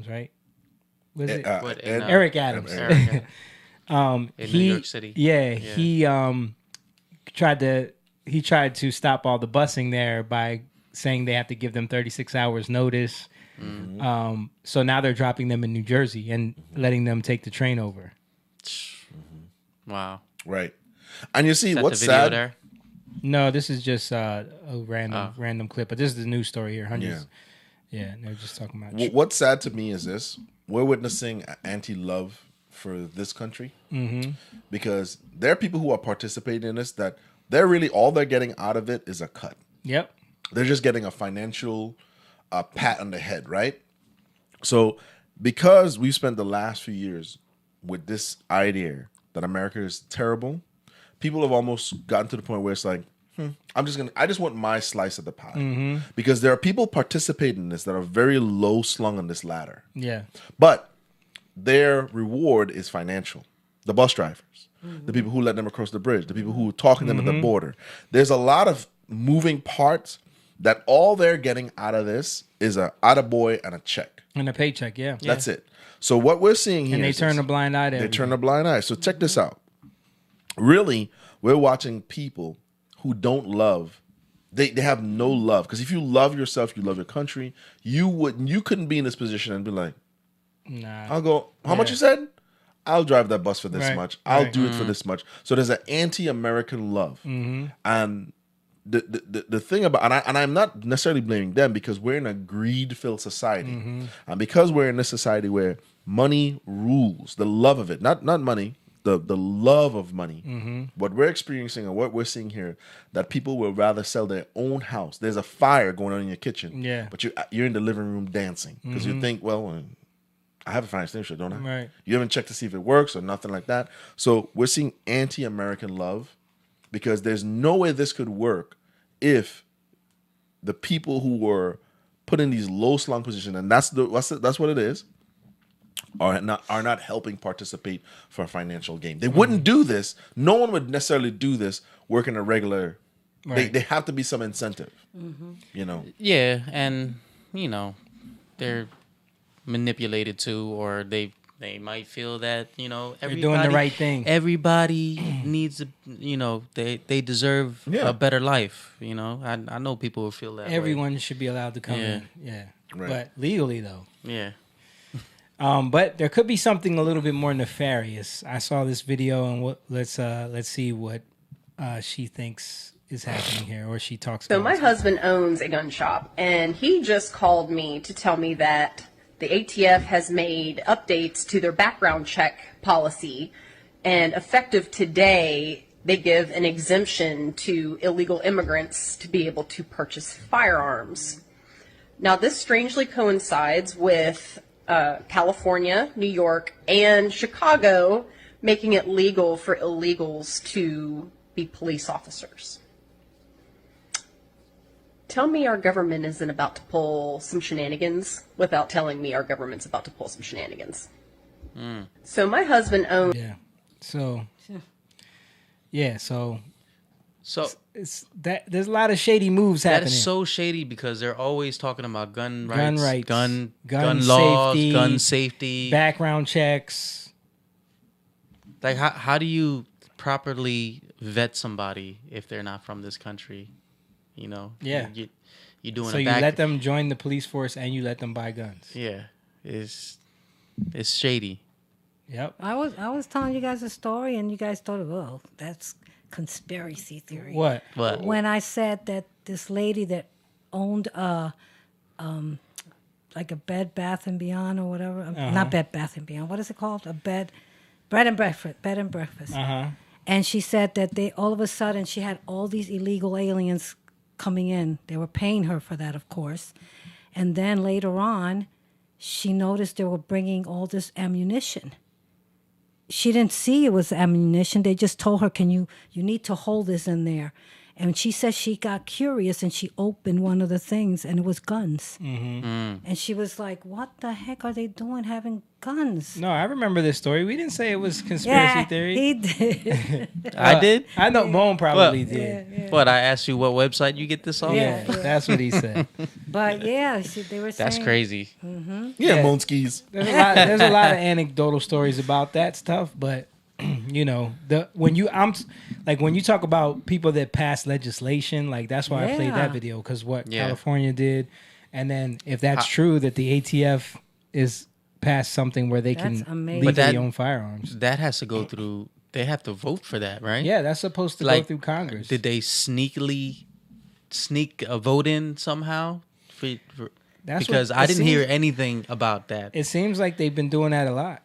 right? Was it? Eric Adams. Eric, in New York City. Yeah, he tried to stop all the busing there by saying they have to give them 36 hours notice. Mm-hmm. So now they're dropping them in New Jersey and letting them take the train over. Wow. Right. And you see, Is that what's the video sad? there? No, this is just a random clip, but this is the news story here. Hundreds. Yeah, they're just talking about. What's sad to me is this: we're witnessing anti-love for this country, because there are people who are participating in this that they're really all they're getting out of it is a cut. Yep. They're just getting a financial pat on the head, right? So because we've spent the last few years with this idea that America is terrible, people have almost gotten to the point where it's like, I just want my slice of the pie. Because there are people participating in this that are very low slung on this ladder. Yeah. But their reward is financial. The bus drivers, the people who let them across the bridge, the people who talk to them at the border. There's a lot of moving parts that all they're getting out of this is a attaboy and a check. And a paycheck, yeah. That's it. So what we're seeing here, And they turn a blind eye to They everything. turn a blind eye. So check this out. Really, we're watching people who don't love. They have no love, because if you love yourself, you love your country. You couldn't be in this position and be like, nah. I'll go. How much you said? I'll drive that bus for this Right, much. I'll right. do it for this much. So there's an anti-American love, and the thing about and I'm not necessarily blaming them, because we're in a greed-filled society, and because we're in this society where money rules, the love of it, not money, the love of money. What we're experiencing and what we're seeing here, that people will rather sell their own house. There's a fire going on in your kitchen, but you're in the living room dancing because you think, well, I have a fire extinguisher, don't I? Right. You haven't checked to see if it works or nothing like that. So we're seeing anti-American love, because there's no way this could work if the people who were put in these low slung positions, and that's what it is, are not helping participate for a financial gain. They wouldn't do this. No one would necessarily do this working a regular. Right. They have to be some incentive. Yeah, and they're manipulated too, or they might feel that everybody doing the right thing. Everybody needs they deserve a better life. I know people who feel that Everyone way. should be allowed to come in. Yeah. Right. But legally though. Yeah. But there could be something a little bit more nefarious. I saw this video, and let's see what she thinks is happening here, or she talks So about. my husband owns a gun shop, and he just called me to tell me that the ATF has made updates to their background check policy, and effective today, they give an exemption to illegal immigrants to be able to purchase firearms. Now, this strangely coincides with California, New York, and Chicago making it legal for illegals to be police officers. Tell me our government isn't about to pull some shenanigans without telling me our government's about to pull some shenanigans. So my husband owns... So it's that there's a lot of shady moves happening. That is so shady, because they're always talking about gun rights, gun laws, safety, gun safety, background checks. Like, how do you properly vet somebody if they're not from this country? Yeah. You're doing so a you back. let them join the police force and you let them buy guns. Yeah, it's shady. Yep. I was telling you guys a story, and you guys thought, oh, that's conspiracy theory. What? When I said that this lady that owned like a Bed Bath and Beyond or whatever, not Bed Bath and Beyond. What is it called? Bed and breakfast. And she said that they all of a sudden she had all these illegal aliens coming in. They were paying her for that, of course. And then later on, she noticed they were bringing all this ammunition. She didn't see it was ammunition. They just told her, you need to hold this in there. And she said she got curious and she opened one of the things and it was guns. And she was like, what the heck are they doing having guns? No, I remember this story. We didn't say it was conspiracy theory. He did. I did? I know Bone probably did. What, I asked you what website you get this on? Yeah, that's what he said. But yeah, they were saying. That's crazy. Yeah, Monskis. There's a lot of anecdotal stories about that stuff, but you know, when you talk about people that pass legislation, like that's why I played that video, because what California did, and then if that's true that the ATF is passed something where they can legally own firearms, that has to go through. They have to vote for that, right? Yeah, that's supposed to go through Congress. Did they sneak a vote in somehow? Because I didn't hear anything about that. It seems like they've been doing that a lot.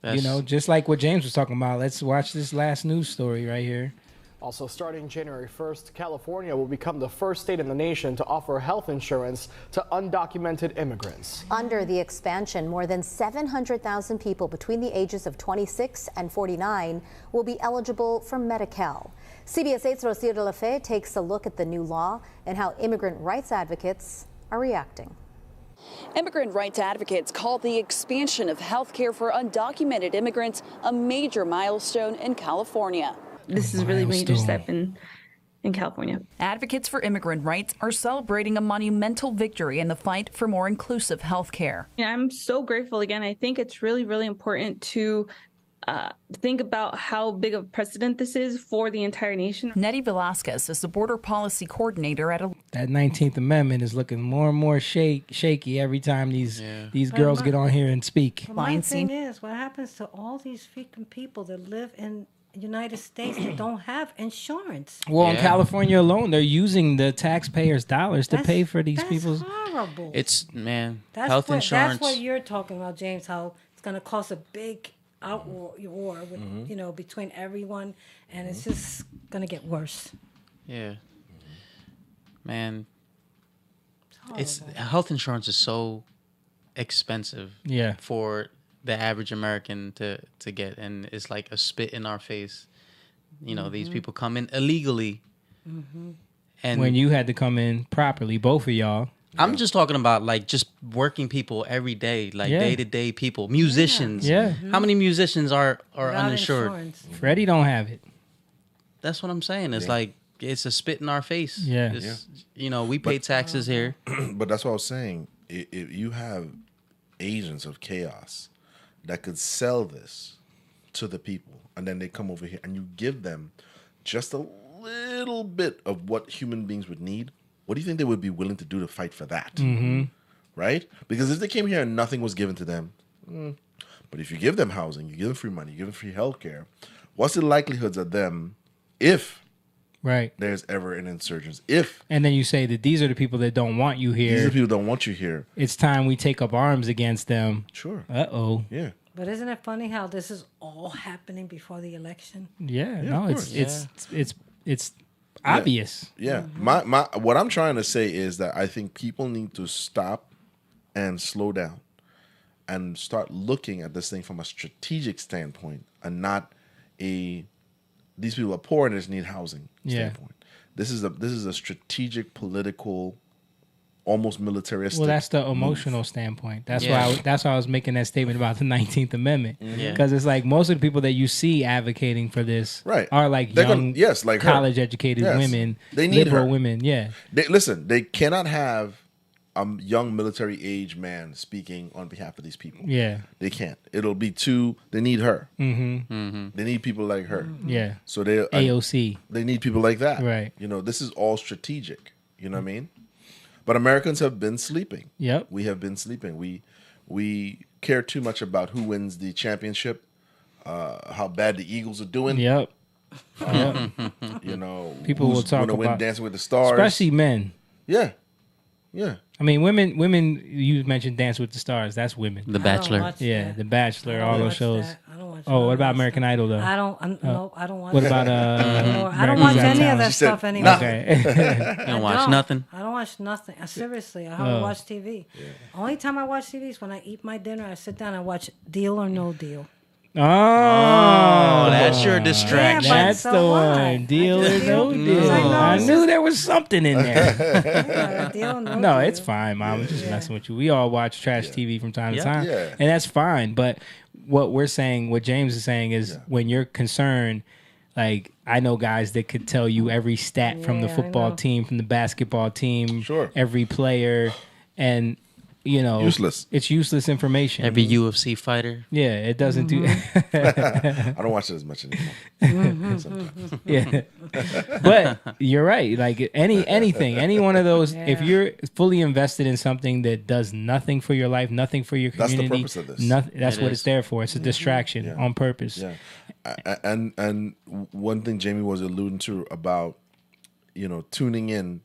You know, just like what James was talking about. Let's watch this last news story right here. Also, starting January 1st, California will become the first state in the nation to offer health insurance to undocumented immigrants. Under the expansion, more than 700,000 people between the ages of 26 and 49 will be eligible for Medi-Cal. CBS 8's Rocio de la Fe takes a look at the new law and how immigrant rights advocates are reacting. Immigrant rights advocates call the expansion of health care for undocumented immigrants a major milestone in California. This is really a major step in California. Advocates for immigrant rights are celebrating a monumental victory in the fight for more inclusive health care. I'm so grateful again. I think it's really, really important to think about how big of a precedent this is for the entire nation. Nettie Velasquez is the border policy coordinator at that 19th Amendment is looking more and more shaky every time these girls get on here and speak. My thing is, what happens to all these freaking people that live in the United States that don't have insurance? Well, in California alone, they're using the taxpayers' dollars to pay for these people's. That's horrible. It's health insurance. That's what you're talking about, James. How it's going to cause a big war with, between everyone, and it's just going to get worse. Yeah. Man, it's health insurance is so expensive for the average American to get, and it's like a spit in our face. You know, these people come in illegally. And when you had to come in properly, both of y'all. I'm just talking about like just working people every day, like day-to-day people, musicians. Yeah. How many musicians are Without uninsured? insurance. Freddie don't have it. That's what I'm saying. It's like it's a spit in our face. Yeah. You know, we pay taxes here. But that's what I was saying. If you have agents of chaos that could sell this to the people, and then they come over here and you give them just a little bit of what human beings would need, what do you think they would be willing to do to fight for that? Right? Because if they came here and nothing was given to them, but if you give them housing, you give them free money, you give them free healthcare, what's the likelihoods of them if there's ever an insurgence? And then you say that these are the people that don't want you here. These are the people that don't want you here. It's time we take up arms against them. Sure. Uh-oh. Yeah. But isn't it funny how this is all happening before the election? Yeah. No, it's obvious. Yeah. My what I'm trying to say is that I think people need to stop and slow down and start looking at this thing from a strategic standpoint and not these people are poor and they just need housing standpoint. This is a strategic, political, almost militaristic. Well, that's the emotional standpoint. That's why I was making that statement about the 19th Amendment. Because it's like most of the people that you see advocating for this are like young, college-educated women, they need liberal her. women. Yeah. They cannot have a young military-age man speaking on behalf of these people. Yeah. They can't. It'll be they need her. Mm-hmm. They need people like her. Yeah. So they AOC. They need people like that. Right. You know, this is all strategic. You know what I mean? But Americans have been sleeping. Yep. We have been sleeping. We care too much about who wins the championship, how bad the Eagles are doing. Yep. You know, people will talk about Dancing with the Stars, especially men. Yeah. Yeah. I mean, women. You mentioned Dance with the Stars. That's women. The Bachelor. Yeah, The Bachelor. All those shows. I don't watch Oh, what about American Idol though? I don't. No, I don't watch. What about I don't watch any of that stuff anymore. Okay. You don't watch nothing. I don't watch nothing. Seriously, I haven't watched TV. Only time I watch TV is when I eat my dinner. I sit down and watch Deal or No Deal. Oh, that's your distraction. That's the one. Deal or no deal. I knew there was something in there. No, it's fine, Mom. I'm just messing with you. We all watch trash TV from time to time, and that's fine. But what we're saying, what James is saying, is when you're concerned. Like, I know guys that could tell you every stat from the football team, from the basketball team, every player, and useless. It's useless information. Every UFC fighter. Yeah, it doesn't do. I don't watch it as much anymore. Sometimes. Yeah, but you're right. Like anything, any one of those. If you're fully invested in something that does nothing for your life, nothing for your community, that's the purpose of this. That's what it's there for. It's a distraction on purpose. Yeah, and one thing Jamie was alluding to about tuning in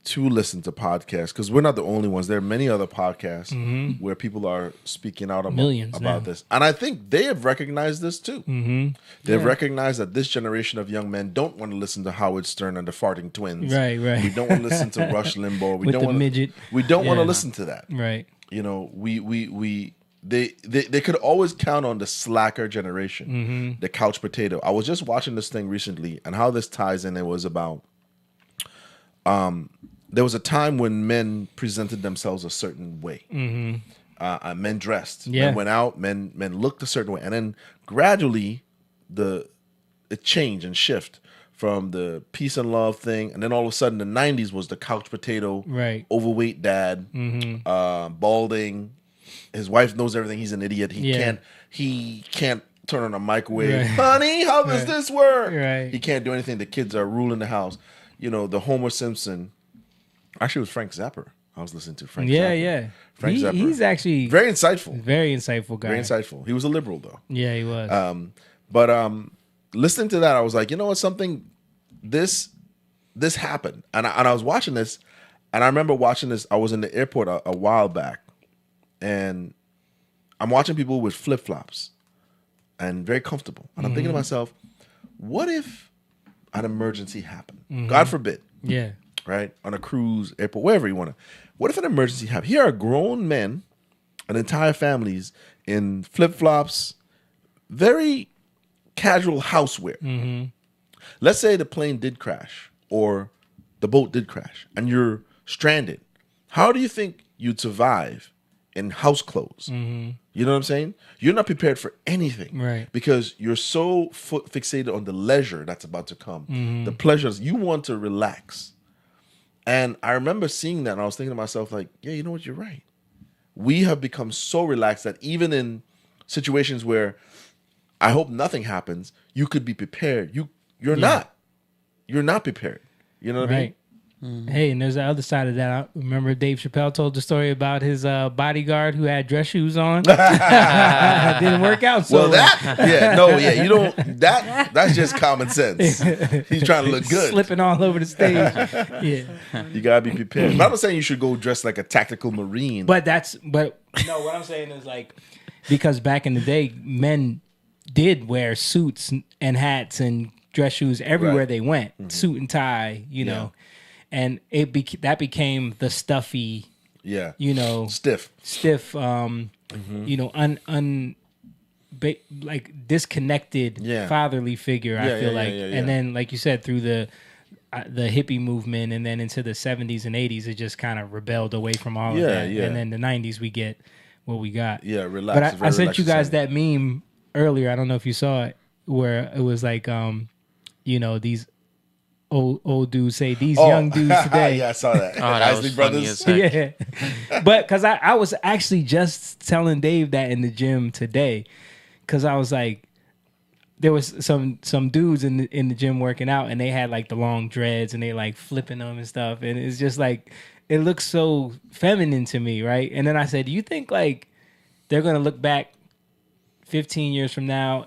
to listen to podcasts, because we're not the only ones. There are many other podcasts where people are speaking out about this. And I think they have recognized this too. They've recognized that this generation of young men don't want to listen to Howard Stern and the Farting Twins. Right. We don't want to listen to Rush Limbaugh. We don't want midget. We don't want to listen to that. Right. They could always count on the slacker generation, the couch potato. I was just watching this thing recently, and how this ties in. It was about there was a time when men presented themselves a certain way. Men dressed, men went out, men looked a certain way, and then gradually it changed and shift from the peace and love thing, and then all of a sudden the 90s was the couch potato, overweight dad, balding. His wife knows everything. He's an idiot. He can't turn on a microwave. Honey, how does this work? He can't do anything. The kids are ruling the house. The Homer Simpson. Actually, it was Frank Zappa. I was listening to Frank Zappa. Frank Zappa. He's actually very insightful. Very insightful guy. Very insightful. He was a liberal, though. Yeah, he was. But listening to that, I was like, you know what? Something, this happened. And I was watching this, and I remember watching this. I was in the airport a while back, and I'm watching people with flip-flops and very comfortable. And I'm thinking to myself, what if an emergency happened? God forbid. Yeah. Right? On a cruise, airport, wherever you want to. What if an emergency happened? Here are grown men and entire families in flip-flops, very casual houseware. Let's say the plane did crash or the boat did crash and you're stranded. How do you think you'd survive in house clothes? You know what I'm saying? You're not prepared for anything. Right. Because you're so fixated on the leisure that's about to come, the pleasures. You want to relax. And I remember seeing that and I was thinking to myself, like, yeah, you know what? You're right. We have become so relaxed that even in situations where I hope nothing happens, you could be prepared. You're not. You're not prepared. You know what I mean? Hey, and there's the other side of that. I remember Dave Chapelle told the story about his bodyguard who had dress shoes on. Didn't work out so well. You don't. That's just common sense. He's trying to look good, slipping all over the stage. You gotta be prepared. But I'm not saying you should go dressed like a tactical marine. But no. What I'm saying is like because back in the day, men did wear suits and hats and dress shoes everywhere they went, suit and tie. You know. And that became the stuffy, stiff, like disconnected fatherly figure. I feel like, and then like you said, through the hippie movement, and then into the 70s and 80s, it just kind of rebelled away from all of that. And then the 90s, we get what we got. Yeah, relax. But I sent you guys that meme earlier. I don't know if you saw it, where it was like, these. Old dudes say these young dudes today. Yeah, I saw that. That was Brothers. Yeah, but because I was actually just telling Dave that in the gym today, because I was like, there was some dudes in the gym working out, and they had like the long dreads, and they like flipping them and stuff, and it's just like it looks so feminine to me, right? And then I said, do you think like they're gonna look back 15 years from now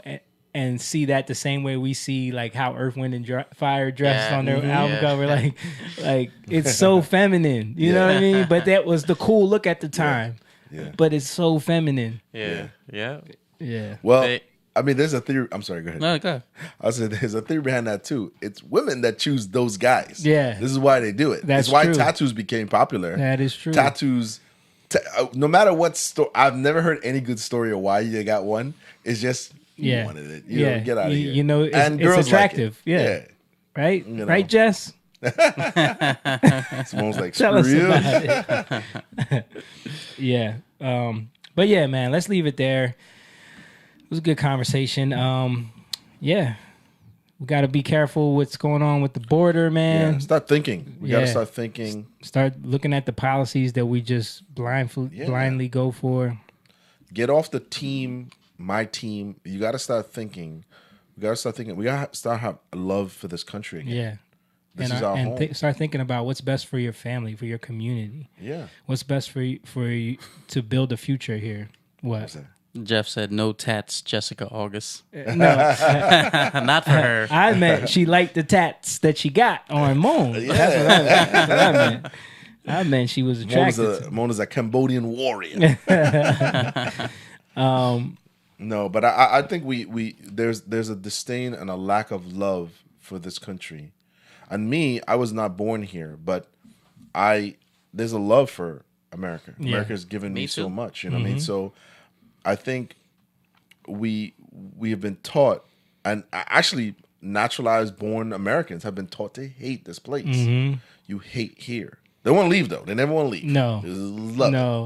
and see that the same way we see like how Earth, Wind, and Fire dressed on their album cover. Like it's so feminine. You know what I mean? But that was the cool look at the time. Yeah. But it's so feminine. Yeah. Well, I mean, there's a theory. I'm sorry. Go ahead. No, go ahead. I said there's a theory behind that too. It's women that choose those guys. Yeah. This is why they do it. That's it's why true. tattoos became popular. That is true. Tattoos. No matter what story, I've never heard any good story of why you got one. It's just you wanted it. You know, get out of here. You know, it's attractive. Like it. Right? You know. Right, Jess? Simone's like, tell us screw you. about it. Yeah. But yeah, man, let's leave it there. It was a good conversation. Yeah. We got to be careful what's going on with the border, man. Yeah, start thinking. We got to start thinking. Start looking at the policies that we just blindly go for. Get off the team, my team. You got to start thinking. We got to start thinking. We got to start have a love for this country again. Yeah. This is our home. Start thinking about what's best for your family, for your community. Yeah. What's best for you to build a future here. What? Jeff said no tats, Jessica August. No. Not for her. I meant she liked the tats that she got on Moan. Yeah. That's what I meant. I meant she was attracted. Mona's a Cambodian warrior. No, but I think we there's a disdain and a lack of love for this country. And me, I was not born here, but there's a love for America. Yeah. America's given me so much, you know what I mean? So I think we have been taught, and actually naturalized born Americans have been taught to hate this place. You hate here. They won't leave though. They never want to leave. No.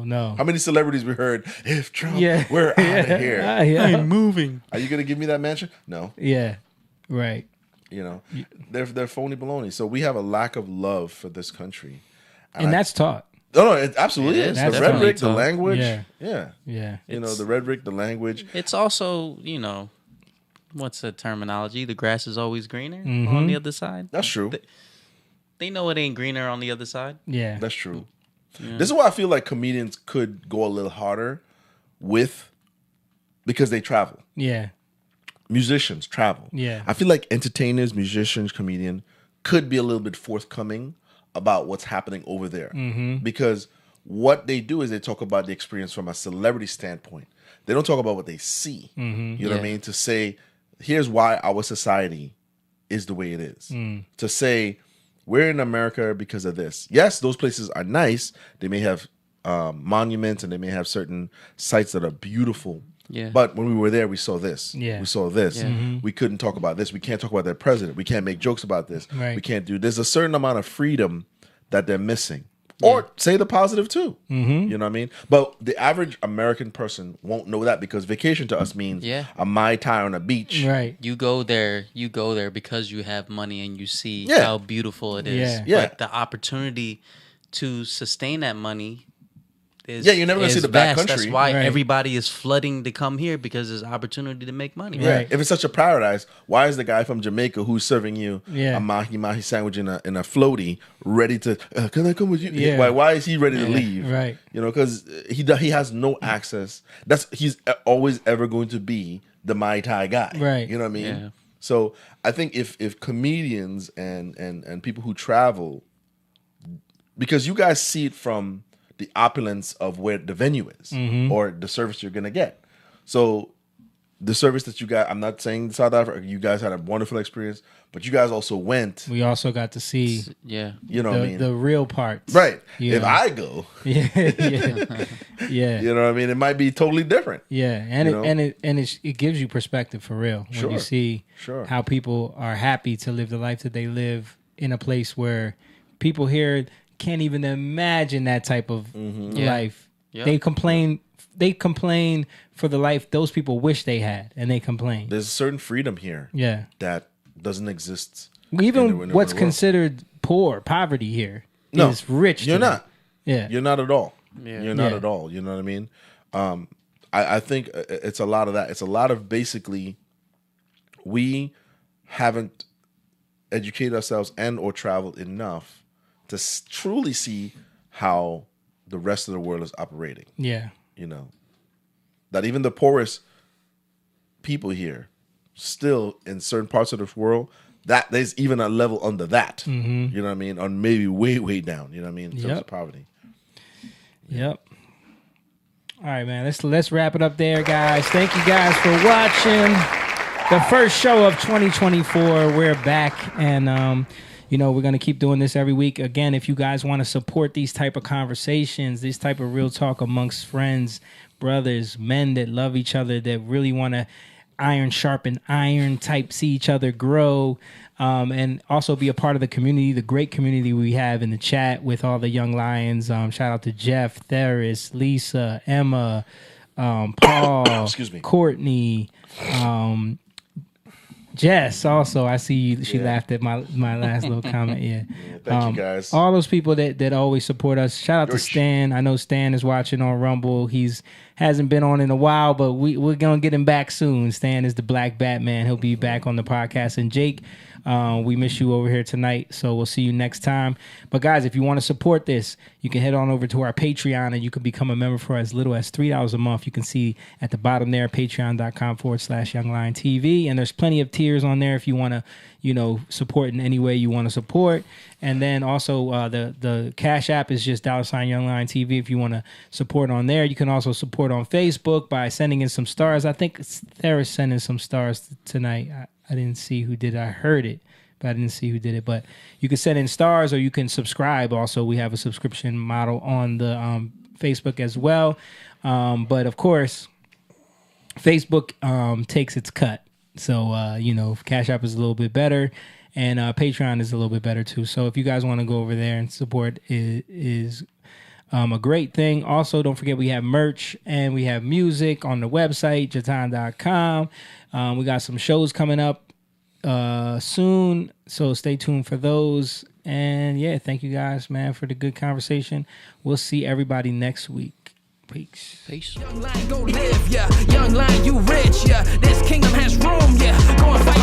No. How many celebrities we heard, if Trump, we're out of here. I'm moving. Are you going to give me that mansion? No. Yeah. Right. You know, they're phony baloney. So we have a lack of love for this country. And that's taught. No, it absolutely is. The rhetoric, the language. Yeah. You know, the rhetoric, the language. It's also, you know, what's the terminology? The grass is always greener on the other side. That's true. They know it ain't greener on the other side. Yeah. That's true. Yeah. This is why I feel like comedians could go a little harder because they travel. Yeah. Musicians travel. Yeah. I feel like entertainers, musicians, comedian could be a little bit forthcoming about what's happening over there. Because what they do is they talk about the experience from a celebrity standpoint. They don't talk about what they see. You know what I mean? To say, here's why our society is the way it is. To say, we're in America because of this. Yes, those places are nice. They may have monuments and they may have certain sites that are beautiful. Yeah. But when we were there, we saw this. Yeah. We saw this. Yeah. We couldn't talk about this. We can't talk about their president. We can't make jokes about this. Right. We can't do. There's a certain amount of freedom that they're missing. Or say the positive too. You know what I mean? But the average American person won't know that because vacation to us means a Mai Tai on a beach. Right. You go there because you have money and you see how beautiful it is. But the opportunity to sustain that money is you're never gonna see the back vast. country. That's why everybody is flooding to come here because there's opportunity to make money. Right. If it's such a paradise, why is the guy from Jamaica who's serving you a mahi sandwich in a floaty ready to? Can I come with you? Yeah. Why is he ready to leave? Right. You know, because he has no access. He's always ever going to be the Mai Tai guy. Right. You know what I mean? Yeah. So I think if comedians and people who travel, because you guys see it from the opulence of where the venue is or the service you're gonna get. So the service that you got, I'm not saying South Africa, you guys had a wonderful experience, but you guys also went. We also got to see you know what I mean? The real parts. Right. If I go. Yeah. You know what I mean? It might be totally different. Yeah. And it gives you perspective for real. When you see how people are happy to live the life that they live in a place where people here can't even imagine that type of life. Yeah. They complain for the life those people wish they had, and they complain. There's a certain freedom here that doesn't exist. Even what's considered poverty here is rich. You're not. Yeah. You're not at all. Yeah. You're not at all. You know what I mean? I think it's a lot of that. It's a lot of basically we haven't educated ourselves and or traveled enough to truly see how the rest of the world is operating. Yeah. You know, that even the poorest people here still in certain parts of the world, that there's even a level under that. Mhm. You know what I mean? Or maybe way down. You know what I mean? In terms Yep. of poverty. Yep. All right, man. Let's wrap it up there, guys. Thank you guys for watching the first show of 2024. We're back, and we're gonna keep doing this every week. Again, if you guys want to support these type of conversations, this type of real talk amongst friends, brothers, men that love each other, that really want to iron sharpen iron type, see each other grow, and also be a part of the community, the great community we have in the chat with all the Young Lions. Shout out to Jeff, Theris, Lisa, Emma, Paul, Excuse me. Courtney, Jess. Also, I see she laughed at my last little comment. Yeah, thank you guys. All those people that always support us. Shout out to Stan. I know Stan is watching on Rumble. He's hasn't been on in a while, but we're gonna get him back soon. Stan is the Black Batman. He'll be back on the podcast. And Jake, we miss you over here tonight, so we'll see you next time. But guys, if you want to support this, you can head on over to our Patreon and you can become a member for as little as $3 a month. You can see at the bottom there, patreon.com/youngliontv. And there's plenty of tiers on there if you want to, support in any way you want to support. And then also the Cash App is just $YoungLionTV if you want to support on there. You can also support on Facebook by sending in some stars. I think Theris sent in some stars tonight. I didn't see who did it. I heard it, but I didn't see who did it. But you can send in stars or you can subscribe. Also, we have a subscription model on the Facebook as well. But of course, Facebook takes its cut. So, Cash App is a little bit better and Patreon is a little bit better too. So if you guys want to go over there and support, it is a great thing. Also, don't forget we have merch and we have music on the website, jatan.com. We got some shows coming up soon, so stay tuned for those. And yeah, thank you guys, man, for the good conversation. We'll see everybody next week. Peace. Young lion, go live, yeah. Young lion, you rich, yeah. This kingdom has room, yeah. Go and fight.